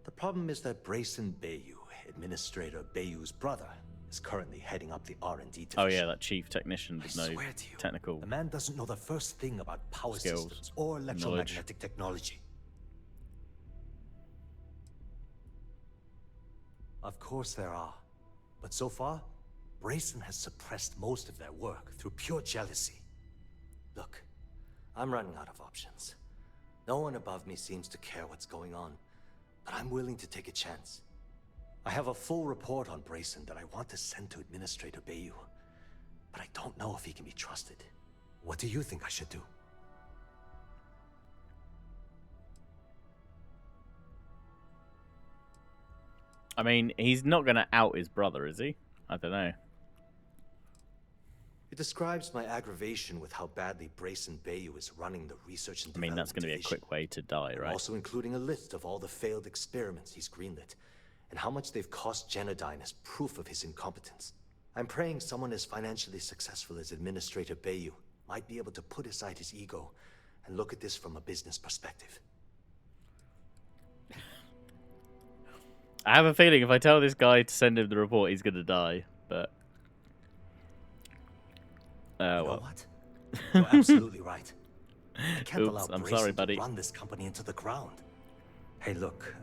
The problem is that Brayson Bayou, Administrator Bayou's brother, is currently heading up the R&D division. Oh yeah, that chief technician with no technical. The man doesn't know the first thing about power skills, systems or electromagnetic technology. Of course there are. But so far, Brayson has suppressed most of their work through pure jealousy. Look, I'm running out of options. No one above me seems to care what's going on, but I'm willing to take a chance. I have a full report on Brayson that I want to send to Administrator Bayou, but I don't know if he can be trusted. What do you think I should do? I mean, he's not going to out his brother, is he? I don't know. It describes my aggravation with how badly Brayson Bayou is running the research and I mean, that's development going to be a division. quick way to die, I'm right? also including a list of all the failed experiments he's greenlit, and how much they've cost Genodyne as proof of his incompetence. I'm praying someone as financially successful as Administrator Bayou might be able to put aside his ego and look at this from a business perspective. I have a feeling if I tell this guy to send him the report, he's going to die, but... You know well. what? You're absolutely right. I can't allow I'm Brayson sorry, buddy. to run this company into the ground. Hey, look,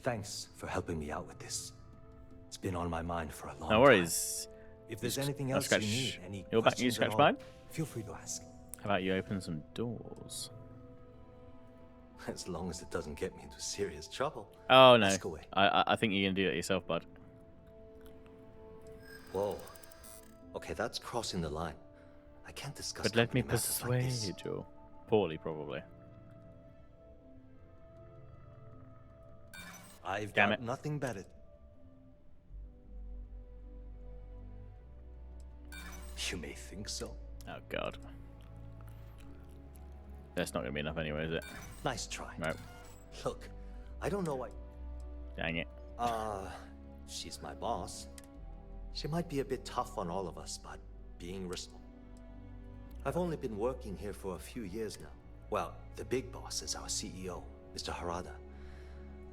thanks for helping me out with this. It's been on my mind for a long time. No worries. If there's anything I'll else you need, any You're back, you questions scratch at all, mine? feel free to ask. How about you open some doors? As long as it doesn't get me into serious trouble. Oh, no. Ask away. I think you're going to do that yourself, bud. Whoa. Okay, that's crossing the line. I can't discuss But let me company matters like this. persuade you. Poorly, probably. I've Damn got it. nothing better. You may think so. Oh, God. That's not going to be enough anyway, is it? Nice try. Right. Look, I don't know why. Dang it. She's my boss. She might be a bit tough on all of us, but being responsible. I've only been working here for a few years now. Well, the big boss is our CEO, Mr. Harada.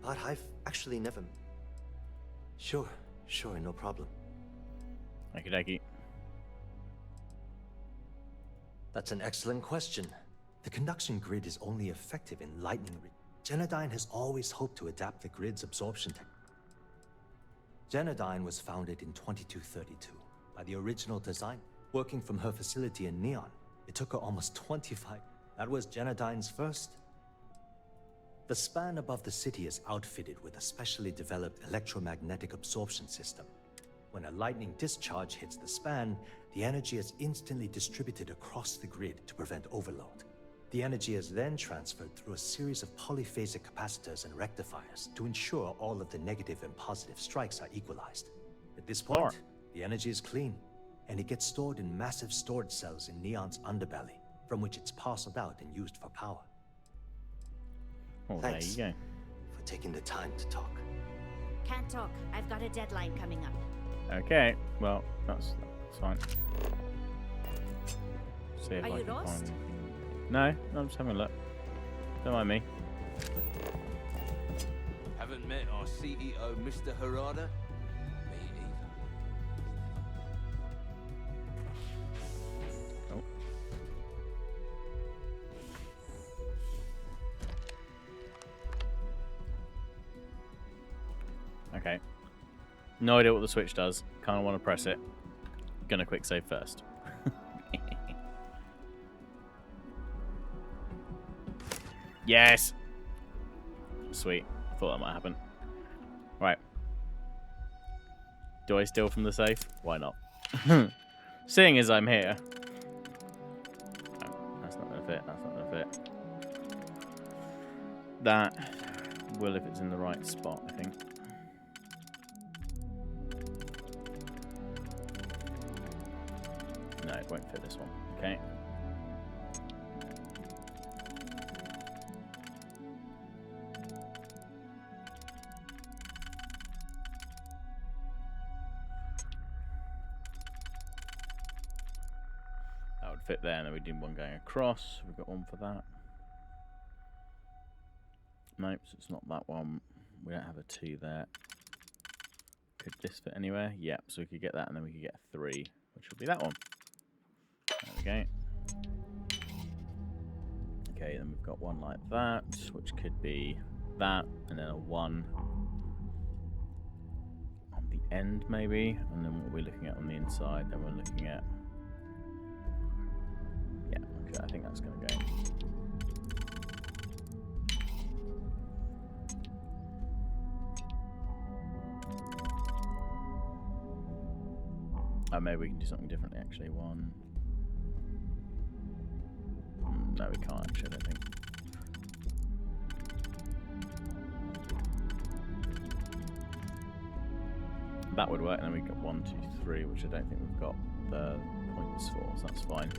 But I've actually never... Sure, no problem. Okie dokie. That's an excellent question. The conduction grid is only effective in lightning. Genodyne has always hoped to adapt the grid's absorption technology. Genodyne was founded in 2232 by the original design. Working from her facility in Neon, it took her almost 25. That was Genodyne's first. The span above the city is outfitted with a specially developed electromagnetic absorption system. When a lightning discharge hits the span, the energy is instantly distributed across the grid to prevent overload. The energy is then transferred through a series of polyphasic capacitors and rectifiers to ensure all of the negative and positive strikes are equalized. At this point, the energy is clean, and it gets stored in massive storage cells in Neon's underbelly, from which it's parceled out and used for power. Oh, Thanks there you go. for taking the time to talk. Can't talk. I've got a deadline coming up. Okay, well, that's fine. See if Are I you can lost? find anything. No, I'm just having a look. Don't mind me. Haven't met our CEO, Mr. Harada? Me either. Oh. Okay. No idea what the switch does. Kind of want to press it. Gonna quick save first. Yes! Sweet. Thought that might happen. Right. Do I steal from the safe? Why not? Seeing as I'm here. Oh, that's not gonna fit. That's not gonna fit. That will if it's in the right spot, I think. No, it won't fit this one. Okay. That would fit there, and then we do one going across. We've got one for that. Nope, so it's not that one. We don't have a 2 there. Could this fit anywhere? Yep, so we could get that, and then we could get a 3, which would be that one. There we go. Okay, then we've got one like that, which could be that, and then a 1 on the end, maybe. And then what we're looking at on the inside, then we're looking at... Yeah, I think that's going to go. Oh, maybe we can do something differently, actually. One. No, we can't, actually, I don't think. That would work, and then we got 1, 2, 3, which I don't think we've got the points for, so that's fine.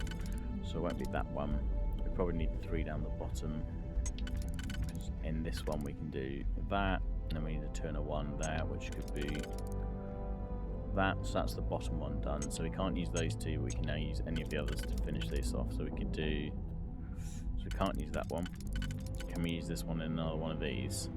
So it won't be that one. We probably need 3 down the bottom. Because in this one we can do that, and then we need to turn a 1 there, which could be that. So that's the bottom one done. So we can't use those 2, but we can now use any of the others to finish this off. So we could do. So we can't use that one. Can we use this one in another one of these?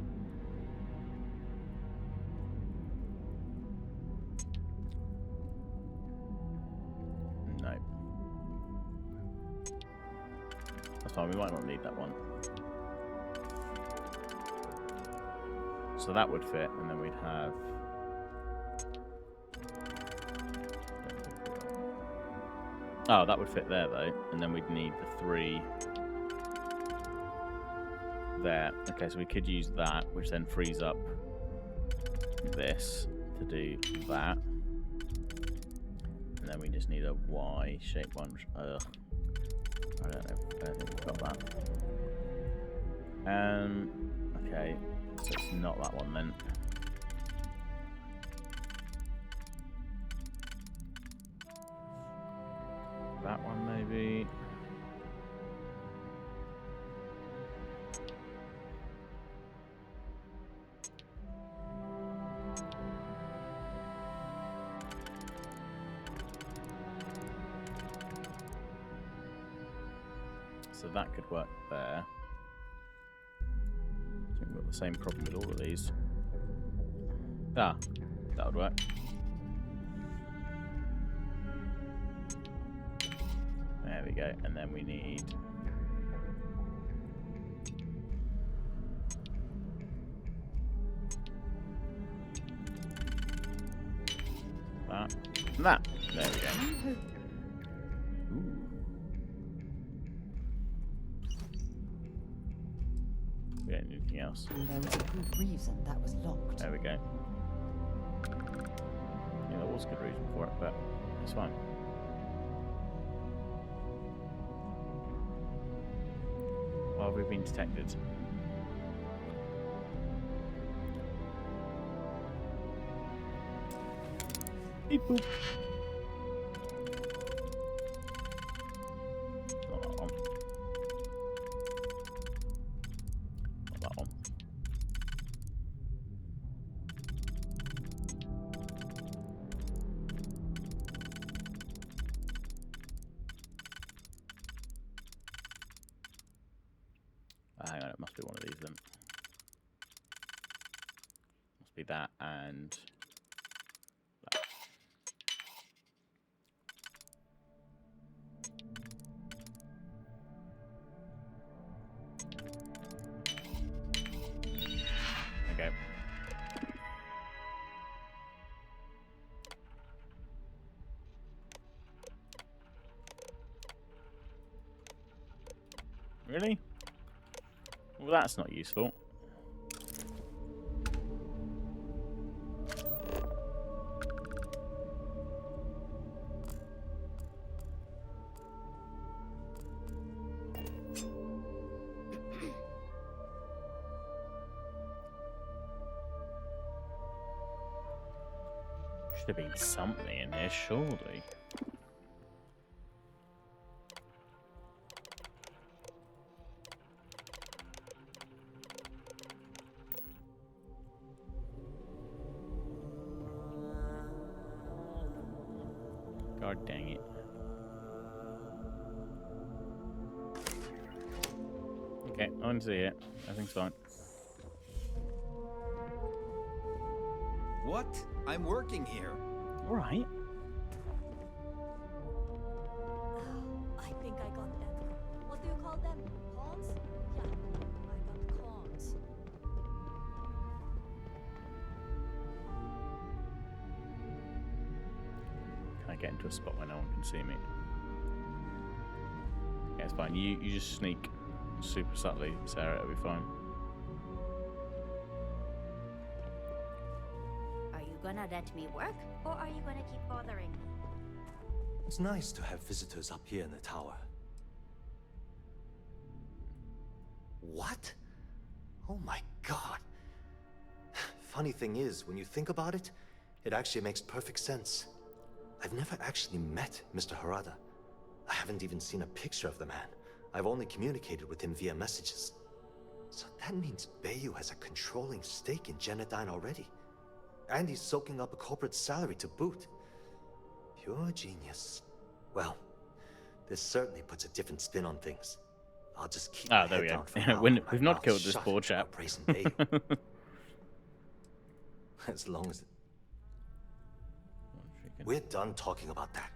We might not need that one. So that would fit, and then we'd have. Oh, that would fit there though, and then we'd need the 3 there. Okay, so we could use that, which then frees up this to do that, and then we just need a Y-shaped one. I don't know. I don't think we've got that. Okay, so it's not that one then. That one maybe. So that could work there. So we've got the same problem with all of these. Ah, that would work. There we go. And then we need that and that. There we go. Ooh. We don't need anything else. There was a good reason that was locked. There we go. Yeah, there was a good reason for it, but it's fine. Why have we been detected? Beep boop. Not that one. Not that one. Hang on, it must be one of these then. Must be that and that. Okay. Really? Well, that's not useful. Should have been something in there, surely. God dang it. Okay, I can see it. Everything's fine. What? I'm working here. All right. I think I got them. What do you call them? Pawns? Yeah, I got cons. Can I get into a spot where no one can see me? Yeah, it's fine. You just sneak super subtly, Sarah. It'll be fine. Are you gonna let me work, or are you gonna keep bothering me? It's nice to have visitors up here in the tower. What? Oh my god. Funny thing is, when you think about it, it actually makes perfect sense. I've never actually met Mr. Harada. I haven't even seen a picture of the man. I've only communicated with him via messages. So that means Bayu has a controlling stake in Genodyne already. And he's soaking up a corporate salary to boot. Pure genius. Well, this certainly puts a different spin on things. I'll just keep my there head we down go. for now. We've not killed this poor chap. As long as... We're done talking about that.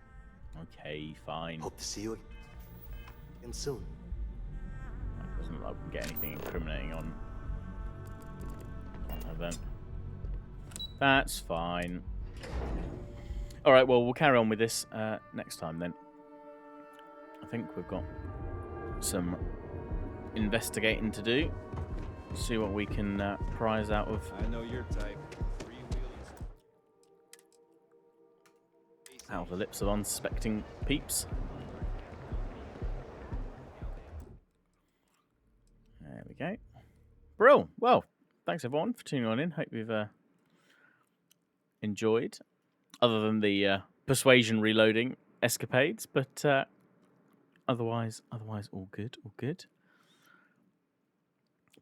Okay, fine. Hope to see you again soon. Doesn't look like we can get anything incriminating on her then. That's fine. Alright, well, we'll carry on with this next time then. I think we've got some investigating to do. See what we can prize out of. I know your type. Out of the lips of unsuspecting peeps. There we go. Brill. Well, thanks everyone for tuning on in. Hope you've enjoyed. Other than the persuasion reloading escapades, but otherwise all good, all good.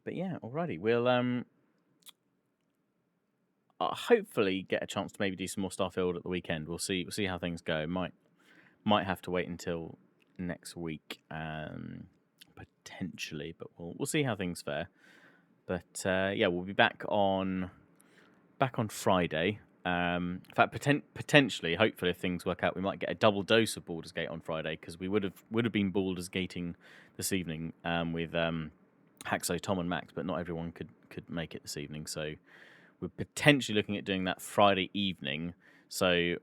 But yeah, alrighty. We'll hopefully get a chance to maybe do some more Starfield at the weekend. We'll see how things go. Might have to wait until next week, potentially, but we'll see how things fare. But yeah, we'll be back on Friday. In fact, potentially, hopefully, if things work out, we might get a double dose of Baldur's Gate on Friday, because we would have been Baldur's Gating this evening with Haxo, Tom, and Max, but not everyone could make it this evening. So we're potentially looking at doing that Friday evening. So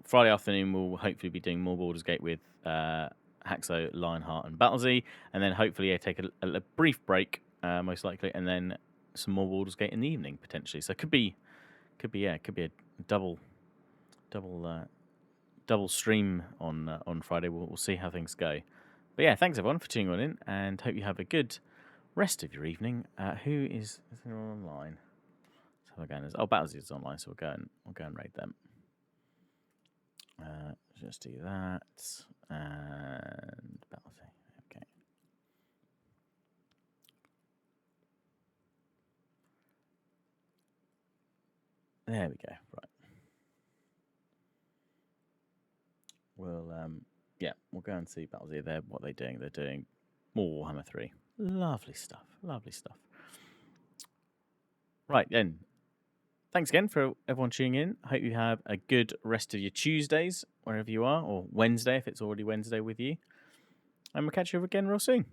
Friday afternoon we'll hopefully be doing more Baldur's Gate with Haxo, Lionheart, and Battlesea, and then hopefully take a brief break, most likely, and then some more Baldur's Gate in the evening potentially. So it could be a double stream on Friday. We'll see how things go. But yeah, thanks everyone for tuning in, and hope you have a good rest of your evening. Who is anyone online? Battlesea is online, so we'll go and raid them. Just do that and Battlesea. Okay. There we go. Right. We'll go and see Battlesea. What they're doing. They're doing more Warhammer 3. Lovely stuff. Lovely stuff. Right then. Thanks again for everyone tuning in. I hope you have a good rest of your Tuesdays, wherever you are, or Wednesday if it's already Wednesday with you. And we'll catch you again real soon.